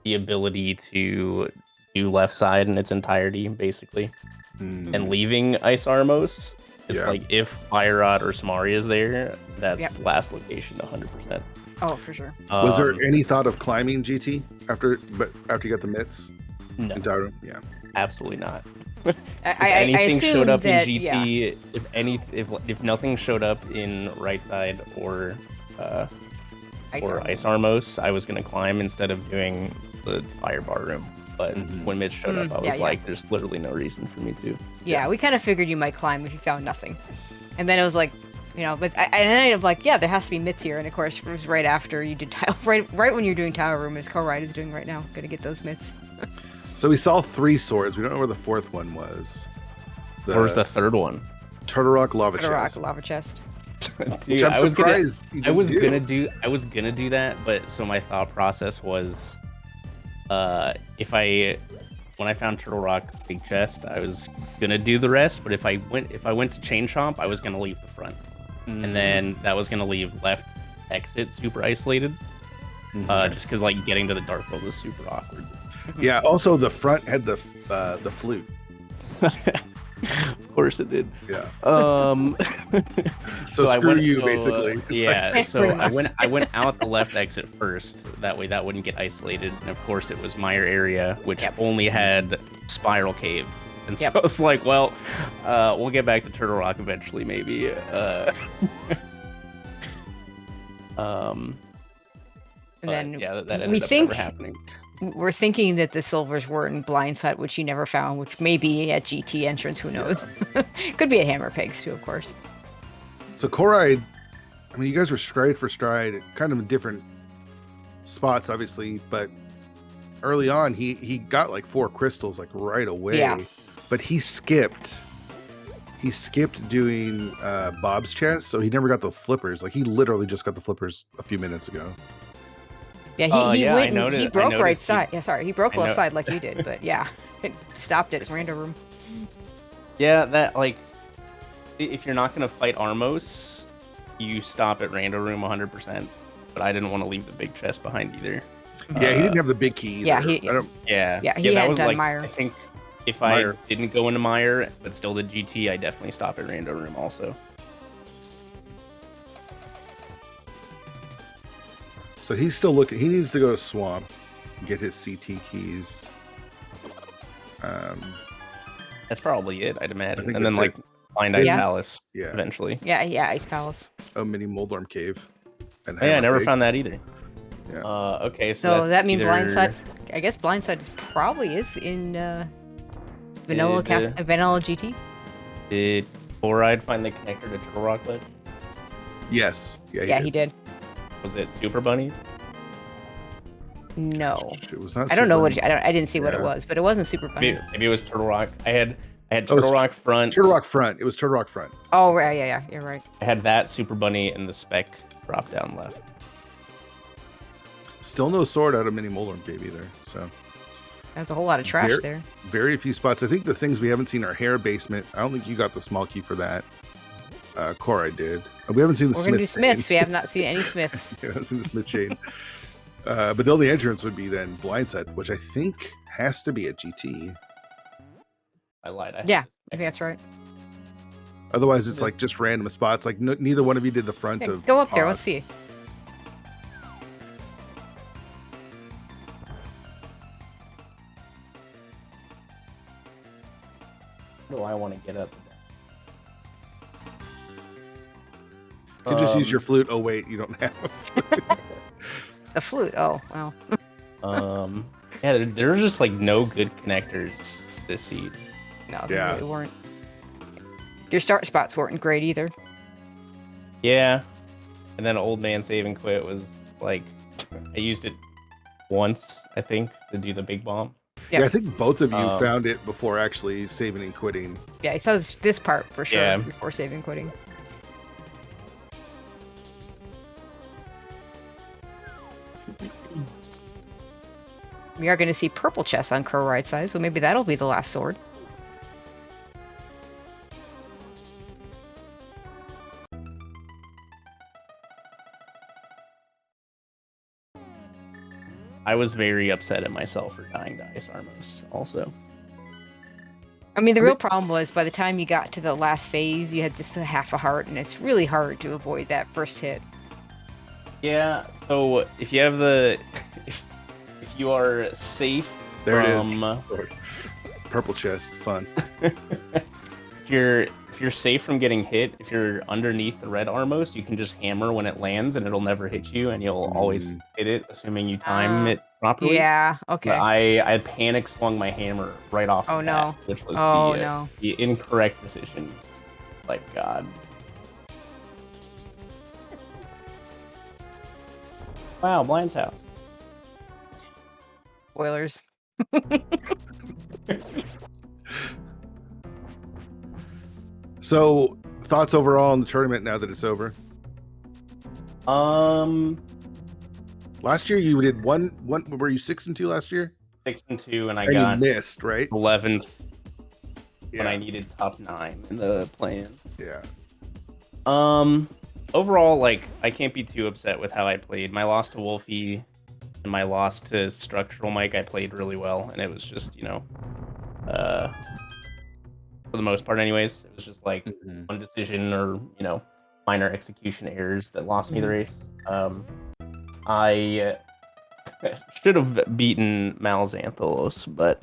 the ability to do left side in its entirety, basically, and leaving Ice Armos. It's like if Fire Rod or Smari is there, that's last location 100%. Oh, for sure. Was there any thought of climbing GT after you got the mitts? No. Yeah. Absolutely not. If anything showed up in GT, if nothing showed up in right side or Ice Armos, I was gonna climb instead of doing the Fire Bar Room. But when Mitch showed up, I was like, there's literally no reason for me to. Yeah, we kind of figured you might climb if you found nothing. And then it was like, but I was like, yeah, there has to be mitts here. And of course, it was right after you did tile, right when you're doing Tower Room, as Corride is doing right now. Gonna get those mitts. So we saw 3 swords. We don't know where the 4th one was. Where's the 3rd one? Turtle Rock Lava Turtle Chest. Rock Lava Chest. Dude, I was gonna do that, but so my thought process was, when I found Turtle Rock Big Chest, I was gonna do the rest. But if I went to Chain Chomp, I was gonna leave the front, and then that was gonna leave left exit super isolated, just because like getting to the Dark World was super awkward. Yeah. Also, the front had the flute. Of course it did. Yeah. So I went basically. Yeah. So I went out the left exit first. That way that wouldn't get isolated. And of course it was Mire area, which only had Spiral Cave. And so I was like, well, we'll get back to Turtle Rock eventually, maybe. And then that ended up never happening. We're thinking that the silvers were in Blindside, which you never found, which may be at GT entrance, who knows? Could be a Hammer Pegs too, of course. So Corride, I mean, you guys were stride for stride, kind of in different spots, obviously, but early on, he got like 4 crystals like right away. Yeah. But he skipped doing Bob's chest, so he never got the flippers. Like he literally just got the flippers a few minutes ago. Yeah, he went and he broke right side. Yeah, sorry, he broke left side like you did, but yeah, it stopped at Rando Room. Yeah, that like, if you're not gonna fight Armos, you stop at Rando Room 100%. But I didn't want to leave the big chest behind either. Yeah, he didn't have the big key either. Yeah, he hadn't done Mire. I think if I didn't go into Mire but still did GT, I definitely stop at Rando Room also. So he's still looking. He needs to go to Swamp and get his CT keys. That's probably it, I'd imagine. And then like find Ice Palace eventually. Yeah, Ice Palace. Oh, mini Moldorm Cave. And I never found that either. Yeah. Okay, so that means Blindside. I guess Blindside probably is in Vanilla GT. Did Corride find the connector to Turtle Rock Ledge? Yes. Yeah, he did. Was it Super Bunny? No, it was not. I don't know what. I didn't see what it was, but it wasn't Super Bunny. Maybe it was Turtle Rock. I had Turtle Rock Front. Turtle Rock Front. It was Turtle Rock Front. Oh right, yeah, you're right. I had that Super Bunny and the spec drop down left. Still no sword out of Mini Moldorm Cave either. So There's a whole lot of trash there. Very few spots. I think the things we haven't seen are Hair Basement. I don't think you got the small key for that. Corride did. We haven't seen the We're Smith. going to do Smiths. We have not seen any Smiths. We haven't seen the Smith chain. But the only entrance would be then Blindside, which I think has to be a GT. I lied. Yeah, I think that's right. Otherwise, it's like just random spots. Like neither one of you did the front of. Go up there. Pod. Let's see. What do I want to get up? You can just use your flute. Oh wait, you don't have a flute. Oh wow. Yeah, there are just like no good connectors this seed. No, they really weren't. Your start spots weren't great either. Yeah, and then Old Man Save and Quit was like, I used it once, I think, to do the big bomb. Yeah, I think both of you found it before actually saving and quitting. Yeah, I saw this part for sure Yeah. before saving and quitting. We are going to see purple chests on Corride side, so maybe that'll be the last sword. I was very upset at myself for dying to Ice Armos also. I mean, the real problem was by the time you got to the last phase, you had just a half a heart, and it's really hard to avoid that first hit. Yeah, so if you have the... if you are safe There from... it is. Purple chest, fun. If you're safe from getting hit, if you're underneath the red Armos, you can just hammer when it lands and it'll never hit you, and you'll always hit it, assuming you time it properly. Yeah, okay. But I panic swung my hammer right off the bat, which was the incorrect decision. Like, God. Wow, Blind's house. Spoilers. So, thoughts overall on the tournament now that it's over? Last year you did one. Were you 6-2 last year? 6-2, and I you got missed, right? 11th when I needed top 9 in the plan. Yeah. Overall, like, I can't be too upset with how I played. My loss to Wolfie and my loss to Structural Mike, I played really well, and it was just, you know, for the most part anyways, it was just like one decision or, you know, minor execution errors that lost me the race. I should have beaten Malxantholos, but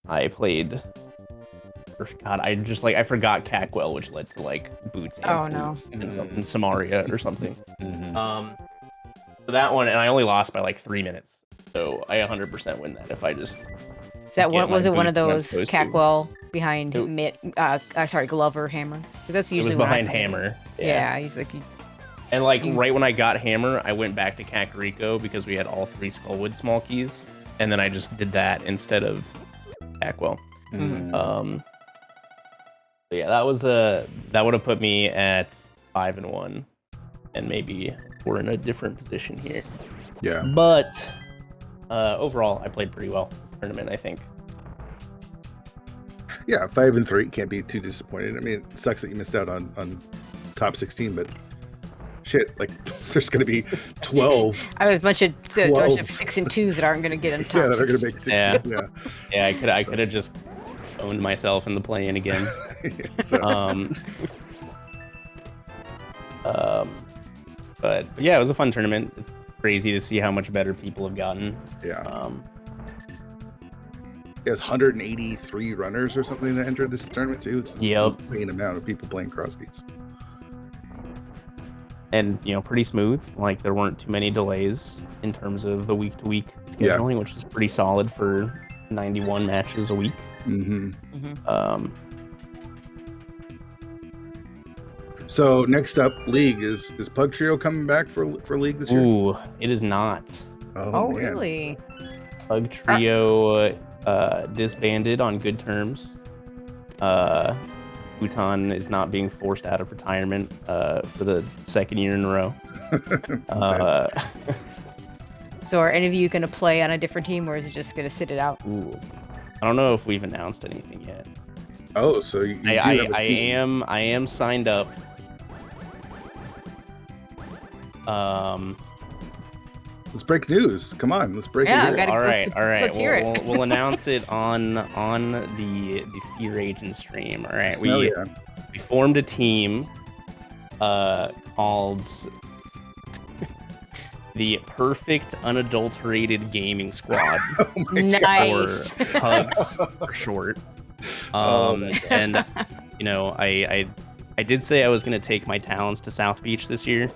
I played... God, I forgot Cackwell, which led to like boots and something Samaria or something. So that one, and I only lost by like 3 minutes, so I 100% win that if I just. Is that what was it? One of those Cackwell behind Glover hammer? Because that's usually it was behind hammer. Yeah, I usually. And like right when I got hammer, I went back to Kakariko because we had all 3 Skullwood small keys, and then I just did that instead of Cackwell. So yeah, that would have put me at 5-1, and maybe we're in a different position here. Yeah. But overall, I played pretty well this tournament, I think. Yeah, 5-3 can't be too disappointed. I mean, it sucks that you missed out on top 16, but shit, like there's going to be 12. I was a bunch of 6 and 2s that aren't going to get in top. Yeah, they're going to make 16. Yeah, I could have just owned myself in the play-in again. But yeah, it was a fun tournament. It's crazy to see how much better people have gotten. Yeah. There's 183 runners or something that entered this tournament too. It's an insane amount of people playing CrossKeys. And, you know, pretty smooth. Like, there weren't too many delays in terms of the week-to-week scheduling, which is pretty solid for 91 matches a week. So next up, League is Pug Trio coming back for League this year? Ooh, it is not. Oh really? Pug Trio disbanded on good terms. Bhutan is not being forced out of retirement for the 2nd year in a row. So are any of you going to play on a different team, or is it just going to sit it out? Ooh. I don't know if we've announced anything yet. Oh, so you do have a team. I am signed up. Let's break news. Come on, let's break it. All right. Let's hear it. We'll announce it on the Fear Agent stream. All right, we formed a team called the Perfect Unadulterated Gaming Squad. Nice. Or Pugs for short. And you know, I did say I was going to take my talents to South Beach this year.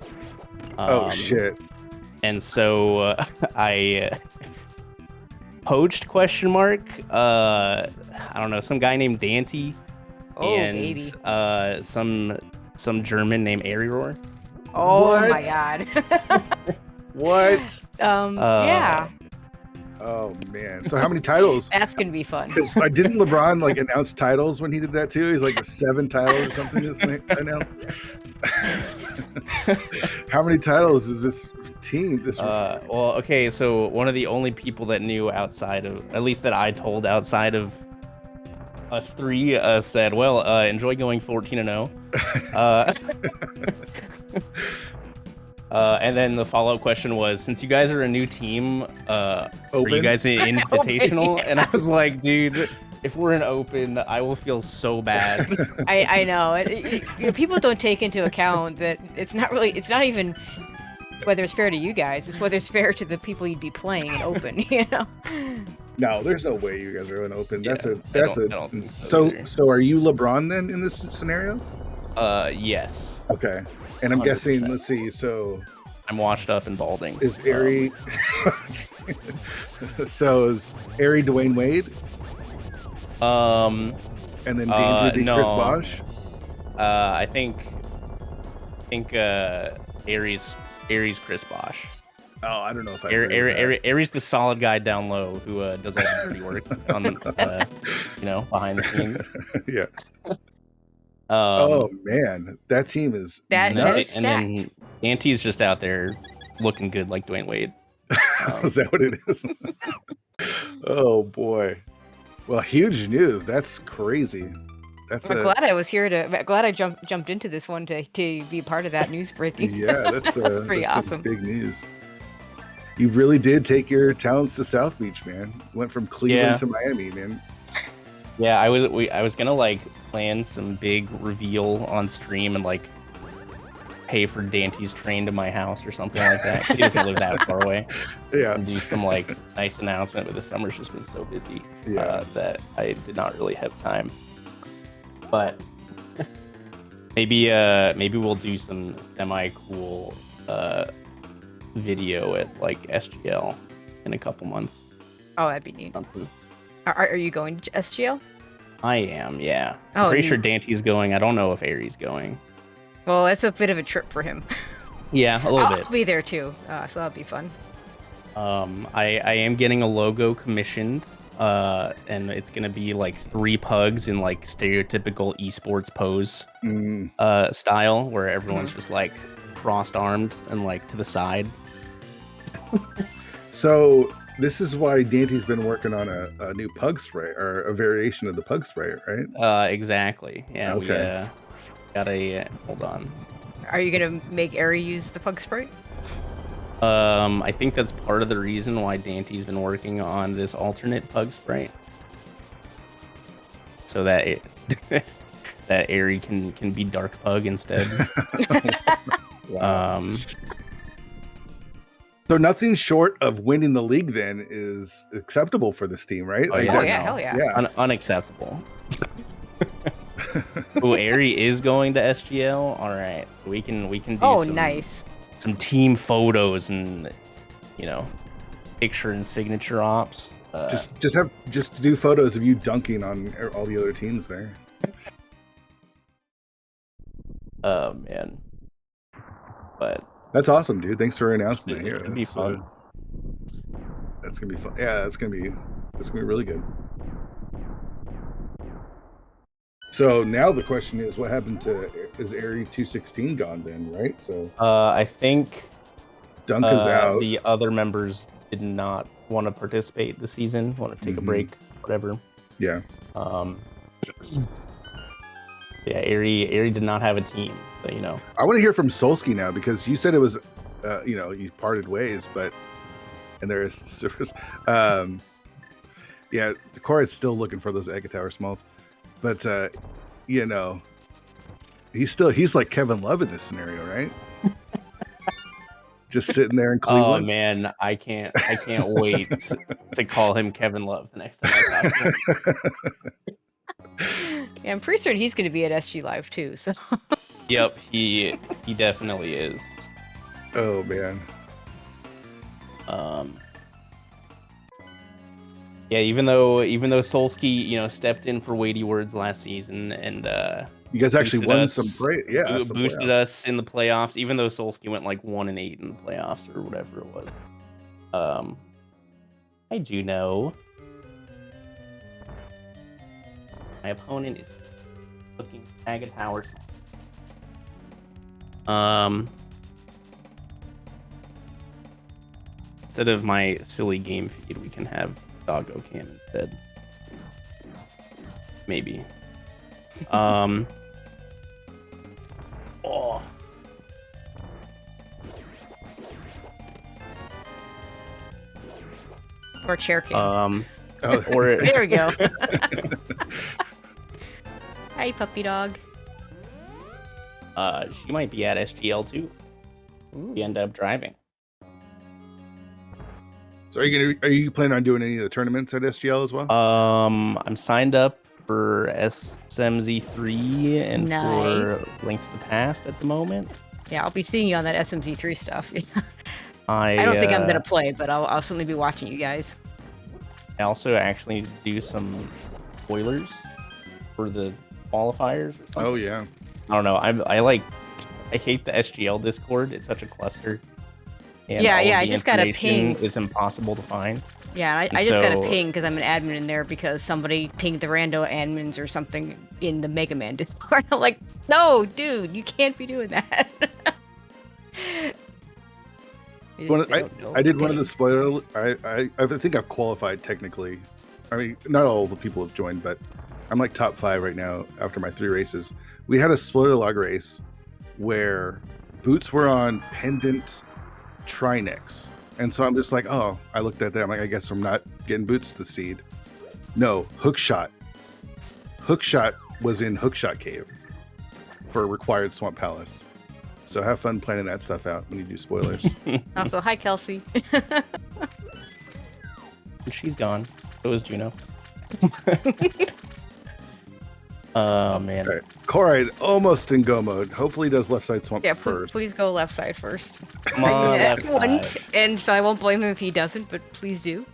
Oh shit. And so I poached ? I don't know, some guy named Dante. And baby. Some German named Ariror. Oh What? my god. What? Yeah. Oh man. So how many titles? That's gonna be fun. Because didn't LeBron like announce titles when he did that too? He's like 7 titles or something is announced. How many titles is this team? Well, okay, so one of the only people that knew outside of, at least that I told outside of us three, said, well, enjoy going 14-0. And then the follow-up question was, since you guys are a new team, are you guys in invitational? And I was like, dude, if we're in open, I will feel so bad. I know. People don't take into account that it's not even whether it's fair to you guys, it's whether it's fair to the people you'd be playing in open, you know? No, there's no way you guys are in open. Yeah, So are you LeBron then in this scenario? Yes. Okay. And I'm 100%. guessing, let's see, so I'm washed up and balding. is Ari so is Ari Dwayne Wade? And then Dante be no. Chris Bosh? I think Aries Chris Bosh. Oh, I don't know if Aries the solid guy down low who does all the dirty work on behind the scenes. Yeah. Oh man, that team is nuts. And then Dante's just out there looking good like Dwayne Wade. Is that what it is? Oh boy. Well, huge news. That's crazy. Glad I was here glad I jumped into this one to be part of that news breaking. Yeah, that's pretty that's awesome. Big news. You really did take your talents to South Beach, man. Went from Cleveland to Miami, man. Yeah, I was gonna like plan some big reveal on stream and like pay for Dante's train to my house or something like that. He doesn't live that far away. Yeah. And do some like nice announcement, but the summer's just been so busy that I did not really have time. But maybe we'll do some semi-cool video at like SGL in a couple months. Oh, that'd be neat. Are you going to SGL? I am, yeah. Oh, I'm pretty sure Dante's going. I don't know if Aries going. Well, it's a bit of a trip for him. Yeah, a little bit. I'll be there too, so that'll be fun. I am getting a logo commissioned, and it's gonna be like 3 pugs in like stereotypical esports pose style, where everyone's just like crossed armed and like to the side. So this is why Dante's been working on a new pug spray, or a variation of the pug spray, right? Exactly. Yeah. Okay. We got a hold on. Are you gonna make Ari use the pug spray? I think that's part of the reason why Dante's been working on this alternate pug spray, so that that Ari can be dark pug instead. Wow. So nothing short of winning the league then is acceptable for this team, right? Oh, Like, yeah. Hell yeah. Unacceptable. Oh, Ari is going to SGL. All right, so we can do some team photos and picture and signature ops. Just do photos of you dunking on all the other teams there. Oh man, but that's awesome, dude. Thanks for announcing that here. It'll be fun. That's gonna be fun. Yeah, that's gonna be really good. So now the question is, what happened is Ari 216 gone then, right? So I think Dunk is out. The other members did not want to participate this season, want to take a break, whatever. Yeah. Yeah, Airy did not have a team, so you know. I want to hear from Solsky now because you said it was, you know, you parted ways, and there is service. Yeah, Corride's still looking for those Egg Tower smalls, but you know, he's like Kevin Love in this scenario, right? Just sitting there in Cleveland. Oh man, I can't wait to call him Kevin Love the next time I talk to him. Yeah, I'm pretty sure he's going to be at SG Live too. So. Yep, he definitely is. Oh man. Yeah, even though Solsky, you know, stepped in for weighty words last season and you guys actually won us, some boosted us in the playoffs, even though Solsky went like 1-8 in the playoffs or whatever it was. I do know my opponent is looking Mega Tower. Instead of my silly game feed, we can have Doggo Cam instead. Maybe. Oh. Or chair cam. Or there we go. Hi, puppy dog. She might be at SGL too. We end up driving. So are you planning on doing any of the tournaments at SGL as well? I'm signed up for SMZ3 and for Link to the Past at the moment. Yeah, I'll be seeing you on that SMZ3 stuff. I don't think I'm gonna play, but I'll certainly be watching you guys. I also actually need to do some spoilers for the qualifiers. Oh yeah. I don't know. I hate the SGL Discord. It's such a cluster. And I just got a ping. It's impossible to find. Yeah, I just got a ping because I'm an admin in there because somebody pinged the rando admins or something in the Mega Man Discord. I'm like, no, dude, you can't be doing that. I did one of the spoiler. I think I've qualified technically. I mean, not all the people have joined, but I'm like top 5 right now after my 3 races. We had a spoiler log race where boots were on pendant Trinex. And so I'm just like, oh, I looked at that. I'm like, I guess I'm not getting boots to seed. No, Hookshot. Hookshot was in Hookshot Cave for required Swamp Palace. So have fun planning that stuff out when you do spoilers. Also, hi, Kelsey. She's gone. So was Juno. Oh, man. Right. Corride almost in go mode. Hopefully he does left side swamp first. Please go left side first. Come on, left side. And so I won't blame him if he doesn't, but please do.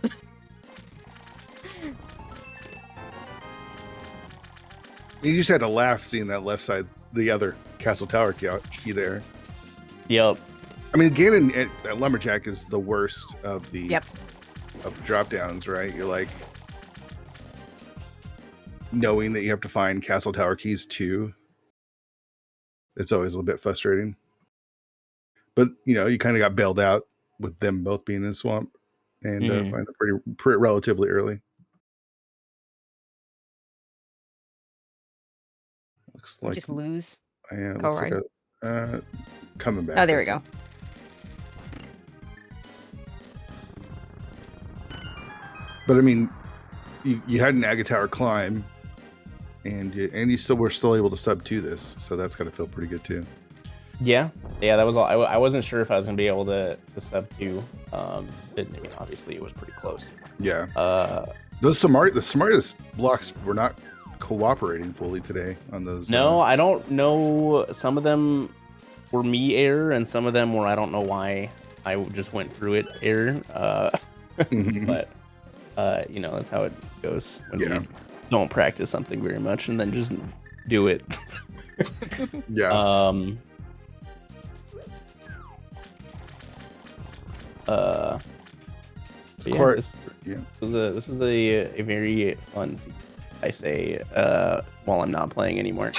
You just had to laugh seeing that left side, the other Castle Tower key there. Yep. I mean, Ganon at Lumberjack is the worst of the drop downs, right? You're like knowing that you have to find Castle Tower keys too. It's always a little bit frustrating. But you know, you kind of got bailed out with them both being in the swamp and find it pretty relatively early. Looks like just lose. Yeah, looks like coming back. Oh, there we go. But I mean, you had an Agatower climb, and you still were still able to sub to this, so that's got to feel pretty good too. Yeah, that was all. I wasn't sure if I was gonna be able to sub to. I mean, obviously it was pretty close. Yeah. The smartest blocks were not cooperating fully today on those. No, I don't know. Some of them were me error, and some of them were I don't know why I just went through it error. But you know, that's how it goes when we don't practice something very much and then just do it. Yeah. This was a very fun season, I say, while I'm not playing anymore.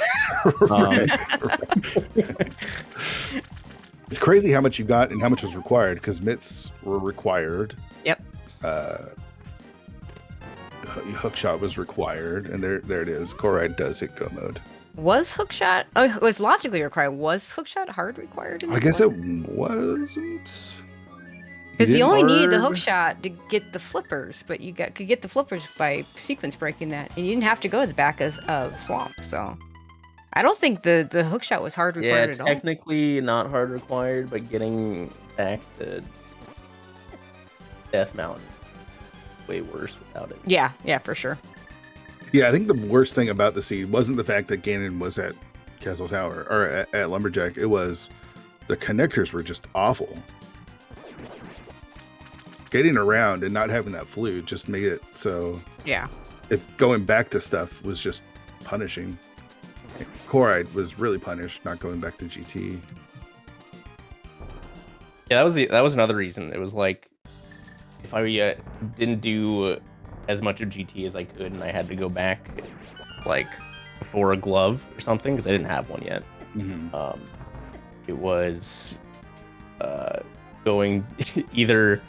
It's crazy how much you got and how much was required because mitts were required. Yep. hookshot was required, and there it is. Corride does hit go mode. Was hookshot? Oh, it was logically required. Was hookshot hard required? In I this guess one? it wasn't. Because you only needed the hard? hookshot to get the flippers, but you could get the flippers by sequence breaking that, and you didn't have to go to the back of swamp. So I don't think the hookshot was hard Yeah, required at all. technically not hard required, but getting back to Death Mountain way worse without it. Yeah, for sure. Yeah, I think the worst thing about the seed wasn't the fact that Ganon was at Castle Tower or at Lumberjack. It was the connectors were just awful. Getting around and not having that flute just made it so. Yeah. If going back to stuff was just punishing. Corride was really punished not going back to GT. Yeah, that was another reason. It was like if I didn't do as much of GT as I could, and I had to go back like before a glove or something because I didn't have one yet. Mm-hmm. It was going either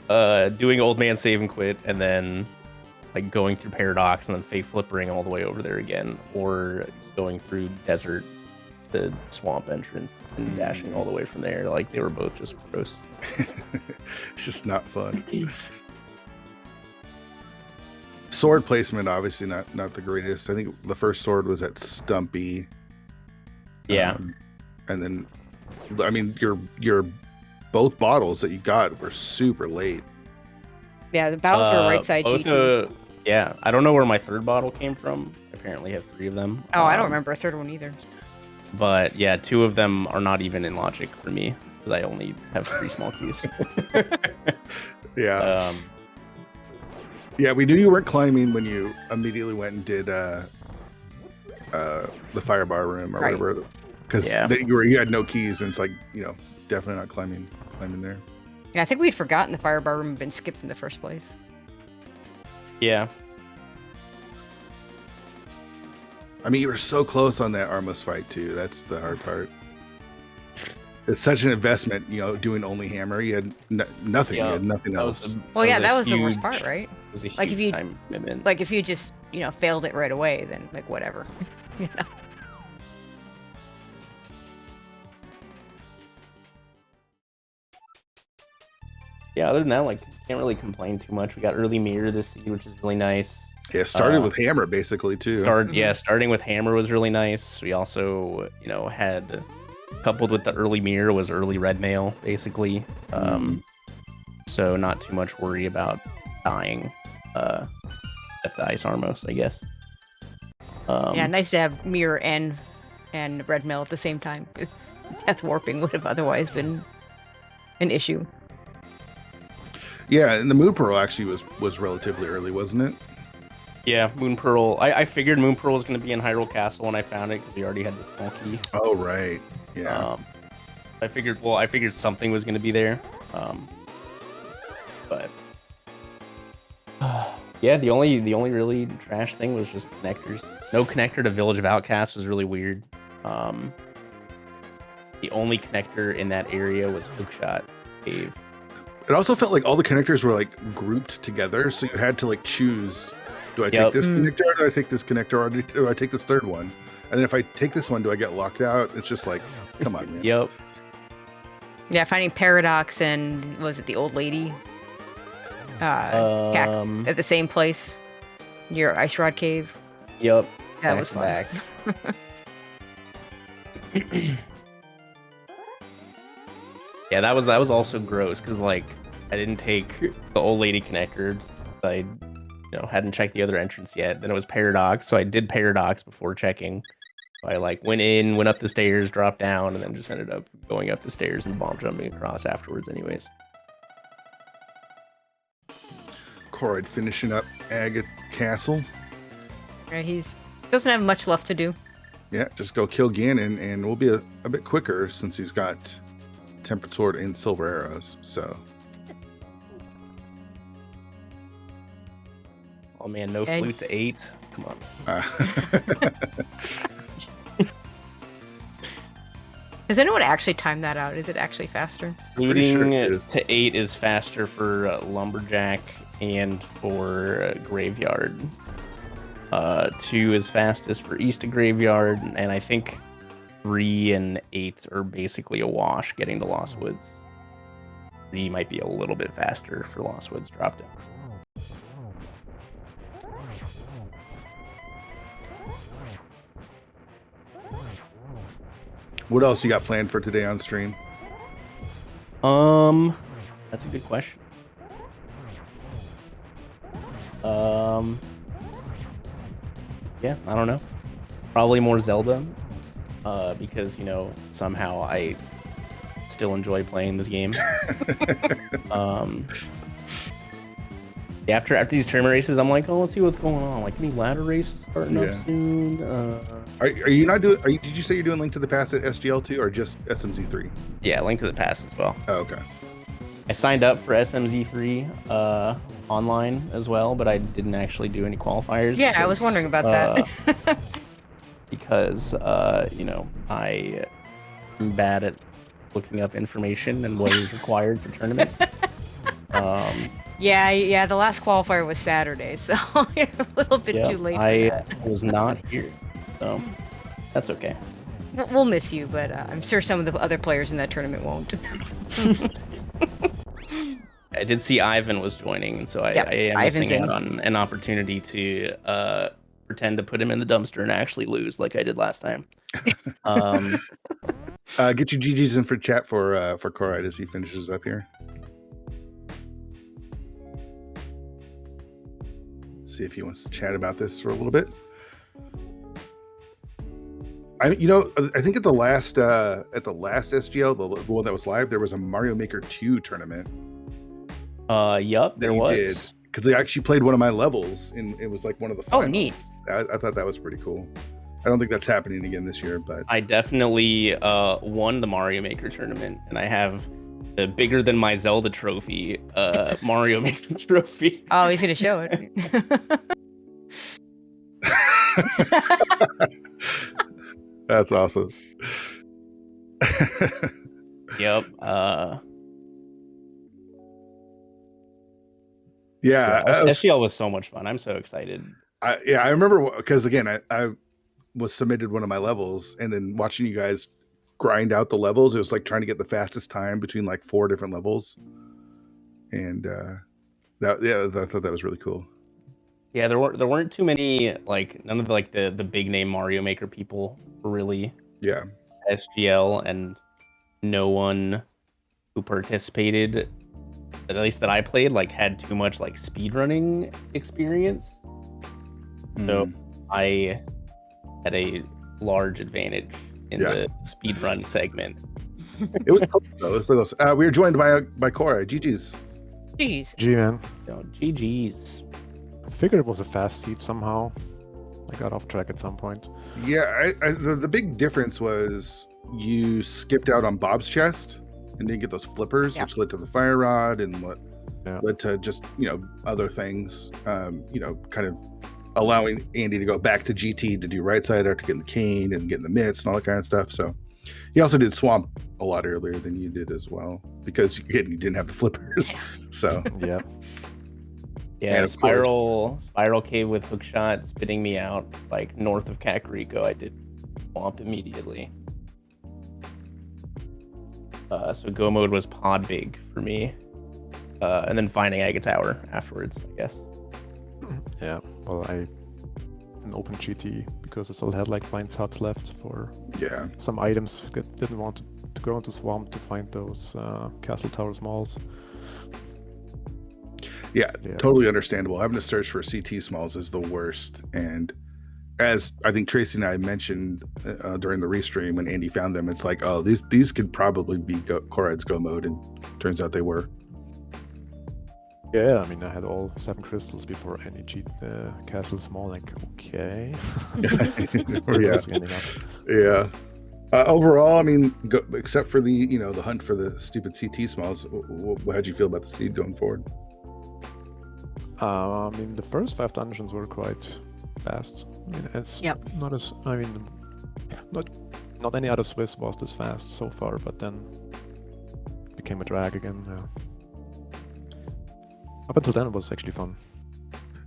doing old man save and quit, and then like going through Paradox and then fake flippering all the way over there again, or going through desert the swamp entrance and dashing all the way from there. Like they were both just gross. It's just not fun. Sword placement obviously not the greatest. I think the first sword was at Stumpy. Yeah. And then I mean your both bottles that you got were super late. Yeah, the battles were right side GT. Yeah, I don't know where my third bottle came from. I apparently have 3 of them. Oh, I don't remember a third one either. But yeah, 2 of them are not even in logic for me because I only have 3 small keys. Yeah. Yeah, we knew you weren't climbing when you immediately went and did the firebar room or whatever, because you had no keys, and it's like, you know, definitely not climbing there. Yeah, I think we'd forgotten the firebar room had been skipped in the first place. Yeah. I mean, you were so close on that Armos fight too. That's the hard part. It's such an investment, you know, doing only hammer. You had nothing. Yeah, you had nothing else. That was the worst part, right? It was a huge like if you time commitment. Like if you just, you know, failed it right away, then like whatever. You know. Yeah, other than that, like, can't really complain too much. We got early mirror this seed, which is really nice. Yeah, started with hammer basically too. Starting with hammer was really nice. We also, you know, had coupled with the early mirror was early red mail basically. So not too much worry about dying. That's Ice Armos, I guess. Yeah, nice to have mirror and red mail at the same time. It's death warping would have otherwise been an issue. Yeah, and the Moon Pearl actually was relatively early, wasn't it? Yeah, Moon Pearl. I figured Moon Pearl was going to be in Hyrule Castle when I found it because we already had the small key. Oh right, yeah. I figured something was going to be there, but yeah, the only really trash thing was just connectors. No connector to Village of Outcasts was really weird. The only connector in that area was Hookshot Cave. It also felt like all the connectors were like grouped together, so you had to like choose: do I take this connector, or do I take this connector, or do I take this third one? And then if I take this one, do I get locked out? It's just like, come on, man. Yep. Yeah, finding Paradox and was it the old lady? At the same place, near Ice Rod Cave. Yep. That was fun. Back. Yeah, that was also gross because like I didn't take the old lady connector. I hadn't checked the other entrance yet. Then it was Paradox, so I did Paradox before checking. So I like went up the stairs, dropped down, and then just ended up going up the stairs and bomb jumping across afterwards. Anyways. Corride finishing up Agate Castle. Yeah, doesn't have much left to do. Yeah, just go kill Ganon, and we'll be a bit quicker since he's got Tempered Sword and Silver Arrows. So. Oh man, no flute to 8. Come on. Has anyone actually timed that out? Is it actually faster? Pretty sure Looting it is. to 8 is faster for lumberjack and for graveyard. 2 is fastest for east of graveyard, and I think 3 and 8 are basically a wash getting to Lost Woods. 3 might be a little bit faster for Lost Woods drop down. What else you got planned for today on stream? That's a good question. Yeah, I don't know. Probably more Zelda, because somehow I still enjoy playing this game. After these tournament races, I'm like, oh, let's see what's going on. Like, any ladder races starting up soon? Are you not doing? Did you say you're doing Link to the Past at SGL2 or just SMZ3? Yeah, Link to the Past as well. Oh, okay. I signed up for SMZ3 online as well, but I didn't actually do any qualifiers. Yeah, I was wondering about that. Because I am bad at looking up information and what is required for tournaments. Yeah, the last qualifier was Saturday, so you're a little bit too late for that. I was not here, so that's okay. We'll miss you, but I'm sure some of the other players in that tournament won't. I did see Ivan was joining, and so I am missing out on an opportunity to pretend to put him in the dumpster and actually lose like I did last time. Get your GGs in for chat for Corride as he finishes up here. See if he wants to chat about this for a little bit. I think at the last SGL, the one that was live, there was a Mario Maker 2 tournament. Yup, there was. Because they actually played one of my levels, and it was like one of the finals. Oh, neat. I thought that was pretty cool. I don't think that's happening again this year, but I definitely won the Mario Maker tournament, and I have the bigger than my Zelda trophy, Mario Maker trophy. Oh, he's gonna show it. That's awesome. Yep. Yeah, SGL was so much fun. I'm so excited. I remember because again, I was submitted one of my levels, and then watching you guys grind out the levels, it was like trying to get the fastest time between like 4 different levels, and I thought that was really cool. Yeah, there weren't too many, like none of the big name Mario Maker people were really SGL, and no one who participated, at least that I played, like had too much like speedrunning experience. So I had a large advantage in the speedrun segment. It was close, though. It was close. We were joined by Corride. GG's. Jeez. G, man. GG's. I figured it was a fast seat somehow. I got off track at some point. Yeah, the big difference was you skipped out on Bob's chest and didn't get those flippers, which led to the fire rod and what led to just other things. Kind of allowing Andy to go back to GT to do right side after getting the cane and getting the mitts and all that kind of stuff. So he also did swamp a lot earlier than you did as well, because you didn't have the flippers. So yeah, spiral cave with hook shot spitting me out like north of Kakariko. I did swamp immediately. So go mode was pod big for me, and then finding Aga Tower afterwards, I guess. Yeah, well, I opened GT because I still had like blind huts left for some items that didn't want to go into swamp to find those castle tower smalls. Yeah, totally understandable. Having to search for CT smalls is the worst. And as I think Tracy and I mentioned during the restream when Andy found them, it's like, oh, these could probably be Corride's go mode, and turns out they were. Yeah, I mean, I had all 7 crystals before any castle small. Like, okay. Overall, I mean, except for the the hunt for the stupid CT smalls, how'd you feel about the seed going forward? I mean, the first 5 dungeons were quite fast. I mean, it's not not any other Swiss was this fast so far, but then became a drag again. Up until then, it was actually fun.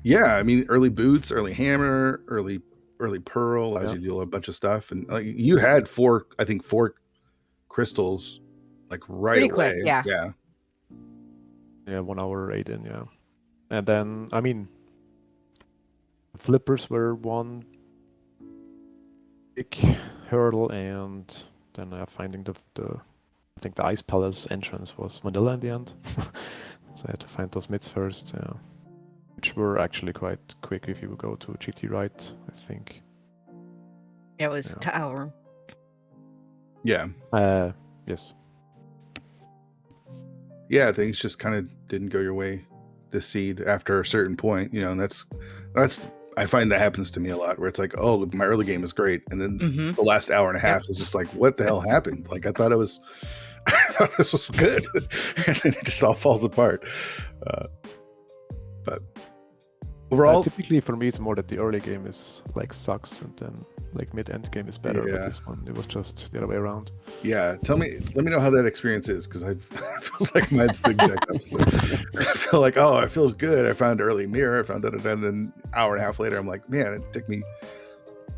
Yeah, I mean, early boots, early hammer, early pearl allows you to do a bunch of stuff, and you had four crystals like right Pretty away. quick, yeah. Yeah, 1 hour 8 in, yeah. And then, I mean, flippers were one big hurdle, and then finding the I think the Ice Palace entrance was vanilla in the end. So I had to find those mids first, which were actually quite quick if you would go to GT right, I think. It was Tower. Yeah. Yes. Yeah, things just kind of didn't go your way this seed after a certain point, and that's I find that happens to me a lot, where it's like, oh, my early game is great, and then the last hour and a half is just like, what the hell happened? Like, I thought this was good, and then it just all falls apart. But overall, typically for me, it's more that the early game is like sucks, and then like mid-end game is better. But this one, it was just the other way around. Yeah, let me know how that experience is, because it feels like mine's the exact opposite. I feel like, oh, I feel good. I found early mirror. I found that, and then an hour and a half later, I'm like, man, it took me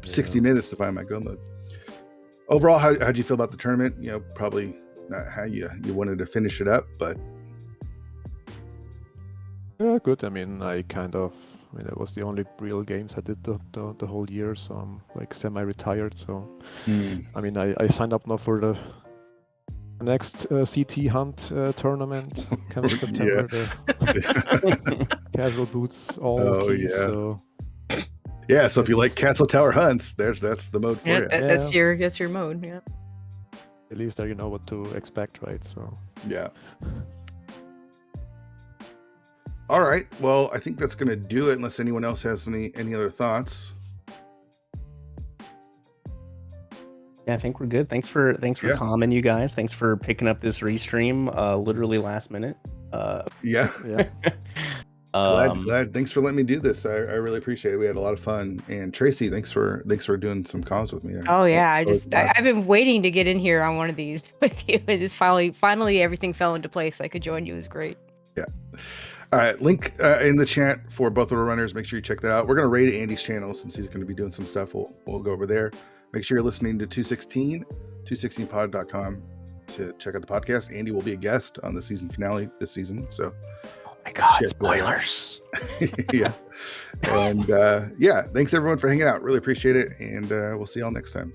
60 minutes to find my go mode. Overall, how'd you feel about the tournament? Probably not how you wanted to finish it up, but yeah, good. I mean, that was the only real games I did the whole year, so I'm like semi-retired. So, I mean, I signed up now for the next CT Hunt tournament coming September. The casual boots, all keys. So. Yeah, so if you like Castle Tower hunts, that's the mode for you. That's your mode. Yeah. At least there you know what to expect, right? So. Yeah. All right. Well, I think that's going to do it, unless anyone else has any other thoughts. Yeah, I think we're good. Thanks for calming you guys. Thanks for picking up this restream literally last minute. Yeah. Glad. Thanks for letting me do this. I really appreciate it. We had a lot of fun. And Tracy, thanks for doing some calls with me. Oh yeah, I've been waiting to get in here on one of these with you. It just finally everything fell into place. I could join you. It was great. Yeah. All right, link in the chat for both of our runners. Make sure you check that out. We're going to raid Andy's channel since he's going to be doing some stuff. We'll go over there. Make sure you're listening to 216pod.com to check out the podcast. Andy will be a guest on the season finale this season. So, oh my God, spoilers. Yeah. And thanks everyone for hanging out. Really appreciate it. And we'll see y'all next time.